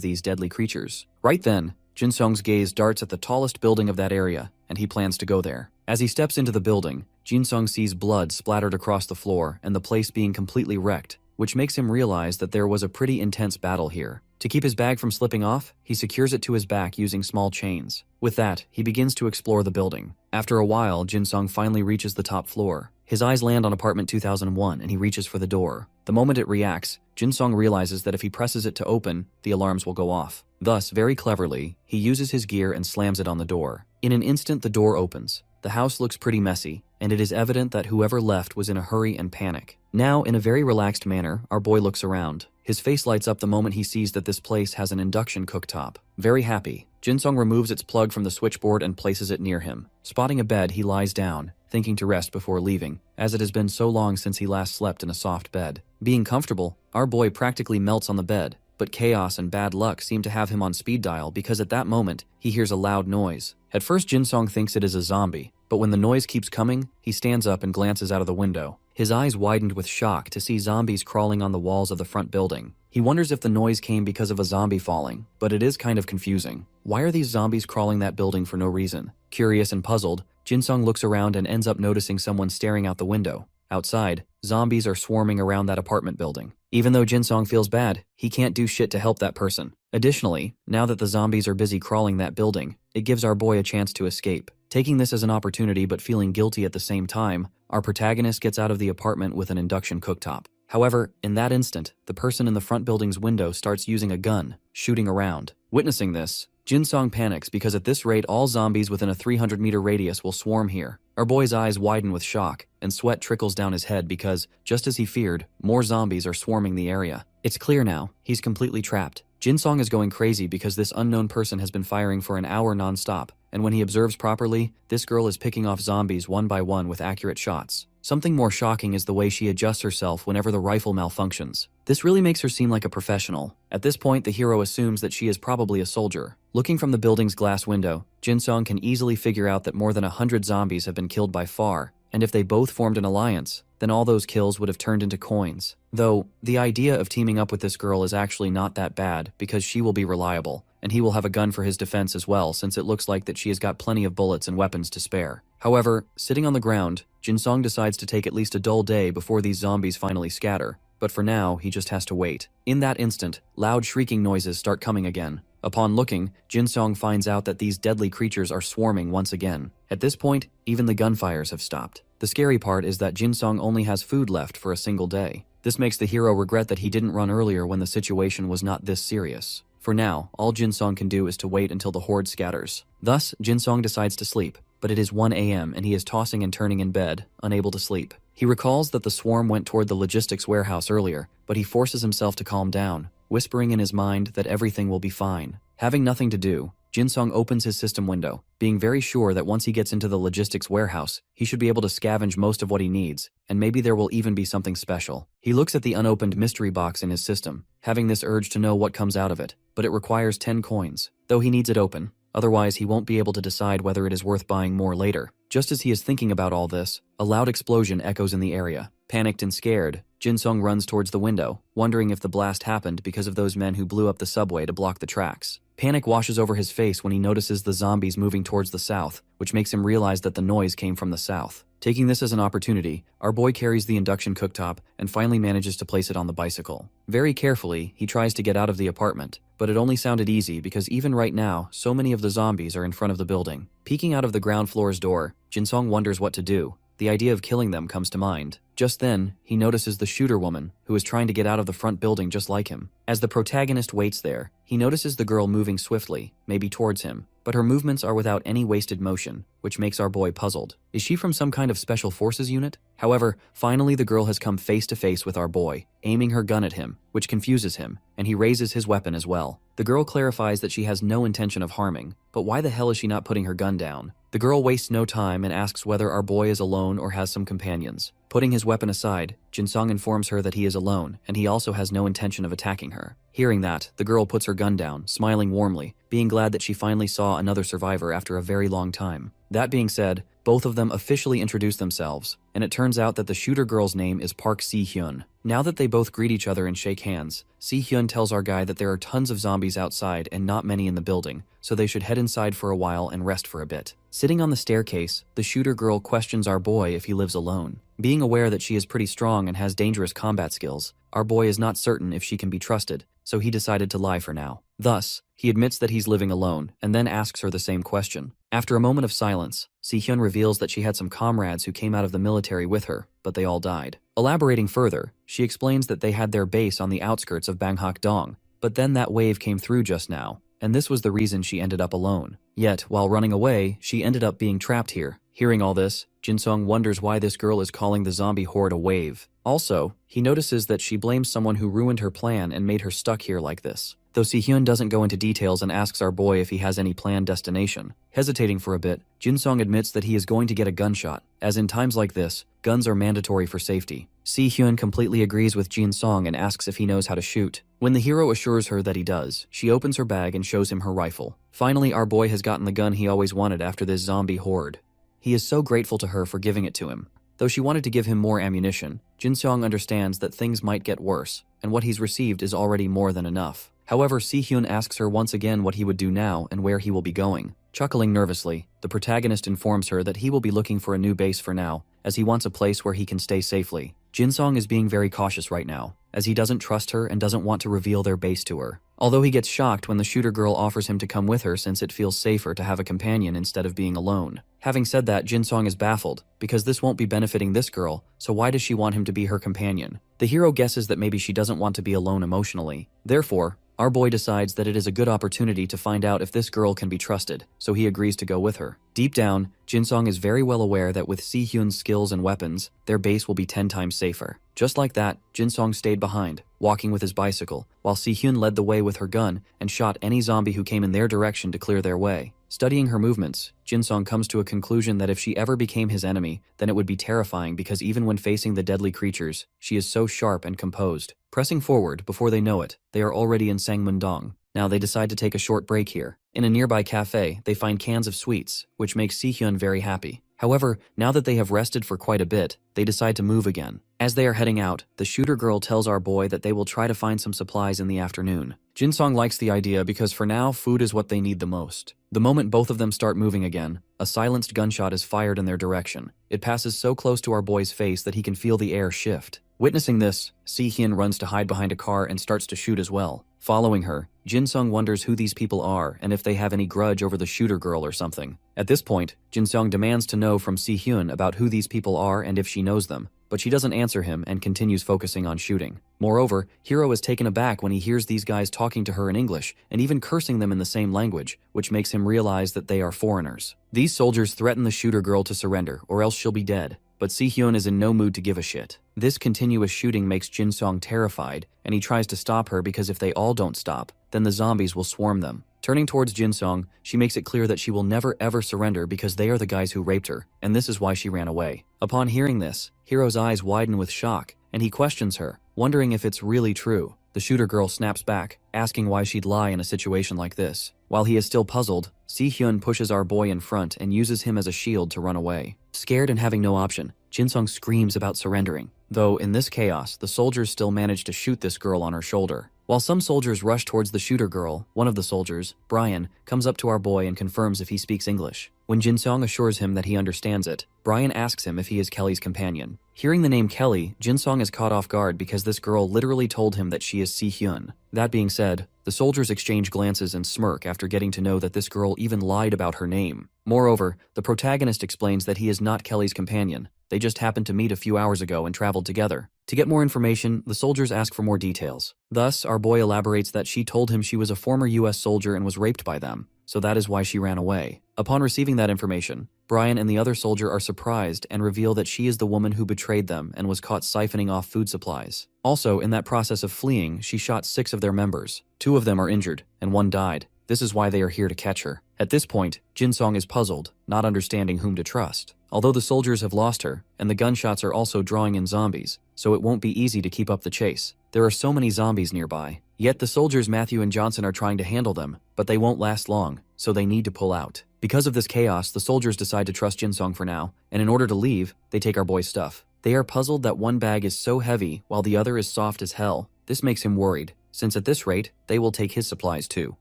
these deadly creatures. Right then, Jinsong's gaze darts at the tallest building of that area, and he plans to go there. As he steps into the building, Jinsong sees blood splattered across the floor and the place being completely wrecked, which makes him realize that there was a pretty intense battle here. To keep his bag from slipping off, he secures it to his back using small chains. With that, he begins to explore the building. After a while, Jinsong finally reaches the top floor. His eyes land on apartment 2001 and he reaches for the door. The moment it reacts, Jinsong realizes that if he presses it to open, the alarms will go off. Thus, very cleverly, he uses his gear and slams it on the door. In an instant, the door opens. The house looks pretty messy, and it is evident that whoever left was in a hurry and panic. Now, in a very relaxed manner, our boy looks around. His face lights up the moment he sees that this place has an induction cooktop. Very happy, Jinsong removes its plug from the switchboard and places it near him. Spotting a bed, he lies down, thinking to rest before leaving, as it has been so long since he last slept in a soft bed. Being comfortable, our boy practically melts on the bed, but chaos and bad luck seem to have him on speed dial because at that moment, he hears a loud noise. At first, Jinsong thinks it is a zombie, but when the noise keeps coming, he stands up and glances out of the window. His eyes widened with shock to see zombies crawling on the walls of the front building. He wonders if the noise came because of a zombie falling, but it is kind of confusing. Why are these zombies crawling that building for no reason? Curious and puzzled, Jinsong looks around and ends up noticing someone staring out the window. Outside, zombies are swarming around that apartment building. Even though Jinsong feels bad, he can't do shit to help that person. Additionally, now that the zombies are busy crawling that building, it gives our boy a chance to escape. Taking this as an opportunity but feeling guilty at the same time, our protagonist gets out of the apartment with an induction cooktop. However, in that instant, the person in the front building's window starts using a gun, shooting around. Witnessing this, Jinsong panics because at this rate all zombies within a 300-meter radius will swarm here. Our boy's eyes widen with shock, and sweat trickles down his head because, just as he feared, more zombies are swarming the area. It's clear now, he's completely trapped. Jinsong is going crazy because this unknown person has been firing for an hour non-stop, and when he observes properly, this girl is picking off zombies one by one with accurate shots. Something more shocking is the way she adjusts herself whenever the rifle malfunctions. This really makes her seem like a professional. At this point, the hero assumes that she is probably a soldier. Looking from the building's glass window, Jinsong can easily figure out that more than 100 zombies have been killed by far, and if they both formed an alliance, then all those kills would have turned into coins. Though, the idea of teaming up with this girl is actually not that bad because she will be reliable, and he will have a gun for his defense as well since it looks like that she has got plenty of bullets and weapons to spare. However, sitting on the ground, Jinsong decides to take at least a dull day before these zombies finally scatter. but for now, he just has to wait. In that instant, loud shrieking noises start coming again. Upon looking, Jinsong finds out that these deadly creatures are swarming once again. At this point, even the gunfires have stopped. The scary part is that Jinsong only has food left for a single day. This makes the hero regret that he didn't run earlier when the situation was not this serious. For now, all Jinsong can do is to wait until the horde scatters. Thus, Jinsong decides to sleep, but it is 1 a.m. and he is tossing and turning in bed, unable to sleep. He recalls that the swarm went toward the logistics warehouse earlier, but he forces himself to calm down, whispering in his mind that everything will be fine. Having nothing to do, Jinsong opens his system window, being very sure that once he gets into the logistics warehouse, he should be able to scavenge most of what he needs, and maybe there will even be something special. He looks at the unopened mystery box in his system, having this urge to know what comes out of it, but it requires 10 coins, though he needs it open. Otherwise, he won't be able to decide whether it is worth buying more later. Just as he is thinking about all this, a loud explosion echoes in the area. Panicked and scared, Jinsong runs towards the window, wondering if the blast happened because of those men who blew up the subway to block the tracks. Panic washes over his face when he notices the zombies moving towards the south, which makes him realize that the noise came from the south. Taking this as an opportunity, our boy carries the induction cooktop and finally manages to place it on the bicycle. Very carefully, he tries to get out of the apartment, but it only sounded easy because even right now, so many of the zombies are in front of the building. Peeking out of the ground floor's door, Jinsong wonders what to do. The idea of killing them comes to mind. Just then, he notices the shooter woman, who is trying to get out of the front building just like him. As the protagonist waits there, he notices the girl moving swiftly, maybe towards him, but her movements are without any wasted motion, which makes our boy puzzled. Is she from some kind of special forces unit? However, finally the girl has come face to face with our boy, aiming her gun at him, which confuses him, and he raises his weapon as well. The girl clarifies that she has no intention of harming, but why the hell is she not putting her gun down? The girl wastes no time and asks whether our boy is alone or has some companions. Putting his weapon aside, Jinsong informs her that he is alone, and he also has no intention of attacking her. Hearing that, the girl puts her gun down, smiling warmly, being glad that she finally saw another survivor after a very long time. That being said, both of them officially introduce themselves, and it turns out that the shooter girl's name is Park Si-hyun. Now that they both greet each other and shake hands, Si-hyun tells our guy that there are tons of zombies outside and not many in the building, so they should head inside for a while and rest for a bit. Sitting on the staircase, the shooter girl questions our boy if he lives alone. Being aware that she is pretty strong and has dangerous combat skills, our boy is not certain if she can be trusted, so he decided to lie for now. Thus, he admits that he's living alone, and then asks her the same question. After a moment of silence, Si-hyun reveals that she had some comrades who came out of the military with her, but they all died. Elaborating further, she explains that they had their base on the outskirts of Banghak-dong, but then that wave came through just now, and this was the reason she ended up alone. Yet, while running away, she ended up being trapped here. Hearing all this, Jinsong wonders why this girl is calling the zombie horde a wave. Also, he notices that she blames someone who ruined her plan and made her stuck here like this. Though Si-hyun doesn't go into details and asks our boy if he has any planned destination. Hesitating for a bit, Jinsong admits that he is going to get a gunshot, as in times like this, guns are mandatory for safety. Si-hyun completely agrees with Jinsong and asks if he knows how to shoot. When the hero assures her that he does, she opens her bag and shows him her rifle. Finally, our boy has gotten the gun he always wanted after this zombie horde. He is so grateful to her for giving it to him. Though she wanted to give him more ammunition, Jinsong understands that things might get worse, and what he's received is already more than enough. However, Si-hyun asks her once again what he would do now and where he will be going. Chuckling nervously, the protagonist informs her that he will be looking for a new base for now, as he wants a place where he can stay safely. Jinsong is being very cautious right now, as he doesn't trust her and doesn't want to reveal their base to her. Although he gets shocked when the shooter girl offers him to come with her since it feels safer to have a companion instead of being alone. Having said that, Jinsong is baffled, because this won't be benefiting this girl, so why does she want him to be her companion? The hero guesses that maybe she doesn't want to be alone emotionally. Therefore, our boy decides that it is a good opportunity to find out if this girl can be trusted, so he agrees to go with her. Deep down, Jinsong is very well aware that with Si-hyun's skills and weapons, their base will be 10 times safer. Just like that, Jinsong stayed behind, walking with his bicycle, while Si-hyun led the way with her gun and shot any zombie who came in their direction to clear their way. Studying her movements, Jinsong comes to a conclusion that if she ever became his enemy, then it would be terrifying because even when facing the deadly creatures, she is so sharp and composed. Pressing forward, before they know it, they are already in Sangmundong. Now they decide to take a short break here. In a nearby cafe, they find cans of sweets, which makes Si-hyun very happy. However, now that they have rested for quite a bit, they decide to move again. As they are heading out, the shooter girl tells our boy that they will try to find some supplies in the afternoon. Jinsong likes the idea because for now, food is what they need the most. The moment both of them start moving again, a silenced gunshot is fired in their direction. It passes so close to our boy's face that he can feel the air shift. Witnessing this, Si-hyun runs to hide behind a car and starts to shoot as well. Following her, Jin-sung wonders who these people are and if they have any grudge over the shooter girl or something. At this point, Jin-sung demands to know from Si-hyun about who these people are and if she knows them, but she doesn't answer him and continues focusing on shooting. Moreover, Hiro is taken aback when he hears these guys talking to her in English and even cursing them in the same language, which makes him realize that they are foreigners. These soldiers threaten the shooter girl to surrender or else she'll be dead, but Si-hyun is in no mood to give a shit. This continuous shooting makes Jin-sung terrified, and he tries to stop her because if they all don't stop, then the zombies will swarm them. Turning towards Jin-sung, she makes it clear that she will never ever surrender because they are the guys who raped her, and this is why she ran away. Upon hearing this, Hiro's eyes widen with shock, and he questions her, wondering if it's really true. The shooter girl snaps back, asking why she'd lie in a situation like this. While he is still puzzled, Si-hyun pushes our boy in front and uses him as a shield to run away. Scared and having no option, Jin-sung screams about surrendering. Though, in this chaos, the soldiers still manage to shoot this girl on her shoulder. While some soldiers rush towards the shooter girl, one of the soldiers, Brian, comes up to our boy and confirms if he speaks English. When Jin-sung assures him that he understands it, Brian asks him if he is Kelly's companion. Hearing the name Kelly, Jin-sung is caught off guard because this girl literally told him that she is Si-hyun. That being said, the soldiers exchange glances and smirk after getting to know that this girl even lied about her name. Moreover, the protagonist explains that he is not Kelly's companion. They just happened to meet a few hours ago and traveled together. To get more information, the soldiers ask for more details. Thus, our boy elaborates that she told him she was a former US soldier and was raped by them, so that is why she ran away. Upon receiving that information, Brian and the other soldier are surprised and reveal that she is the woman who betrayed them and was caught siphoning off food supplies. Also, in that process of fleeing, she shot 6 of their members. 2 of them are injured, and 1 died. This is why they are here to catch her. At this point, Jin-sung is puzzled, not understanding whom to trust. Although the soldiers have lost her, and the gunshots are also drawing in zombies, so it won't be easy to keep up the chase. There are so many zombies nearby. Yet the soldiers Matthew and Johnson are trying to handle them, but they won't last long, so they need to pull out. Because of this chaos, the soldiers decide to trust Jin-sung for now, and in order to leave, they take our boy's stuff. They are puzzled that one bag is so heavy while the other is soft as hell. This makes him worried, since at this rate, they will take his supplies too.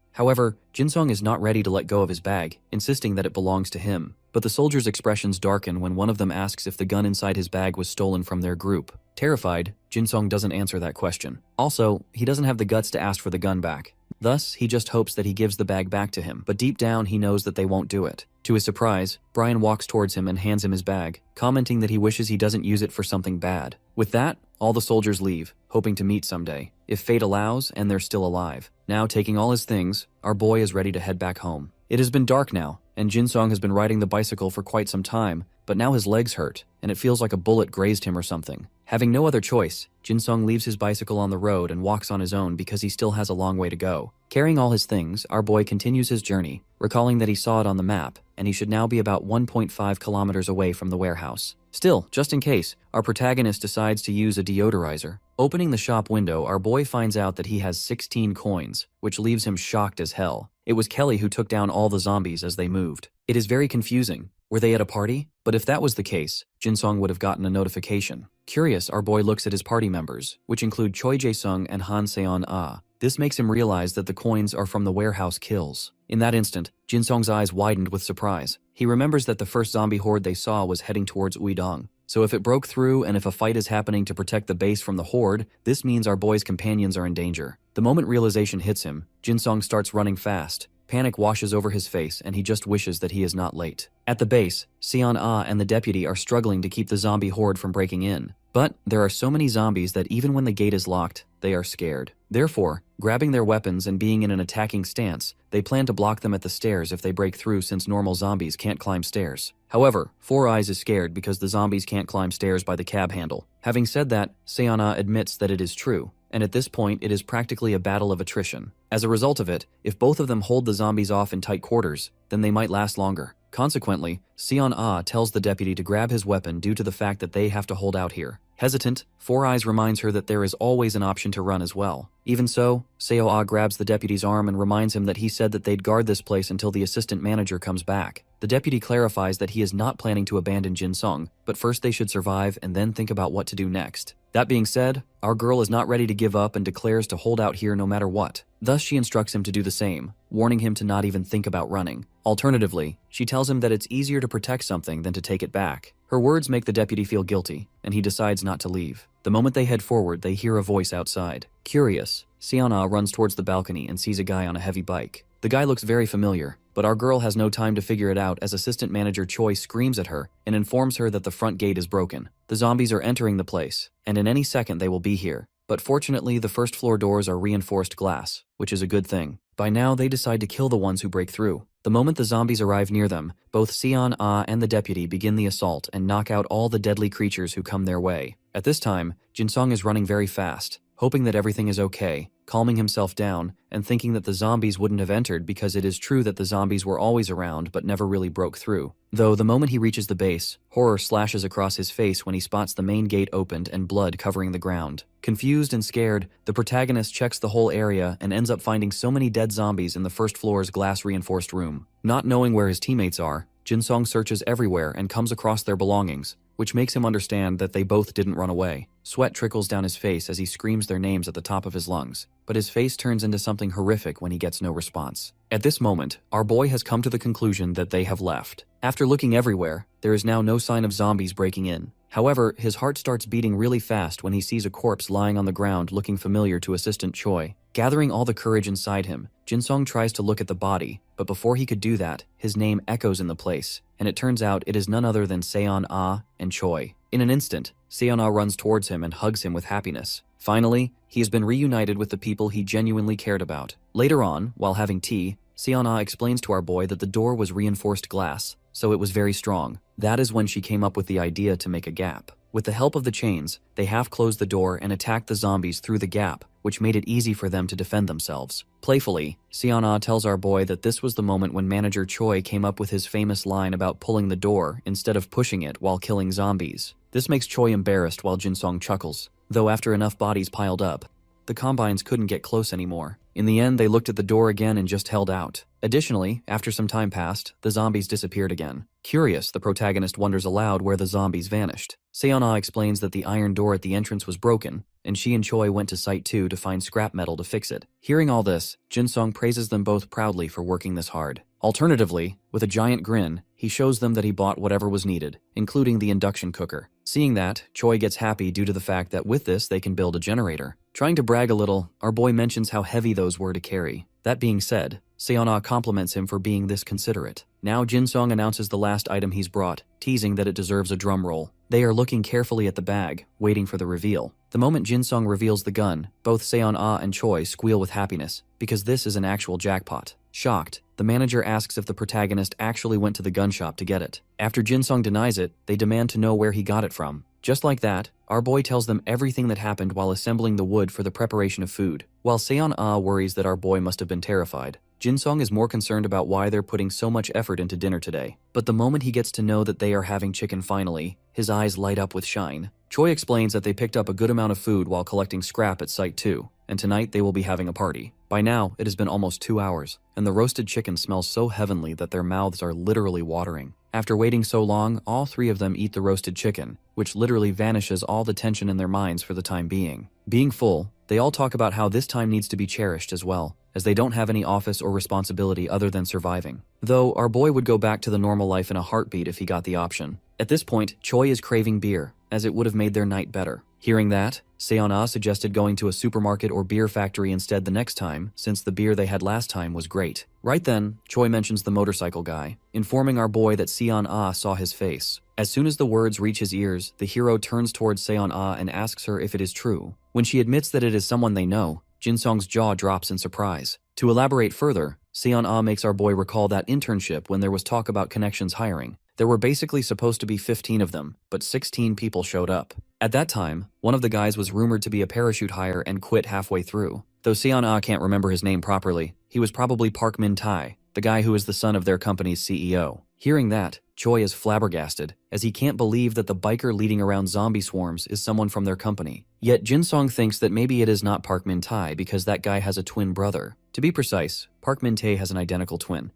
However, Jin-sung is not ready to let go of his bag, insisting that it belongs to him. But the soldiers' expressions darken when one of them asks if the gun inside his bag was stolen from their group. Terrified, Jin-sung doesn't answer that question. Also, he doesn't have the guts to ask for the gun back. Thus, he just hopes that he gives the bag back to him, but deep down he knows that they won't do it. To his surprise, Brian walks towards him and hands him his bag, commenting that he wishes he doesn't use it for something bad. With that, all the soldiers leave, hoping to meet someday, if fate allows and they're still alive. Now, taking all his things, our boy is ready to head back home. It has been dark now, and Jin-sung has been riding the bicycle for quite some time, but now his legs hurt, and it feels like a bullet grazed him or something. Having no other choice, Jin-sung leaves his bicycle on the road and walks on his own because he still has a long way to go. Carrying all his things, our boy continues his journey, recalling that he saw it on the map, and he should now be about 1.5 kilometers away from the warehouse. Still, just in case, our protagonist decides to use a deodorizer. Opening the shop window, our boy finds out that he has 16 coins, which leaves him shocked as hell. It was Kelly who took down all the zombies as they moved. It is very confusing. Were they at a party? But if that was the case, Jin-sung would have gotten a notification. Curious, our boy looks at his party members, which include Choi Jae-sung and Han Seon-ah. This makes him realize that the coins are from the warehouse kills. In that instant, Jin-sung's eyes widened with surprise. He remembers that the first zombie horde they saw was heading towards Uidong. So if it broke through and if a fight is happening to protect the base from the horde, this means our boy's companions are in danger. The moment realization hits him, Jin-sung starts running fast. Panic washes over his face and he just wishes that he is not late. At the base, Seon-ah and the deputy are struggling to keep the zombie horde from breaking in. But there are so many zombies that even when the gate is locked, they are scared. Therefore, grabbing their weapons and being in an attacking stance, they plan to block them at the stairs if they break through since normal zombies can't climb stairs. However, Four Eyes is scared because the zombies can't climb stairs by the cab handle. Having said that, Seon-ah admits that it is true, and at this point it is practically a battle of attrition. As a result of it, if both of them hold the zombies off in tight quarters, then they might last longer. Consequently, Seon-ah tells the deputy to grab his weapon due to the fact that they have to hold out here. Hesitant, Four Eyes reminds her that there is always an option to run as well. Even so, Seo-ah grabs the deputy's arm and reminds him that he said that they'd guard this place until the assistant manager comes back. The deputy clarifies that he is not planning to abandon Jin-sung, but first they should survive and then think about what to do next. That being said, our girl is not ready to give up and declares to hold out here no matter what. Thus she instructs him to do the same, warning him to not even think about running. Alternatively, she tells him that it's easier to protect something than to take it back. Her words make the deputy feel guilty, and he decides not to leave. The moment they head forward, they hear a voice outside. Curious, Seon-ah runs towards the balcony and sees a guy on a heavy bike. The guy looks very familiar, but our girl has no time to figure it out as assistant manager Choi screams at her and informs her that the front gate is broken. The zombies are entering the place, and in any second they will be here. But fortunately, the first floor doors are reinforced glass, which is a good thing. By now, they decide to kill the ones who break through. The moment the zombies arrive near them, both Seon-ah and the deputy begin the assault and knock out all the deadly creatures who come their way. At this time, Jin-sung is running very fast, hoping that everything is okay, calming himself down, and thinking that the zombies wouldn't have entered because it is true that the zombies were always around but never really broke through. Though the moment he reaches the base, horror slashes across his face when he spots the main gate opened and blood covering the ground. Confused and scared, the protagonist checks the whole area and ends up finding so many dead zombies in the first floor's glass-reinforced room. Not knowing where his teammates are, Jin-sung searches everywhere and comes across their belongings, which makes him understand that they both didn't run away. Sweat trickles down his face as he screams their names at the top of his lungs, but his face turns into something horrific when he gets no response. At this moment, our boy has come to the conclusion that they have left. After looking everywhere, there is now no sign of zombies breaking in. However, his heart starts beating really fast when he sees a corpse lying on the ground looking familiar to Assistant Choi. Gathering all the courage inside him, Jin-sung tries to look at the body, but before he could do that, his name echoes in the place, and it turns out it is none other than Seon-ah and Choi. In an instant, Seon-ah runs towards him and hugs him with happiness. Finally, he has been reunited with the people he genuinely cared about. Later on, while having tea, Seon-ah explains to our boy that the door was reinforced glass, so it was very strong. That is when she came up with the idea to make a gap. With the help of the chains, they half-closed the door and attacked the zombies through the gap, which made it easy for them to defend themselves. Playfully, Seon-ah tells our boy that this was the moment when Manager Choi came up with his famous line about pulling the door instead of pushing it while killing zombies. This makes Choi embarrassed while Jin-sung chuckles, though after enough bodies piled up, the combines couldn't get close anymore. In the end, they looked at the door again and just held out. Additionally, after some time passed, the zombies disappeared again. Curious, the protagonist wonders aloud where the zombies vanished. Seon-ah explains that the iron door at the entrance was broken, and she and Choi went to Site 2 to find scrap metal to fix it. Hearing all this, Jin-sung praises them both proudly for working this hard. Alternatively, with a giant grin, he shows them that he bought whatever was needed, including the induction cooker. Seeing that, Choi gets happy due to the fact that with this they can build a generator. Trying to brag a little, our boy mentions how heavy those were to carry. That being said, Seon-ah compliments him for being this considerate. Now Jin-sung announces the last item he's brought, teasing that it deserves a drum roll. They are looking carefully at the bag, waiting for the reveal. The moment Jin-sung reveals the gun, both Seon-ah and Choi squeal with happiness, because this is an actual jackpot. Shocked, the manager asks if the protagonist actually went to the gun shop to get it. After Jin-sung denies it, they demand to know where he got it from. Just like that, our boy tells them everything that happened while assembling the wood for the preparation of food. While Seon-ah worries that our boy must have been terrified, Jin-sung is more concerned about why they're putting so much effort into dinner today. But the moment he gets to know that they are having chicken finally, his eyes light up with shine. Choi explains that they picked up a good amount of food while collecting scrap at Site 2, and tonight they will be having a party. By now, it has been almost 2 hours, and the roasted chicken smells so heavenly that their mouths are literally watering. After waiting so long, all three of them eat the roasted chicken, which literally vanishes all the tension in their minds for the time being. Being full, they all talk about how this time needs to be cherished as well, as they don't have any office or responsibility other than surviving. Though, our boy would go back to the normal life in a heartbeat if he got the option. At this point, Choi is craving beer, as it would have made their night better. Hearing that, Seon-ah suggested going to a supermarket or beer factory instead the next time, since the beer they had last time was great. Right then, Choi mentions the motorcycle guy, informing our boy that Seon-ah saw his face. As soon as the words reach his ears, the hero turns towards Seon-ah and asks her if it is true. When she admits that it is someone they know, Jin-sung's jaw drops in surprise. To elaborate further, Seon-ah makes our boy recall that internship when there was talk about connections hiring. There were basically supposed to be 15 of them, but 16 people showed up. At that time, one of the guys was rumored to be a parachute hire and quit halfway through. Though Seon-ah can't remember his name properly, he was probably Park Min-tae, the guy who is the son of their company's CEO. Hearing that, Choi is flabbergasted, as he can't believe that the biker leading around zombie swarms is someone from their company. Yet Jin-sung thinks that maybe it is not Park Min-tae because that guy has a twin brother. To be precise, Park Min-tae has an identical twin.